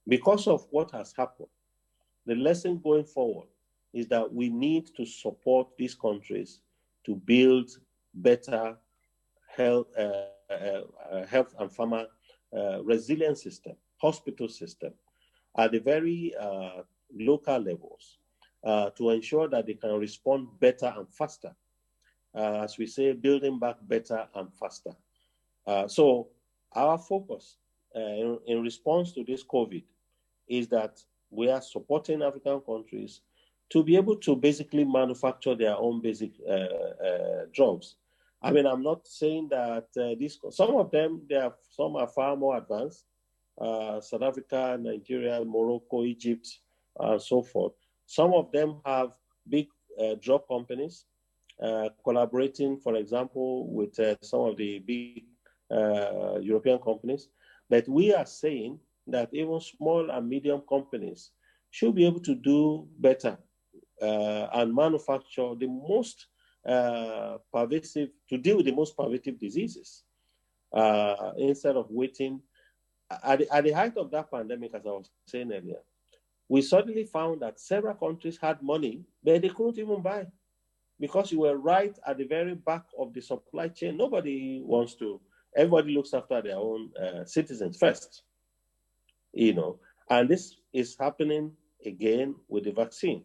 S3: Because of what has happened, the lesson going forward is that we need to support these countries to build better health, health and pharma resilient system, hospital system, at the very local levels, to ensure that they can respond better and faster. As we say, building back better and faster. So our focus in response to this COVID is that we are supporting African countries to be able to basically manufacture their own basic drugs. I mean, I'm not saying that some of them, some are far more advanced. South Africa, Nigeria, Morocco, Egypt, and so forth. Some of them have big drug companies collaborating, for example, with some of the big European companies. But we are saying that even small and medium companies should be able to do better and manufacture the most pervasive, to deal with the most pervasive diseases instead of waiting. At the height of that pandemic, as I was saying earlier, we suddenly found that several countries had money, but they couldn't even buy, because you were right at the very back of the supply chain. Everybody looks after their own citizens first, and this is happening again with the vaccine.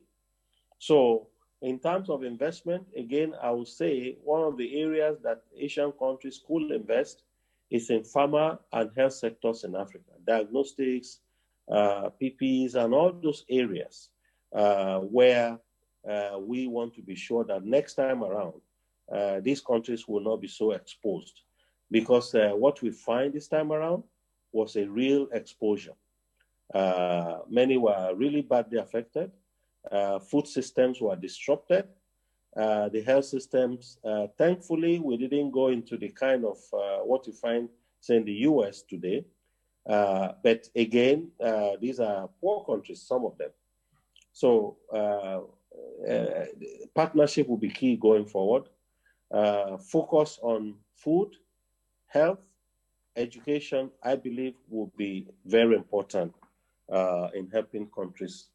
S3: So in terms of investment, again, I would say one of the areas that Asian countries could invest is in pharma and health sectors in Africa, diagnostics, PPEs, and all those areas where we want to be sure that next time around, these countries will not be so exposed. Because what we find this time around was a real exposure. Many were really badly affected. Food systems were disrupted. The health systems, thankfully, we didn't go into the kind of what you find, say, in the US today. But again, these are poor countries, some of them. So partnership will be key going forward. Focus on food, health, education, I believe, will be very important in helping countries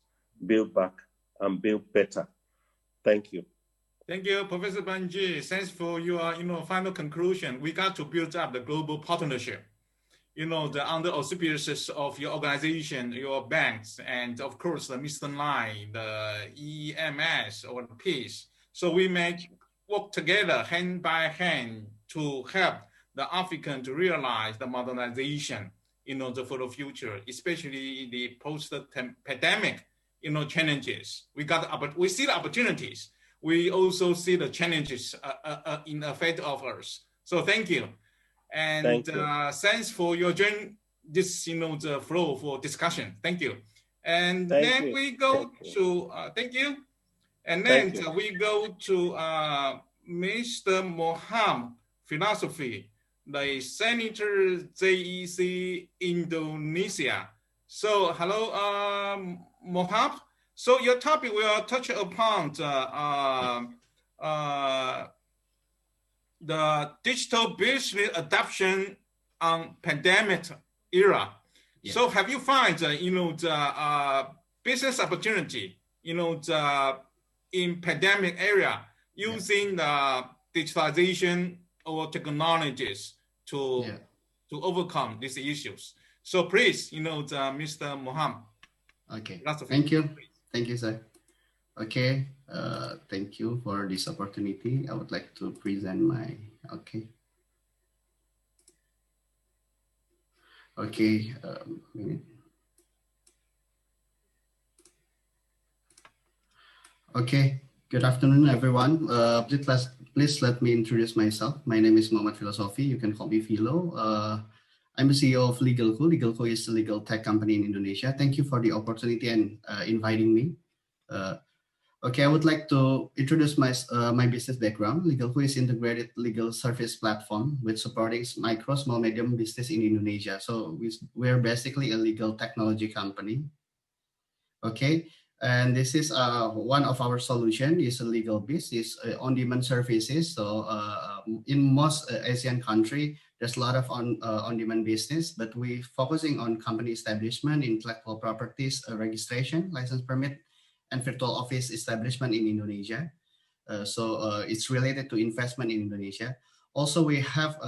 S3: build back and build better. Thank you.
S7: Thank you, Professor Banji. Thanks for your final conclusion. We got to build up the global partnership. Under auspices of your organization, your banks, and of course the Mr. Lai, the EMS or the peace. So we may work together hand by hand to help the African to realize the modernization, for the future, especially the post-pandemic, challenges. We see the opportunities. We also see the challenges in effect of us. So thank you. And thanks for your joining this, the flow for discussion. Thank you. And then we go to, thank you. And then we go to Mr. Moham Philosophy, the Senator JEC Indonesia. So hello, Moham. So your topic will touch upon the digital business adoption on pandemic era. Yes. So have you found, the business opportunity, in pandemic area using the digitalization or technologies to overcome these issues? So please, Mr. Moham.
S12: Okay. Thank you. Thank you, sir. Okay, thank you for this opportunity. I would like to present my, Good afternoon, everyone. Please let me introduce myself. My name is Muhammad Filosofi. You can call me Philo. I'm the CEO of LegalCo. LegalCo is a legal tech company in Indonesia. Thank you for the opportunity and inviting me. Okay, I would like to introduce my business background. LegalCo is integrated legal service platform with supporting micro, small, medium business in Indonesia. So we're basically a legal technology company. Okay, and this is one of our solution is a legal business on-demand services. So in most Asian country, there's a lot of on-demand business, but we focusing on company establishment, intellectual properties registration, license permit, and virtual office establishment in Indonesia. So it's related to investment in Indonesia. Also, we have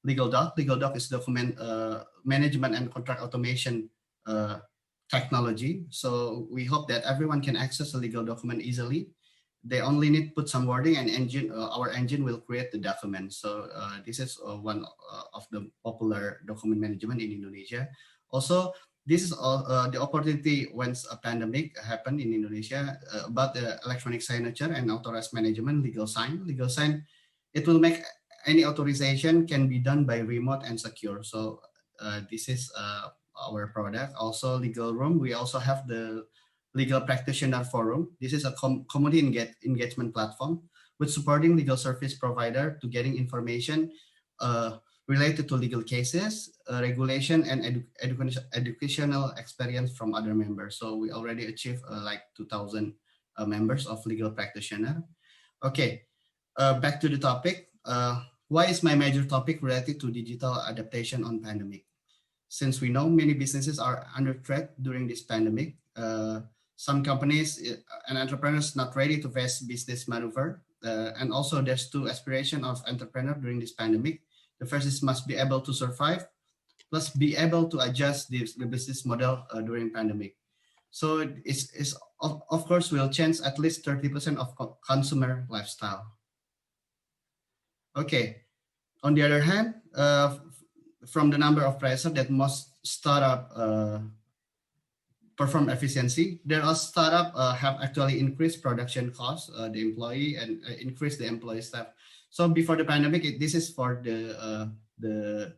S12: LegalDoc. LegalDoc is document management and contract automation technology. So we hope that everyone can access a legal document easily. They only need put some wording and our engine will create the document. So this is one of the popular document management in Indonesia. Also, this is the opportunity when a pandemic happened in Indonesia about the electronic signature and authorized management, legal sign. Legal sign, it will make any authorization can be done by remote and secure. So this is our product. Also Legal Room, we also have the Legal Practitioner Forum. This is a community engagement platform with supporting legal service provider to getting information related to legal cases, regulation, and educational experience from other members. So we already achieved like 2,000 members of legal practitioner. Okay, back to the topic. Why is my major topic related to digital adaptation on pandemic? Since we know many businesses are under threat during this pandemic, some companies and entrepreneurs not ready to face business maneuver. And also there's two aspirations of entrepreneur during this pandemic. The first is must be able to survive, plus be able to adjust the business model during pandemic. So it's of course will change at least 30% of consumer lifestyle. Okay, on the other hand, from the number of pressure that most startup perform efficiency, there are startup have actually increased production costs, the employee and increase the employee staff. So before the pandemic, this is for the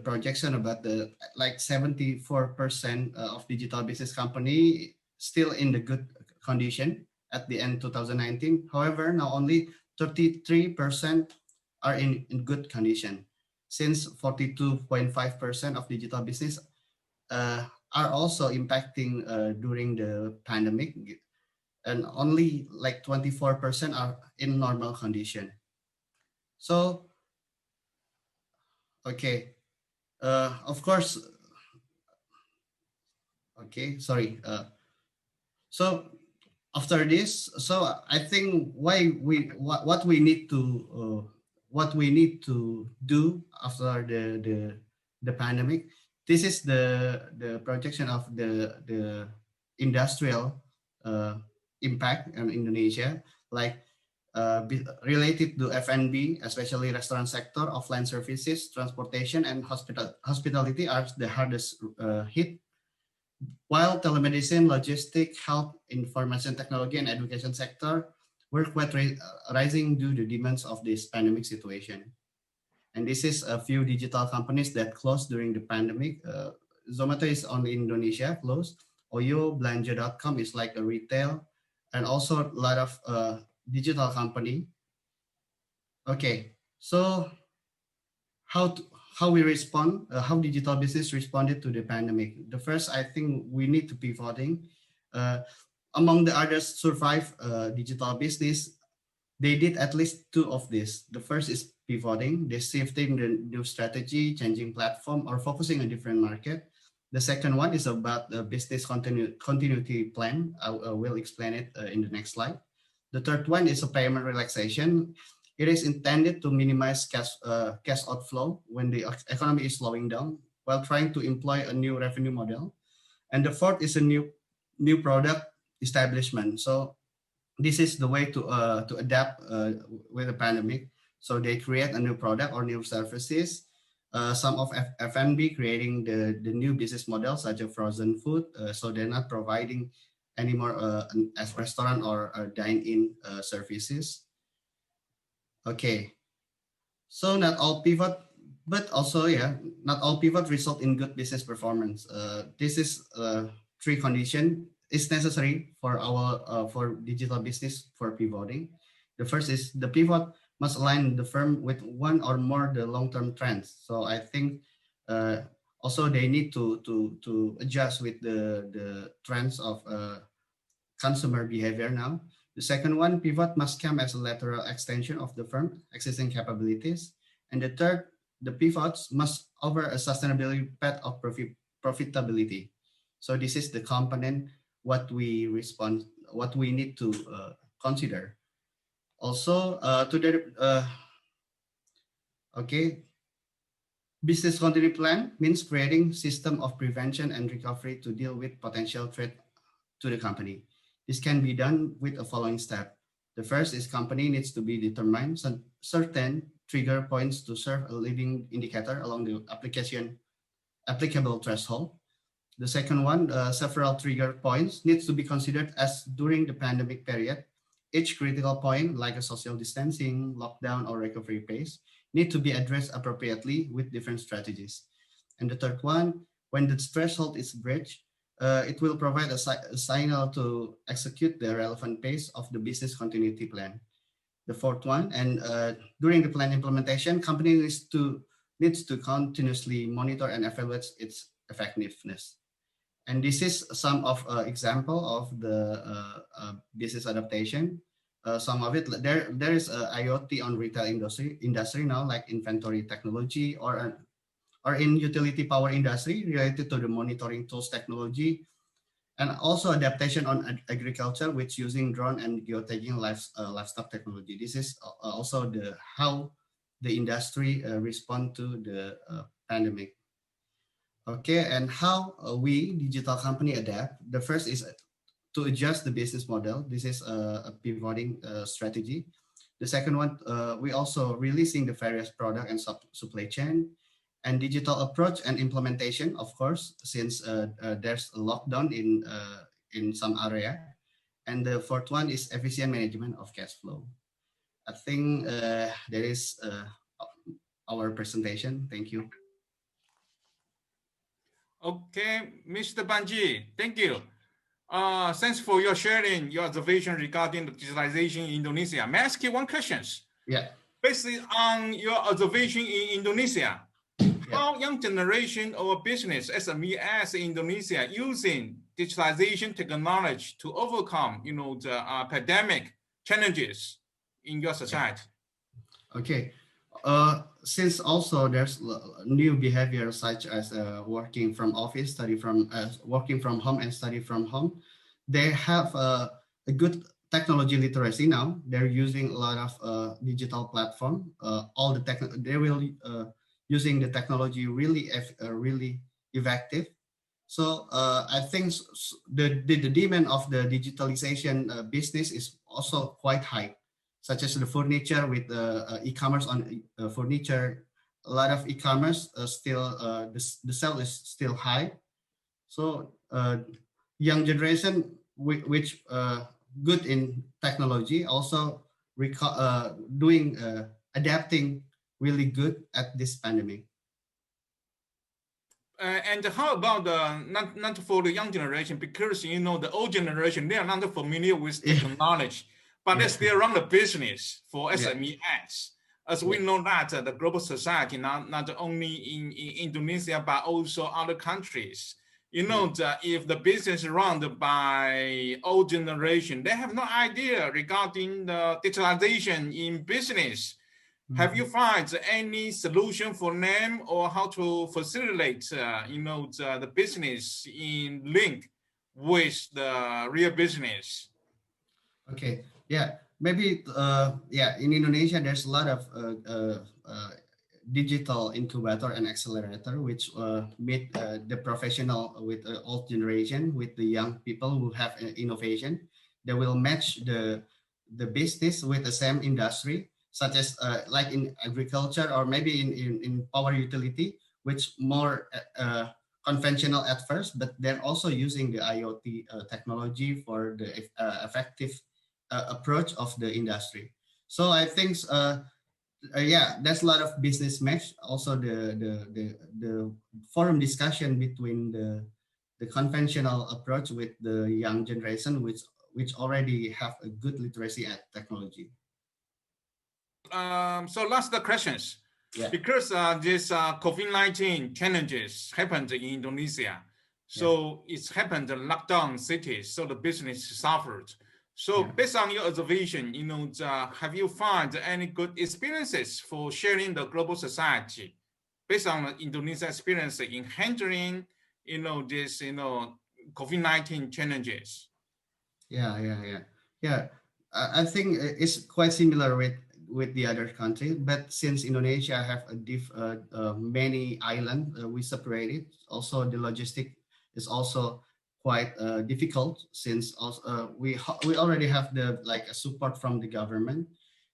S12: projection about the like 74% of digital business company still in the good condition at the end 2019. However, now only 33% are in good condition, since 42.5% of digital business are also impacting during the pandemic, and only like 24% are in normal condition. So, okay, of course, okay, sorry. So after this, so I think what we need to do after the pandemic. This is the projection of the industrial impact in Indonesia, like related to F&B, especially restaurant sector, offline services, transportation, and hospitality are the hardest hit. While telemedicine, logistics, health, information technology, and education sector were quite rising due to the demands of this pandemic situation. And this is a few digital companies that closed during the pandemic. Zomato is only Indonesia closed. Oyo, Belanja.com is like a retail, and also a lot of digital company. Okay, so how we respond, how digital business responded to the pandemic. The first, I think we need to pivoting. Among the others survive digital business, they did at least two of this. The first is pivoting, they shifting the new strategy, changing platform, or focusing on different market. The second one is about the business continuity plan. I will explain it in the next slide. The third one is a payment relaxation. It is intended to minimize cash outflow when the economy is slowing down while trying to employ a new revenue model. And the fourth is a new product establishment. So this is the way to adapt with the pandemic. So they create a new product or new services. Some of F&B creating the new business model such as frozen food. So they're not providing anymore as restaurant or dine-in services. Okay, so not all pivot, but also not all pivot result in good business performance. This is three condition is necessary for our for digital business for pivoting. The first is the pivot must align the firm with one or more the long-term trends. So I think also they need to adjust with the trends of consumer behavior now. The second one, pivot must come as a lateral extension of the firm existing capabilities. And the third, the pivots must offer a sustainability path of profitability. So this is the component what we need to consider. Also, business continuity plan means creating system of prevention and recovery to deal with potential threat to the company. This can be done with the following step. The first is company needs to be determined certain trigger points to serve a leading indicator along the applicable threshold. The second one, several trigger points needs to be considered as during the pandemic period. Each critical point, like a social distancing, lockdown, or recovery pace, need to be addressed appropriately with different strategies. And the third one, when the threshold is breached, it will provide a signal to execute the relevant pace of the business continuity plan. The fourth one, and during the plan implementation, company needs to continuously monitor and evaluate its effectiveness. And this is some of example of the business adaptation. Some of it, there is IoT on retail industry now, like inventory technology, or in utility power industry related to the monitoring tools technology, and also adaptation on agriculture, which using drone and geotagging livestock technology. This is also how the industry respond to the pandemic. Okay, and how we digital company adapt. The first is to adjust the business model. This is a pivoting strategy. The second one, we also releasing the various product and supply chain, and digital approach and implementation, of course, since there's a lockdown in some area. And the fourth one is efficient management of cash flow. I think that is our presentation. Thank you.
S7: Okay, Mr. Banji, thank you. Thanks for your sharing your observation regarding the digitalization in Indonesia. May I ask you one question?
S12: Yeah.
S7: Based on your observation in Indonesia, how young generation or business SMEs in Indonesia using digitalization technology to overcome, the pandemic challenges in your society?
S12: Okay. Since also there's new behavior such as working from office, working from home and study from home, they have a good technology literacy now. They're using a lot of digital platform. They will using the technology really effective. So I think the demand of the digitalization business is also quite high, such as the furniture with e-commerce on furniture. A lot of e-commerce still the sale is still high. So young generation which good in technology also adapting really good at this pandemic.
S7: And how about not for the young generation, because the old generation, they are not familiar with technology, but they still run the business for SMEs. As we know that the global society, not only in Indonesia, but also other countries, if the business run by old generation, they have no idea regarding the digitalization in business. Have you found any solution for them, or how to facilitate, the business in link with the real business?
S12: Okay, yeah, maybe, in Indonesia, there's a lot of digital incubator and accelerator, which meet the professional with the old generation, with the young people who have innovation. They will match the business with the same industry, such as like in agriculture or maybe in power utility, which more conventional at first, but they're also using the IoT technology for the effective approach of the industry. So I think, yeah, there's a lot of business match. Also, the forum discussion between the conventional approach with the young generation, which already have a good literacy at technology.
S7: So last the questions.
S12: Yeah.
S7: Because this COVID-19 challenges happened in Indonesia. So it's happened in lockdown cities, so the business suffered. So based on your observation, have you found any good experiences for sharing the global society based on Indonesia experience in handling, this, COVID-19 challenges?
S12: Yeah. I think it's quite similar with the other country, but since Indonesia have many islands, we separated. Also, the logistic is also quite difficult since also, we already have the support from the government.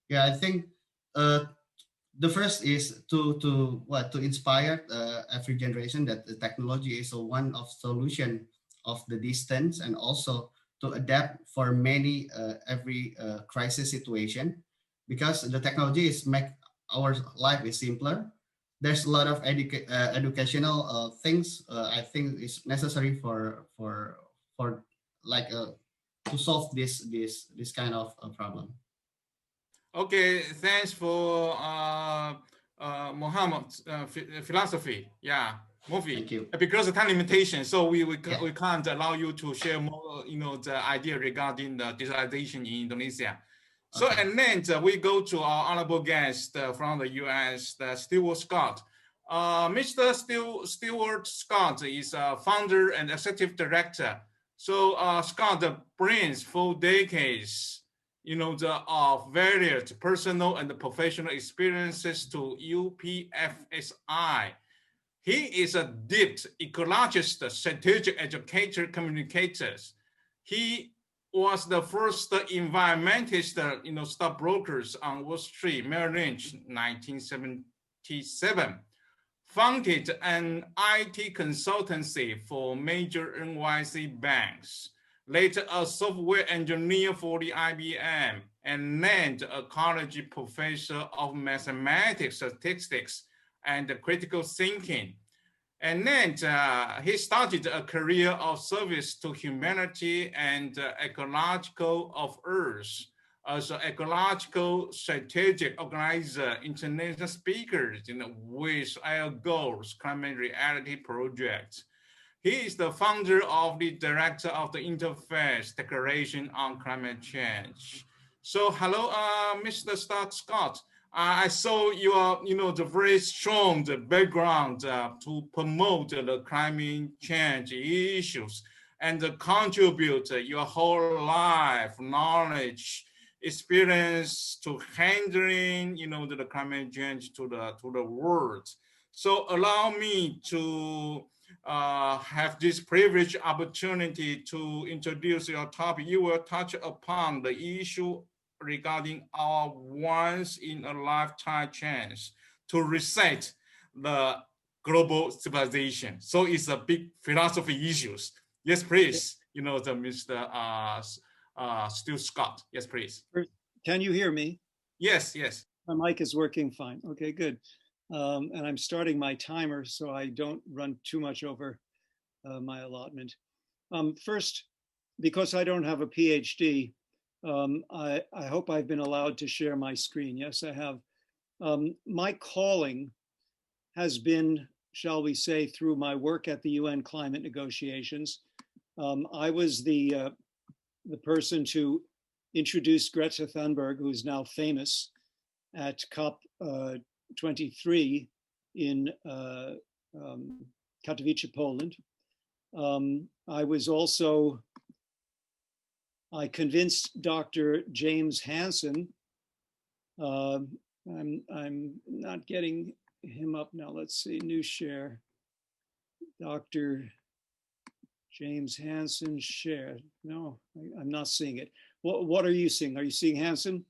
S12: Yeah, I think the first is to inspire every generation that the technology is one of solution of the distance, and also to adapt for many every crisis situation, because the technology is make our life is simpler. There's a lot of educational things I think is necessary for to solve this kind of problem.
S7: Okay, thanks for Mohammed's philosophy. Yeah, movie.
S12: Thank you.
S7: Because of time limitation, so we can't allow you to share more, the idea regarding the digitalization in Indonesia. So and then we go to our honorable guest from the U.S., Stewart Scott. Mr. Stewart Scott is a founder and executive director. So Scott brings 4 decades of various personal and professional experiences to UPFSI. He is a deep ecologist, strategic educator, communicator. He was the first environmentalist, stockbrokers on Wall Street, Merrill Lynch, 1977. Founded an IT consultancy for major NYC banks. Later a software engineer for the IBM, and then a college professor of mathematics, statistics, and critical thinking. And then he started a career of service to humanity and ecological of Earth as an ecological strategic organizer, international speakers with our goals, climate reality project. He is the founder of the director of the Interfaith Declaration on Climate Change. So hello, Mr. Scott. I saw your, the very strong background to promote the climate change issues and contribute your whole life knowledge, experience to handling, the climate change to the world. So allow me to have this privileged opportunity to introduce your topic. You will touch upon the issue regarding our once in a lifetime chance to reset the global civilization. So it's a big philosophy issues. Yes, please. The Mr. Stu Scott. Yes, please.
S8: Can you hear me?
S7: Yes.
S8: My mic is working fine. Okay, good. And I'm starting my timer so I don't run too much over my allotment. First, because I don't have a PhD, I hope I've been allowed to share my screen. Yes, I have. My calling has been, shall we say, through my work at the UN climate negotiations. I was the person to introduce Greta Thunberg, who is now famous, at COP 23 in Katowice, Poland. I convinced Dr. James Hansen. I'm not getting him up now. Let's see, new share. Dr. James Hansen share. No, I'm not seeing it. What are you seeing? Are you seeing Hansen?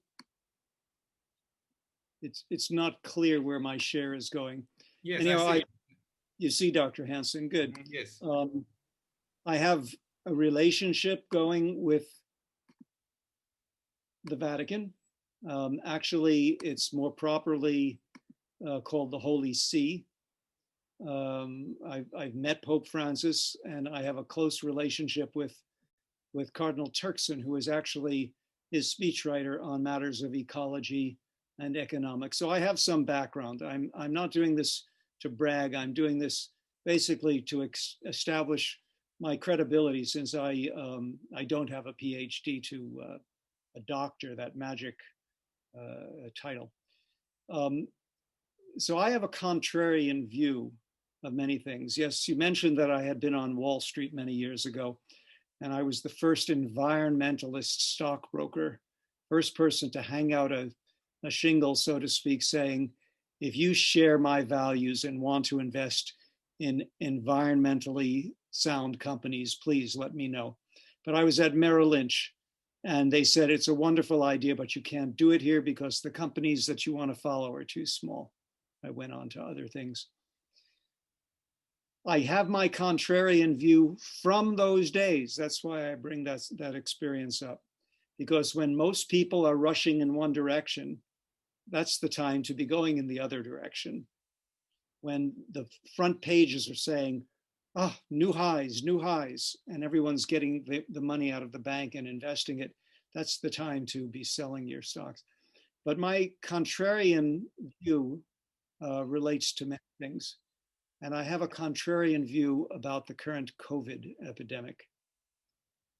S8: It's not clear where my share is going.
S7: Yes,
S8: anyhow, You see, Dr. Hansen, good.
S7: Yes.
S8: I have a relationship going with the Vatican. Actually, it's more properly called the Holy See. I've met Pope Francis, and I have a close relationship with Cardinal Turkson, who is actually his speechwriter on matters of ecology and economics. So I have some background. I'm not doing this to brag. I'm doing this basically to establish my credibility, since I don't have a PhD to a doctor, that magic title. So I have a contrarian view of many things. Yes, you mentioned that I had been on Wall Street many years ago, and I was the first environmentalist stockbroker, first person to hang out a shingle, so to speak, saying, if you share my values and want to invest in environmentally sound companies, please let me know. But I was at Merrill Lynch, and they said, it's a wonderful idea, but you can't do it here because the companies that you want to follow are too small. I went on to other things. I have my contrarian view from those days. That's why I bring that experience up. Because when most people are rushing in one direction, that's the time to be going in the other direction. When the front pages are saying, oh, new highs, and everyone's getting the money out of the bank and investing it, that's the time to be selling your stocks. But my contrarian view relates to many things. And I have a contrarian view about the current COVID epidemic.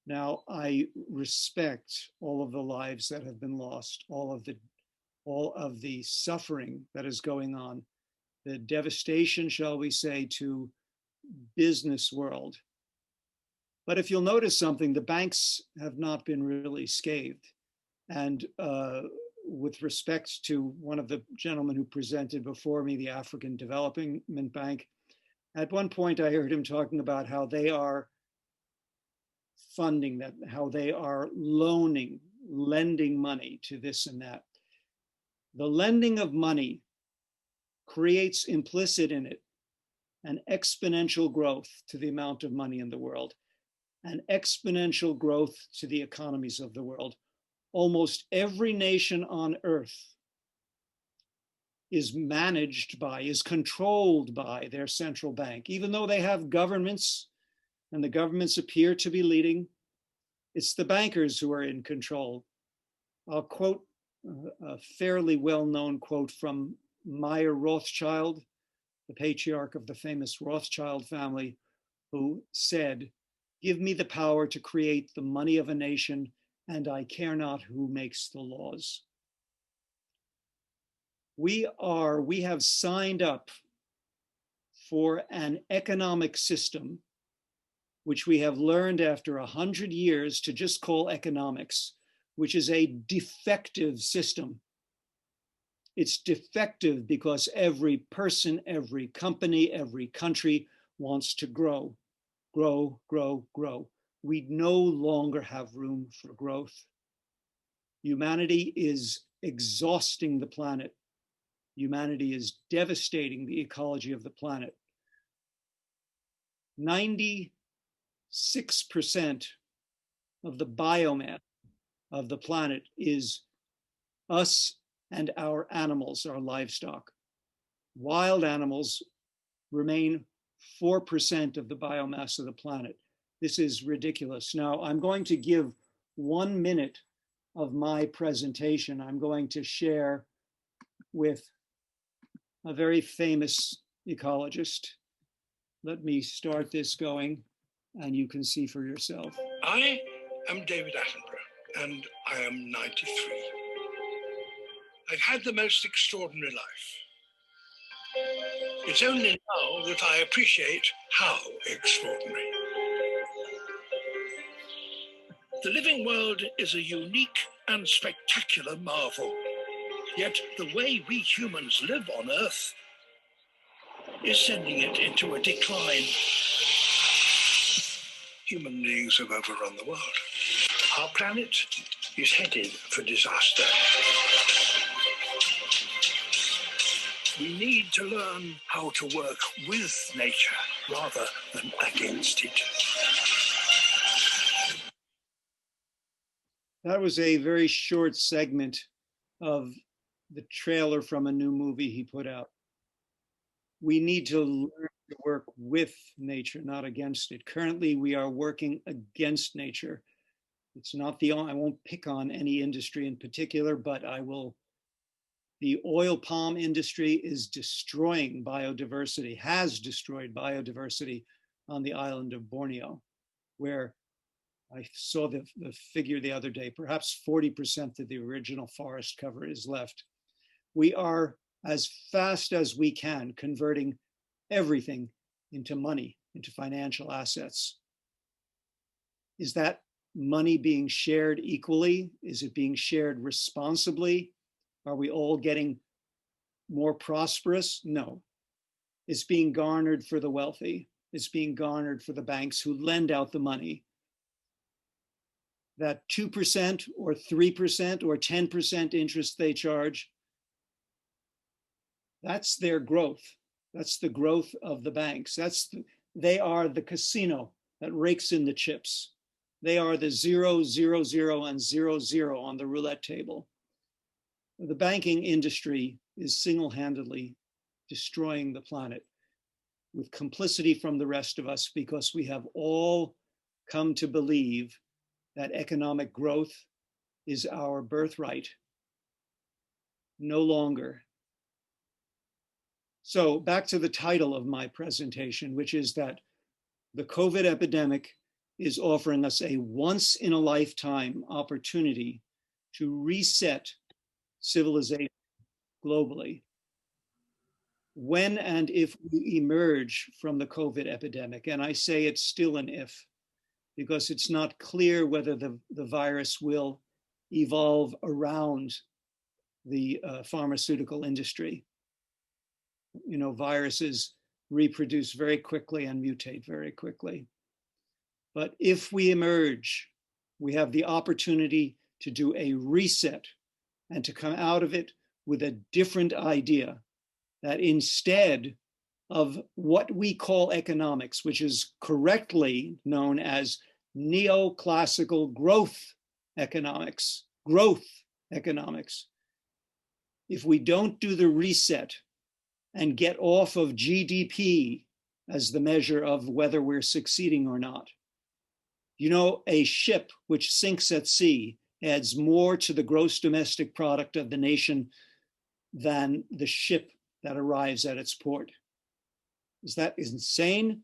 S8: Now, I respect all of the lives that have been lost, all of the suffering that is going on, the devastation, shall we say, to business world. But if you'll notice something, the banks have not been really scathed. And with respect to one of the gentlemen who presented before me, the African Development Bank, at one point I heard him talking about how they are funding that, how they are lending money to this and that. The lending of money creates implicit in it an exponential growth to the amount of money in the world, an exponential growth to the economies of the world. Almost every nation on earth is managed by, is controlled by their central bank. Even though they have governments and the governments appear to be leading, it's the bankers who are in control. I'll quote a fairly well-known quote from Meyer Rothschild, the patriarch of the famous Rothschild family, who said, "Give me the power to create the money of a nation, and I care not who makes the laws." We have signed up for an economic system which we have learned after 100 years to just call economics, which is a defective system. It's defective because every person, every company, every country wants to grow, grow, grow, grow. We no longer have room for growth. Humanity is exhausting the planet. Humanity is devastating the ecology of the planet. 96% of the biomass of the planet is us and our animals, our livestock. Wild animals remain 4% of the biomass of the planet. This is ridiculous. Now, I'm going to give 1 minute of my presentation. I'm going to share with a very famous ecologist. Let me start this going, and you can see for yourself.
S13: I am David Attenborough, and I am 93. I've had the most extraordinary life. It's only now that I appreciate how extraordinary. The living world is a unique and spectacular marvel. Yet the way we humans live on Earth is sending it into a decline. Human beings have overrun the world. Our planet is headed for disaster. We need to learn how to work with nature rather than against it.
S8: That was a very short segment of the trailer from a new movie he put out. We need to learn to work with nature, not against it. Currently, we are working against nature. It's not the only, I won't pick on any industry in particular, but I will. The oil palm industry is destroying biodiversity, has destroyed biodiversity on the island of Borneo, where I saw the figure the other day, perhaps 40% of the original forest cover is left. We are, as fast as we can, converting everything into money, into financial assets. Is that money being shared equally? Is it being shared responsibly? Are we all getting more prosperous? No. It's being garnered for the wealthy. It's being garnered for the banks who lend out the money. That 2% or 3% or 10% interest they charge, that's their growth. That's the growth of the banks. They are the casino that rakes in the chips. They are the 0, 0, 0, and 0, 0 on the roulette table. The banking industry is single-handedly destroying the planet with complicity from the rest of us, because we have all come to believe that economic growth is our birthright. No longer. So back to the title of my presentation, which is that the COVID epidemic is offering us a once-in-a-lifetime opportunity to reset civilization globally. When and if we emerge from the COVID epidemic, and I say it's still an if, because it's not clear whether the virus will evolve around the pharmaceutical industry. You know, viruses reproduce very quickly and mutate very quickly. But if we emerge, we have the opportunity to do a reset and to come out of it with a different idea, that instead of what we call economics, which is correctly known as neoclassical growth economics, if we don't do the reset and get off of GDP as the measure of whether we're succeeding or not. You know, a ship which sinks at sea adds more to the gross domestic product of the nation than the ship that arrives at its port. Is that insane?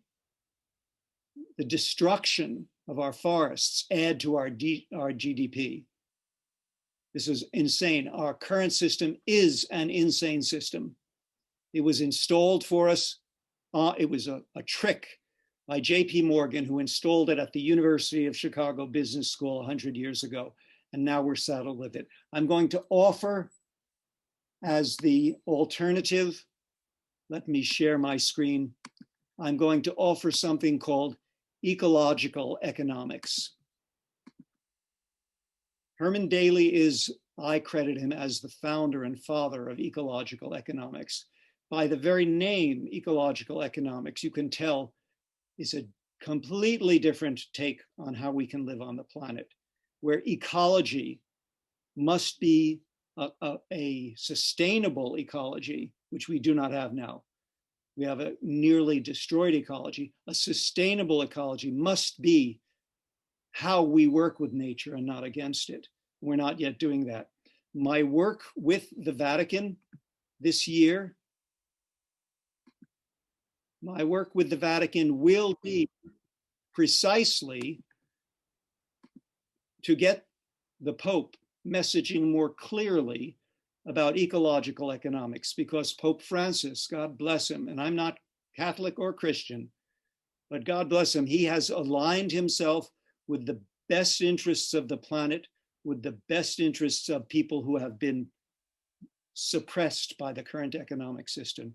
S8: The destruction of our forests add to our GDP. This is insane. Our current system is an insane system. It was installed for us. It was a trick by J.P. Morgan, who installed it at the University of Chicago Business School 100 years ago. And now we're saddled with it. I'm going to offer as the alternative, let me share my screen. I'm going to offer something called ecological economics. Herman Daly is, I credit him as the founder and father of ecological economics. By the very name, ecological economics, you can tell is a completely different take on how we can live on the planet, where ecology must be a sustainable ecology, which we do not have now. We have a nearly destroyed ecology. A sustainable ecology must be how we work with nature and not against it. We're not yet doing that. My work with the Vatican this year, will be precisely to get the Pope messaging more clearly about ecological economics, because Pope Francis, God bless him, and I'm not Catholic or Christian, but God bless him, he has aligned himself with the best interests of the planet, with the best interests of people who have been suppressed by the current economic system.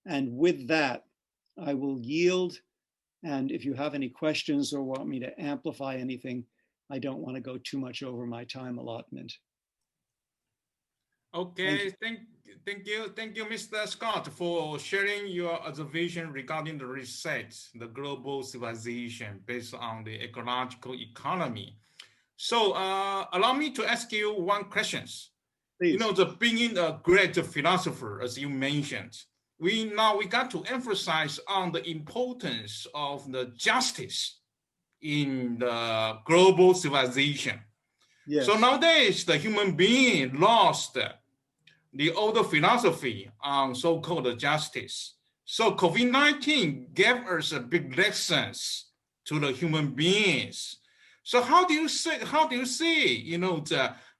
S8: And with that, I will yield. And if you have any questions or want me to amplify anything, I don't want to go too much over my time allotment.
S7: Okay, thank you, Mr. Scott, for sharing your observation regarding the reset, the global civilization based on the ecological economy. So, allow me to ask you one question.
S8: Please.
S7: You know, the being a great philosopher, as you mentioned, we got to emphasize on the importance of the justice in the global civilization.
S8: Yes.
S7: So nowadays, the human being lost the old philosophy on so-called justice. So COVID-19 gave us a big lessons to the human beings. So how do you see, you know,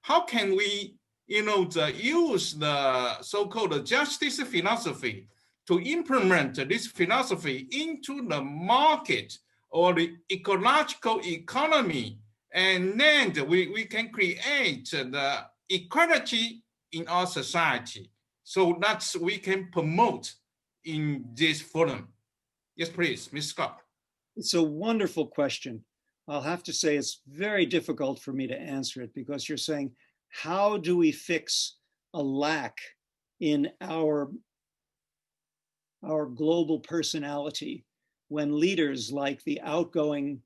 S7: how can we, you know, use the so-called justice philosophy to implement this philosophy into the market or the ecological economy, and then we can create the equality in our society. So that's we can promote in this forum. Yes, please, Ms. Scott.
S8: It's a wonderful question. I'll have to say it's very difficult for me to answer it because you're saying, how do we fix a lack in our global personality when leaders like the outgoing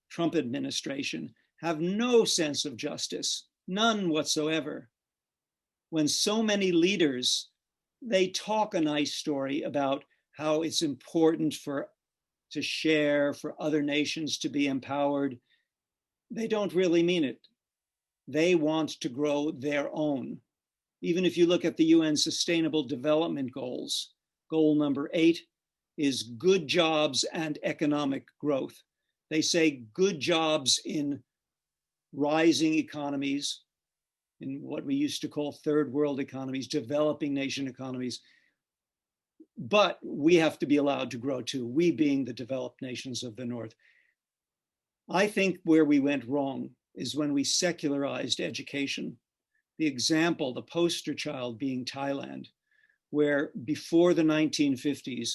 S8: Trump administration have no sense of justice, none whatsoever? When so many leaders, they talk a nice story about how it's important to share, for other nations to be empowered, they don't really mean it. They want to grow their own. Even if you look at the UN Sustainable Development Goals, goal number 8 is good jobs and economic growth. They say good jobs in rising economies, in what we used to call third world economies, developing nation economies. But we have to be allowed to grow too, we being the developed nations of the North. I think where we went wrong is when we secularized education. The example, the poster child being Thailand, where before the 1950s,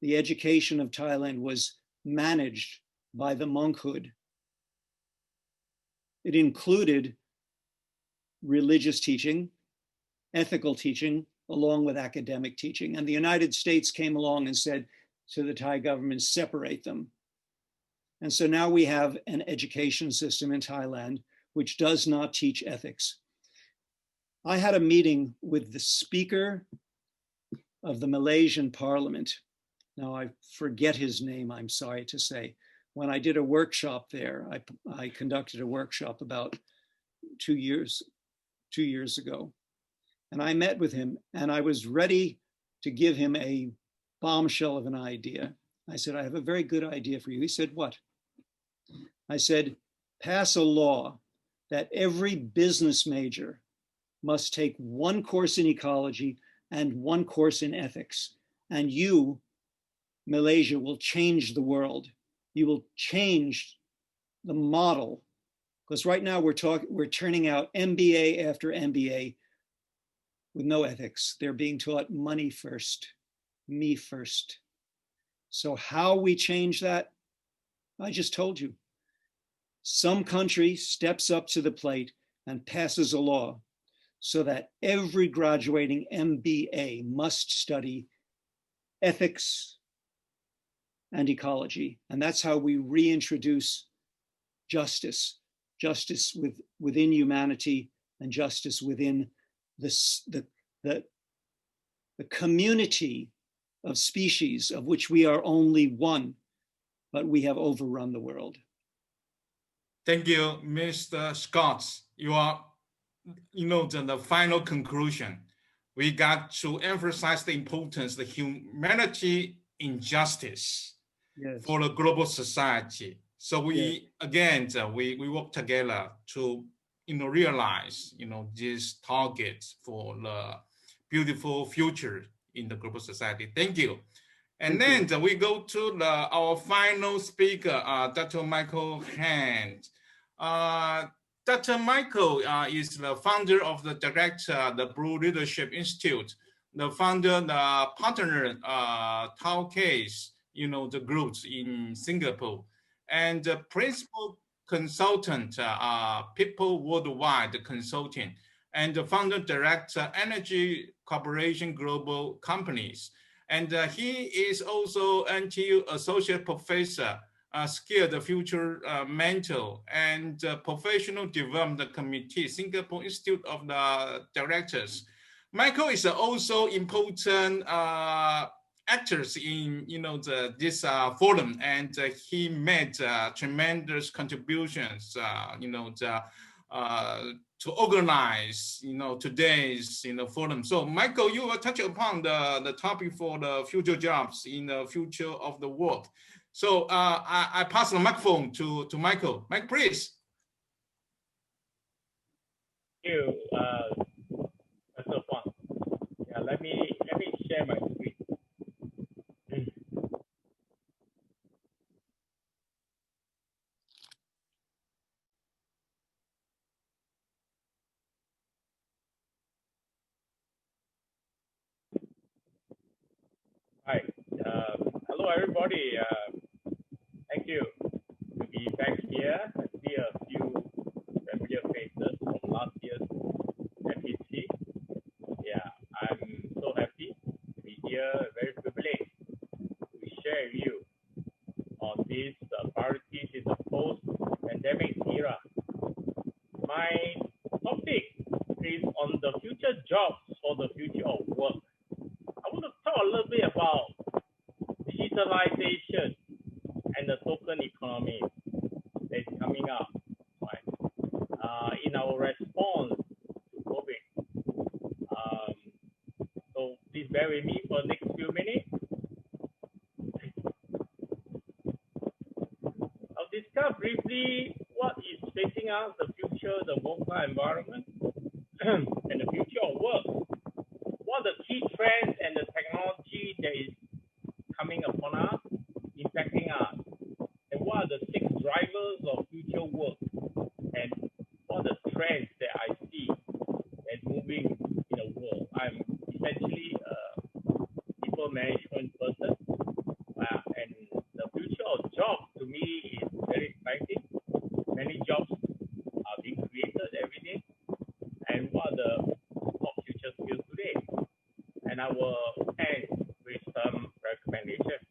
S8: the education of Thailand was managed by the monkhood. It included religious teaching, ethical teaching, along with academic teaching. And the United States came along and said to the Thai government, separate them. And so now we have an education system in Thailand which does not teach ethics. I had a meeting with the Speaker of the Malaysian Parliament. Now I forget his name, I'm sorry to say. When I did a workshop there, I conducted a workshop about 2 years ago. And I met with him and I was ready to give him a bombshell of an idea. I said, I have a very good idea for you. He said, what? I said, pass a law that every business major must take one course in ecology and one course in ethics. And you, Malaysia, will change the world. You will change the model. Because right now we're turning out MBA after MBA with no ethics. They're being taught money first, me first. So how we change that, I just told you. Some country steps up to the plate and passes a law so that every graduating MBA must study ethics and ecology. And that's how we reintroduce justice, justice within humanity and justice within the community of species of which we are only one, but we have overrun the world.
S7: Thank you, Mr. Scott. You are, you know, the final conclusion. We got to emphasize the importance of the humanity in justice for the global society. So we, again, we work together to, you know, realize, you know, these targets for the beautiful future in the global society. Thank you. And then we go to our final speaker, Dr. Michael Hand. Dr. Michael is the founder of the director, the Blue Leadership Institute, the founder, the partner, Tao Case, you know, the groups in Singapore, and the principal consultant, People Worldwide Consulting, and the founder director Energy Corporation Global Companies. And he is also NTU Associate Professor, Skill the Future Mental and Professional Development Committee, Singapore Institute of the Directors. Michael is also important actors in this forum, and he made tremendous contributions to organize today's forum. So Michael, you will touch upon the topic for the future jobs in the future of the world. So I pass the microphone to Michael. Mike, please.
S14: Thank you, Mr. Fang. Yeah, let me share my screen. Hi, hello everybody. Thank you to be back here. I see a few familiar faces from last year's FEC. Yeah, I'm so happy to be here, very privileged to share with you on these priorities in the post-pandemic era. My topic is on the future jobs for the future of work. I want to talk a little bit about digitalization and the token economy that's coming up, right? In our response to COVID. So please bear with me for the next few minutes. I'll discuss briefly what is facing us, the future, the VUCA environment, and the future of work. What are the key trends and the technology that is coming upon us, impacting us, and what are the 6 drivers of future work, and what are the trends that I see as moving in the world. I'm essentially a people management person, and the future of jobs to me is very exciting. Many jobs are being created every day, and what are the top future skills today? And I will end with some recommendations.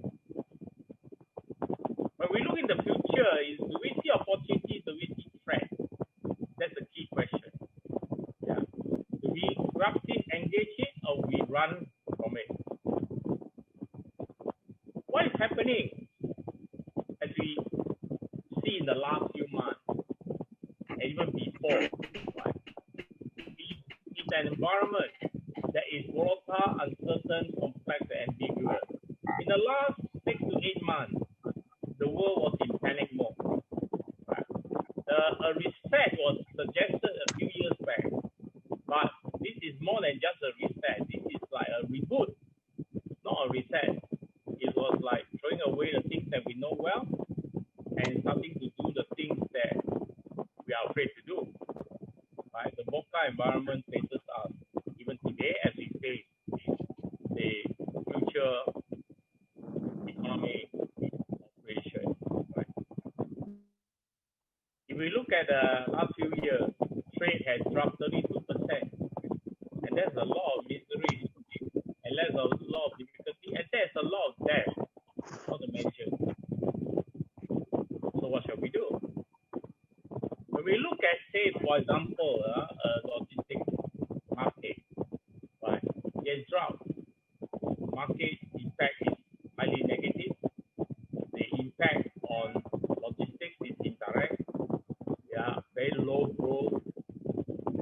S14: When we look in the future, do we see opportunities? Do we see threats? That's the key question. Yeah. Do we grasp it, engage it, or we run from it? What is happening as we see in the last few months, and even before? Right? It's an environment that is volatile, uncertain, complex, and ambiguous. In the last 6 to 8 months, the world was in panic mode. Right? A reset was suggested a few years back, but this is more than just a reset. This is like a reboot, not a reset. It was like throwing away the things that we know well and starting to do the things that we are afraid to do. Right? The VUCA environment faces us even today as we face the future economy operation. Right? If we look at the last few years, trade has dropped 32%, and there's a lot of misery, and there's a lot of difficulty, and there's a lot of debt, not to mention. So what shall we do? When we look at, say, for example, logistics market, right? It has dropped. Market impact is highly negative. The impact on logistics is indirect. Yeah, very low growth,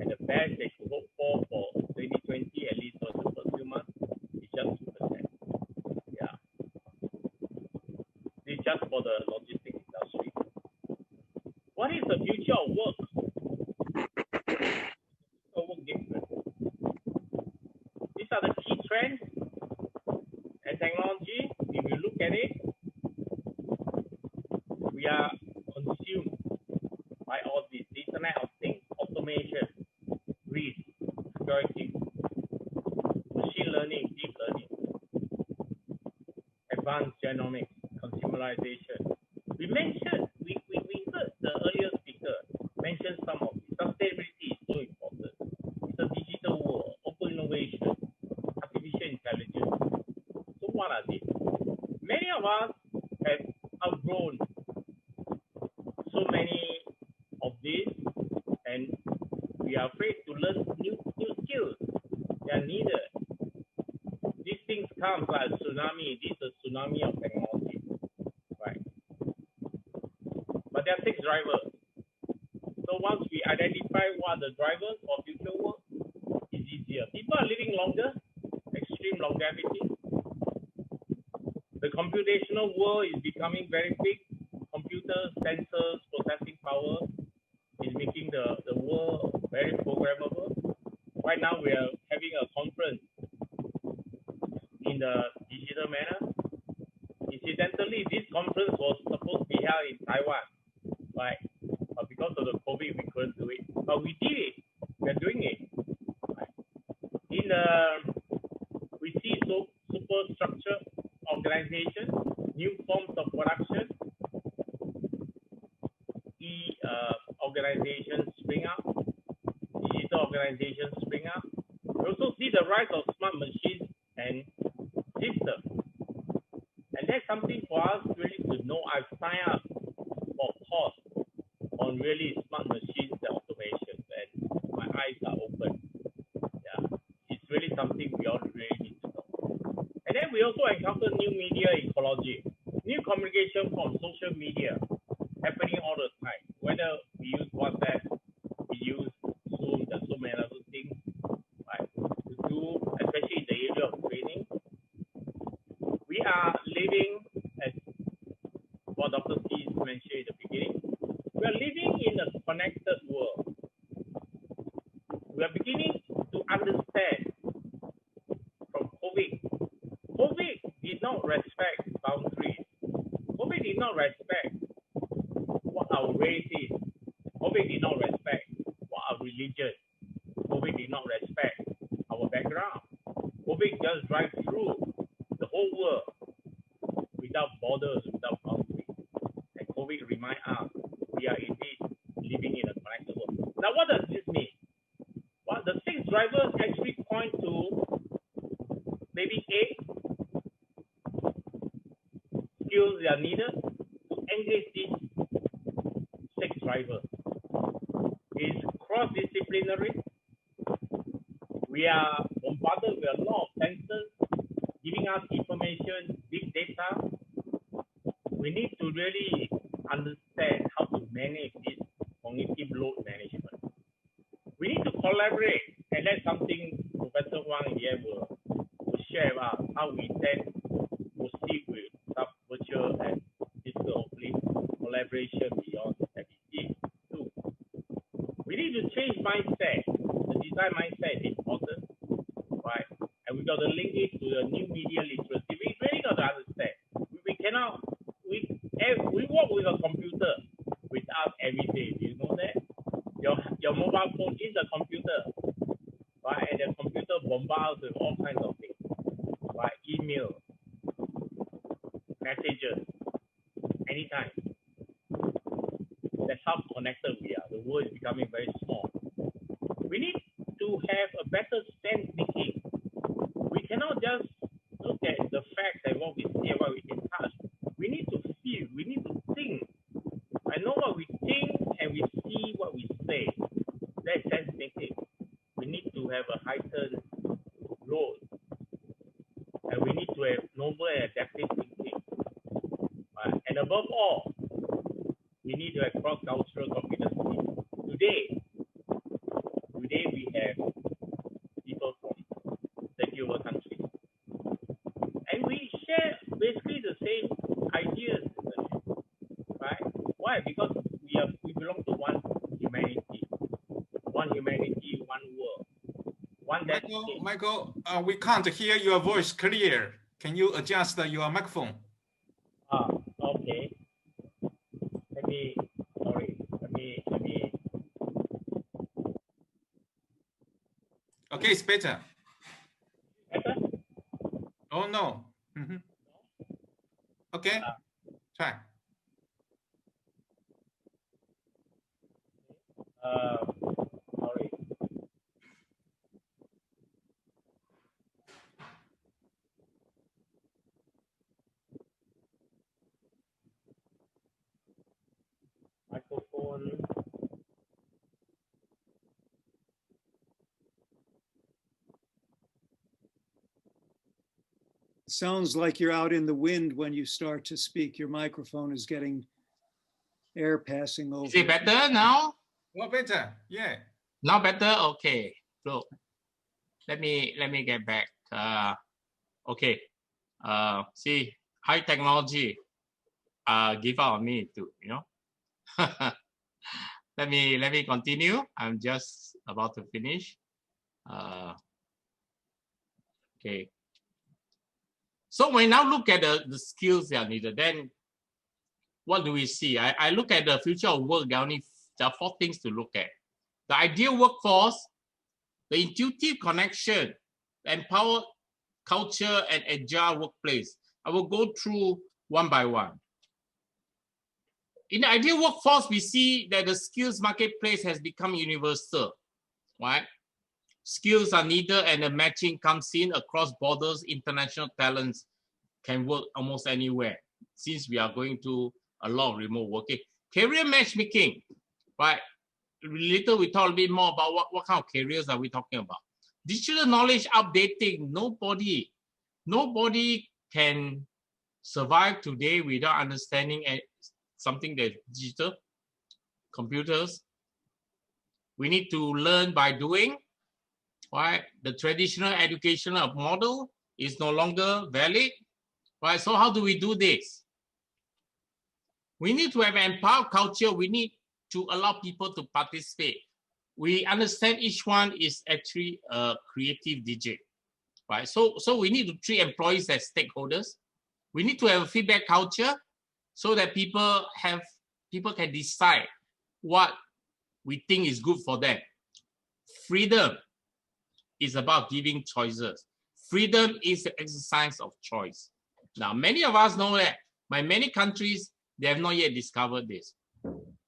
S14: and the best they could hope for 2020, at least for the first few months, is just 2%. Yeah, this is just for the logistics industry. What is the future of work? Work different. These are the key trends and technology. If you look at it, we are consumed by all these Internet of Things, automation, risk, security, machine learning, deep learning, advanced genomics, consumerization. We heard the earlier speaker mention some of it. Sustainability is so important. It's what are these? Many of us have outgrown so many of these, and we are afraid to learn new skills. They are needed. These things come like a tsunami. This is a tsunami of technology, right? But there are 6 drivers. So once we identify what are the drivers for future work, it's easier. People are living longer, extreme longevity. The computational world is becoming very big. Computers, sensors, processing power is making the world very programmable. Right now, we are having a conference in the digital manner. Incidentally, this conference was supposed to be held in Taiwan, right? But because of the COVID, we couldn't do it. But we did it. We're doing it. Right? We see superstructure organization, new forms of production, organizations spring up, digital organizations spring up. We also see the rise of smart machines and systems. And that's something for us really to know. I've signed up for a course on really smart machines and automation, and my eyes are open. Yeah, it's really something we all really need to know. And then we also encounter new media ecology, new communication from social media happening all the time. Whether we use WhatsApp, we use Zoom, there's so many other things, right, to do, especially in the area of training. We are living, as what Dr. T mentioned in the beginning, we are living in a connected world. We are beginning to understand from COVID. COVID did not respect boundaries. COVID did not respect what our race is. COVID did not respect what our religion. COVID did not respect our background. COVID just drives through the whole world without borders, without boundaries. And COVID reminds us we are indeed living in a connected world. Now, what does this mean? Well, the 6 drivers actually point to maybe 8 skills that are needed to engage these 6 drivers. It's cross-disciplinary. We are bombarded with a lot of sensors giving us information, big data. We need to really understand how to manage this cognitive load management. We need to collaborate, and that's something Professor Wang here will share about how we then proceed with some virtual and physical collaboration beyond FEC. 2. We need to change mindset. The design mindset is important, right? And we got to link it to the new media literacy. We really got to understand. We cannot. We work with a computer with us every day. Do you know that? Your mobile phone is a computer, right? And the computer bombards with all kinds of things, right? Email, messages, anytime. That's how connected we are. The world is becoming very small. We need to have a better sense making. We cannot just look at the facts and what we see and what we can touch. We need to feel, we need to think. I know what we think and we see what we say. That's sense making. We need to have a heightened role. And we need to have novel and adaptive thinking. And above all, we need to have cross-cultural competency. Today we have people from 30 over countries. And we share basically the same ideas, right? Why? Because we belong to one humanity, one world, one destiny.
S7: Michael, we can't hear your voice clear. Can you adjust your microphone?
S14: Okay. Let me.
S7: Okay, it's better.
S14: Better?
S7: Oh no. Okay, try.
S14: Sorry.
S8: sounds like you're out in the wind when you start to speak. Your microphone is getting air passing over.
S15: Is it better now?
S7: Not better. Yeah.
S15: Now better? Okay. So let me get back. Okay. See, high technology give out on me too, you know. let me continue. I'm just about to finish. Okay. So when now look at the skills that are needed, then what do we see? I look at the future of work. There are 4 things to look at. The ideal workforce, the intuitive connection, the empowered culture, and agile workplace. I will go through one by one. In the ideal workforce, we see that the skills marketplace has become universal, right? Skills are needed and the matching comes in across borders. International talents can work almost anywhere since we are going to a lot of remote working. Career matchmaking, right? Later we talk a bit more about what kind of careers are we talking about. Digital knowledge updating. Nobody can survive today without understanding something that's digital, computers. We need to learn by doing, right? The traditional educational model is no longer valid, right? So how do we do this? We need to have an empowered culture. We need to allow people to participate. We understand each one is actually a creative DJ, right? So we need to treat employees as stakeholders. We need to have a feedback culture so that people can decide what we think is good for them. Freedom is about giving choices. Freedom is the exercise of choice. Now, many of us know that by many countries, they have not yet discovered this.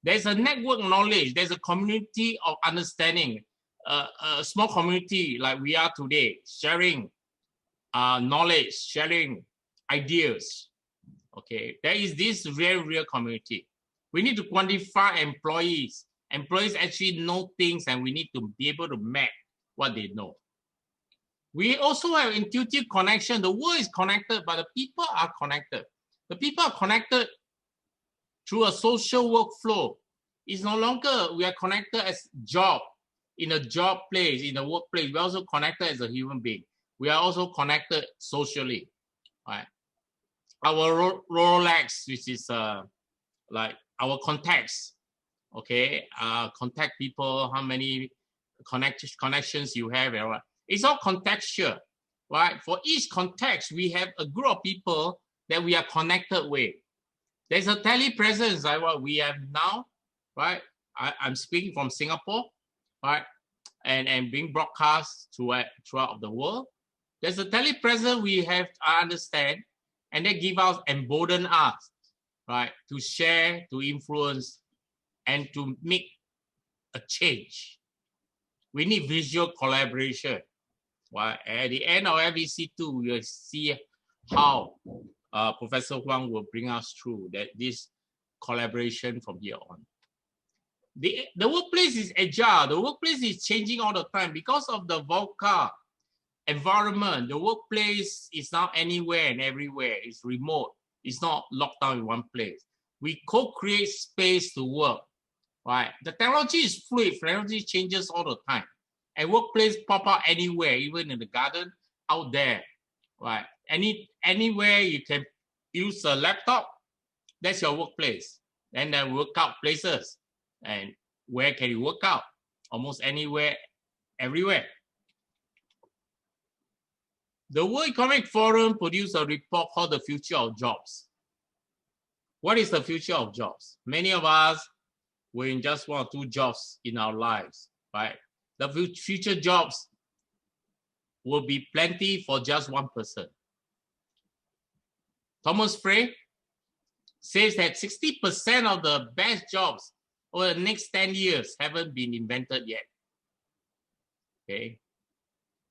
S15: There's a network knowledge. There's a community of understanding, a small community like we are today, sharing knowledge, sharing ideas. Okay, there is this very real community. We need to quantify employees. Employees actually know things and we need to be able to map what they know. We also have intuitive connection. The world is connected, but the people are connected. The people are connected through a social workflow. It's no longer we are connected as job, in a job place, in a workplace. We're also connected as a human being. We are also connected socially, right? Our Rolex, which is like our contacts, okay? Contact people, how many connections you have, and it's all contextual, right? For each context, we have a group of people that we are connected with. There's a telepresence like what we have now, right? I'm speaking from Singapore, right? And being broadcast throughout the world. There's a telepresence we have to understand, and they give us, embolden us, right? To share, to influence, and to make a change. We need visual collaboration. Right? At the end of FEC2, we will see how Professor Huang will bring us through this collaboration from here on. The workplace is agile. The workplace is changing all the time because of the VUCA environment. The workplace is now anywhere and everywhere. It's remote. It's not locked down in one place. We co-create space to work. Right? The technology is fluid. Technology changes all the time. And workplace pop up anywhere, even in the garden, out there, right? Anywhere you can use a laptop, that's your workplace. And then workout places. And where can you work out? Almost anywhere, everywhere. The World Economic Forum produced a report called The Future of Jobs. What is the future of jobs? Many of us were in just 1 or 2 jobs in our lives, right? The future jobs will be plenty for just one person. Thomas Frey says that 60% of the best jobs over the next 10 years haven't been invented yet. Okay.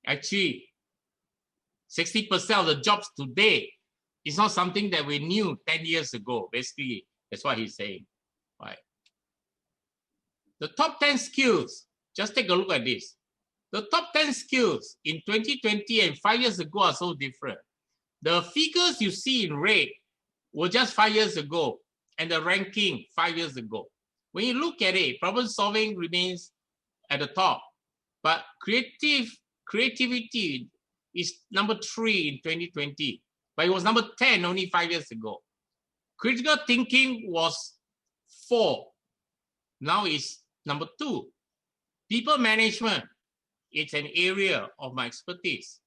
S15: Actually, 60% of the jobs today is not something that we knew 10 years ago. Basically, that's what he's saying. Right. The top 10 skills. Just take a look at this. The top 10 skills in 2020 and 5 years ago are so different. The figures you see in red were just 5 years ago, and the ranking 5 years ago. When you look at it, problem solving remains at the top, but creativity is number 3 in 2020, but it was number 10 only 5 years ago. Critical thinking was 4, now it's number 2. People management, it's an area of my expertise.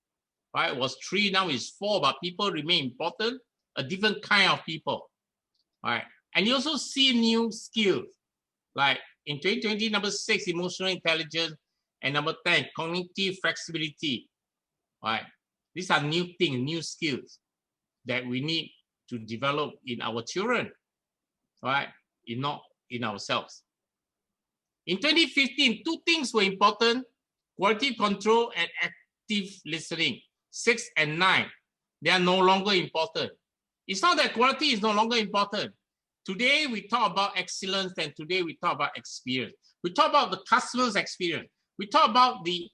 S15: Right, it was 3, now it's 4, but people remain important, a different kind of people. Right, and you also see new skills, like in 2020, number 6, emotional intelligence, and number 10, cognitive flexibility. Right, these are new things, new skills that we need to develop in our children, right? Not in ourselves. In 2015, 2 things were important: quality control and active listening. 6 and 9, they are no longer important. It's not that quality is no longer important. Today we talk about excellence, and today we talk about experience. We talk about the customer's experience. We talk about the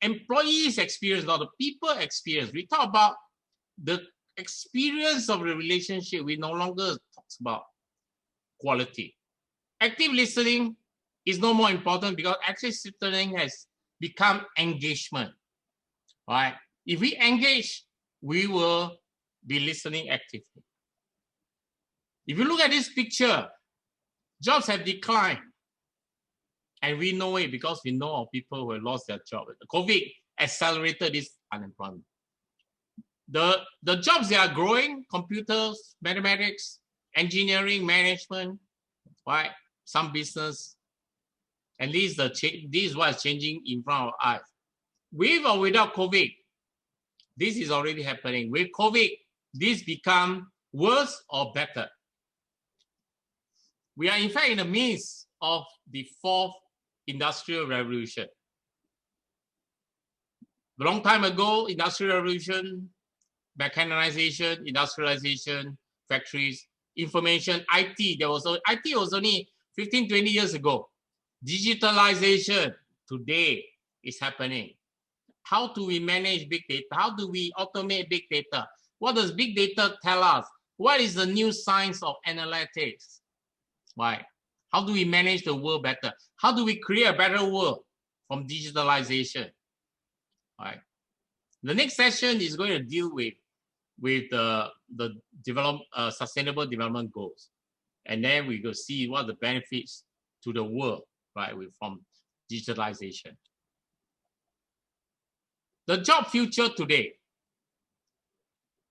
S15: employee's experience, or the people experience. We talk about the experience of the relationship. We no longer talk about quality. Active listening is no more important because active listening has become engagement, right? If we engage, we will be listening actively. If you look at this picture, jobs have declined. And we know it because we know of people who have lost their job. The COVID accelerated this unemployment. The jobs that are growing: computers, mathematics, engineering, management, right? Some business. And this is what is changing in front of us. With or without COVID, this is already happening. With COVID, this become worse or better. We are in fact in the midst of the 4th industrial revolution. A long time ago, industrial revolution, mechanization, industrialization, factories, information, IT. IT was only 15, 20 years ago. Digitalization today is happening. How do we manage big data? How do we automate big data? What does big data tell us? What is the new science of analytics? Right? How do we manage the world better? How do we create a better world from digitalization? Right? The next session is going to deal with the sustainable development goals, and then we go see what the benefits to the world, right, from digitalization. The job future today.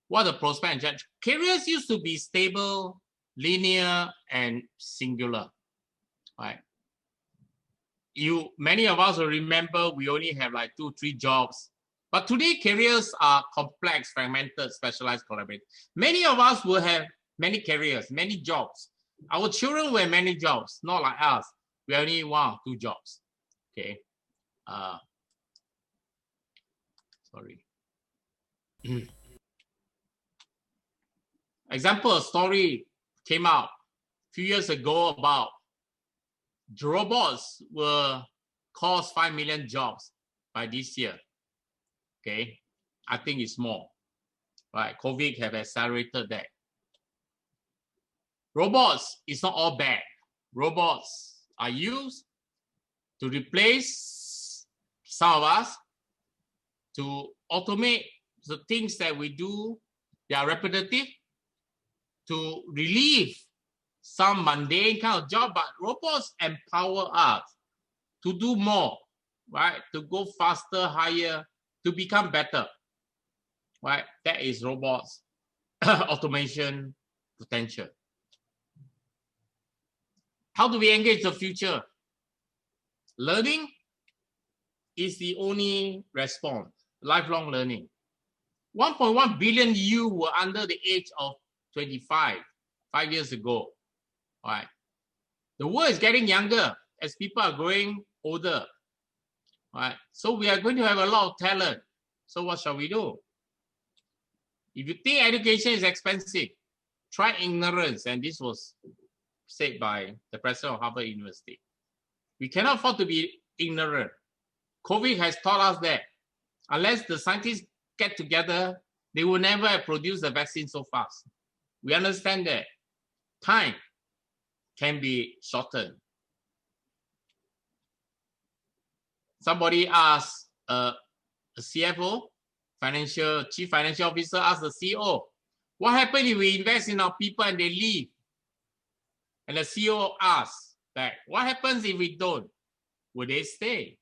S15: What the prospect and judge? Careers used to be stable, linear, and singular, right? Many of us will remember we only have like 2, 3 jobs. But today, careers are complex, fragmented, specialized, collaborative. Many of us will have many careers, many jobs. Our children will have many jobs, not like us. We only 1 or 2 jobs. Okay. Sorry. Example, a story came out a few years ago about robots will cost 5 million jobs by this year. Okay, I think it's more. Right, COVID have accelerated that. Robots is not all bad. Robots are used to replace some of us, to automate the things that we do that are repetitive, to relieve some mundane kind of job, but robots empower us to do more, right? To go faster, higher, to become better, right? That is robots automation potential. How do we engage the future? Learning is the only response, lifelong learning. 1.1 billion youth were under the age of 25, 5 years ago. All right. The world is getting younger as people are growing older. All right. So we are going to have a lot of talent. So what shall we do? If you think education is expensive, try ignorance. And this was said by the president of Harvard University. We cannot afford to be ignorant. COVID has taught us that unless the scientists get together, they will never have produced the vaccine so fast. We understand that time can be shortened. Somebody asked a CFO, chief financial officer, asked the CEO, what happens if we invest in our people and they leave? And the CEO asks back, what happens if we don't? Will they stay?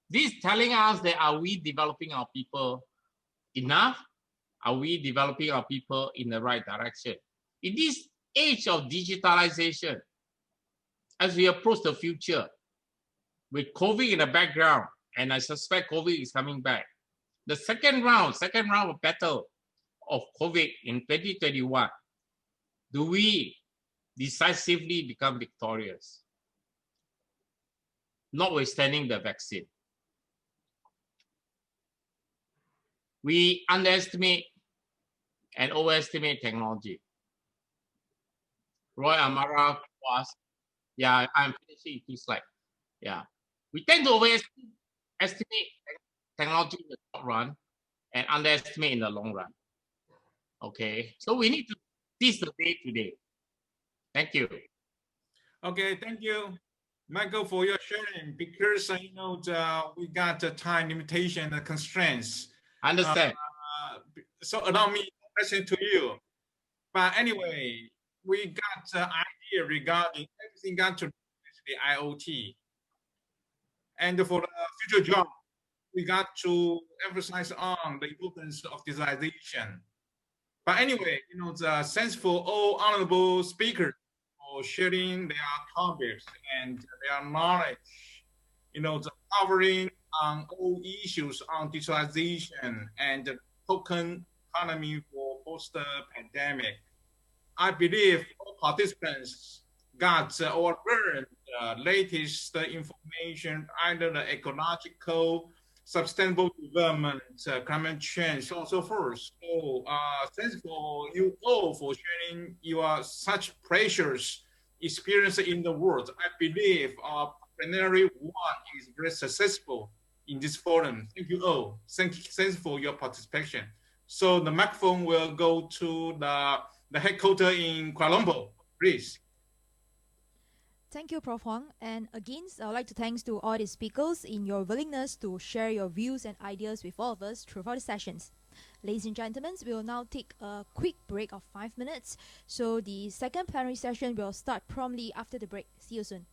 S15: This is telling us that are we developing our people enough? Are we developing our people in the right direction? In this age of digitalization, as we approach the future, with COVID in the background, and I suspect COVID is coming back, the second round of battle of COVID in 2021, do we decisively become victorious, notwithstanding the vaccine? We underestimate and overestimate technology. Roy Amara was, yeah, I'm finishing 2 slides. Yeah, we tend to overestimate technology in the short run and underestimate in the long run. Okay, so we need to seize the day today. Thank you.
S7: Okay, thank you, Michael, for your sharing. Because we got the time limitation and constraints.
S15: I understand.
S7: So allow me a question to you. But anyway, we got an idea regarding everything got to do with the IoT. And for the future job, we got to emphasize on the importance of digitalization. But anyway, the thanks for all honorable speakers for sharing their topics and their knowledge, the covering on all issues on digitalization and the token economy for post-pandemic. I believe all participants got or learned the latest information, either the ecological, sustainable development, climate change, so on and so forth. So thanks for you all for sharing your such precious experience in the world. I believe our plenary one is very successful in this forum. Thank you all. Thanks for your participation. So the microphone will go to the headquarters in Kuala Lumpur, please.
S1: Thank you, Prof. Huang. And again, I would like to thanks to all the speakers in your willingness to share your views and ideas with all of us throughout the sessions. Ladies and gentlemen, we will now take a quick break of 5 minutes. So the second plenary session will start promptly after the break. See you soon.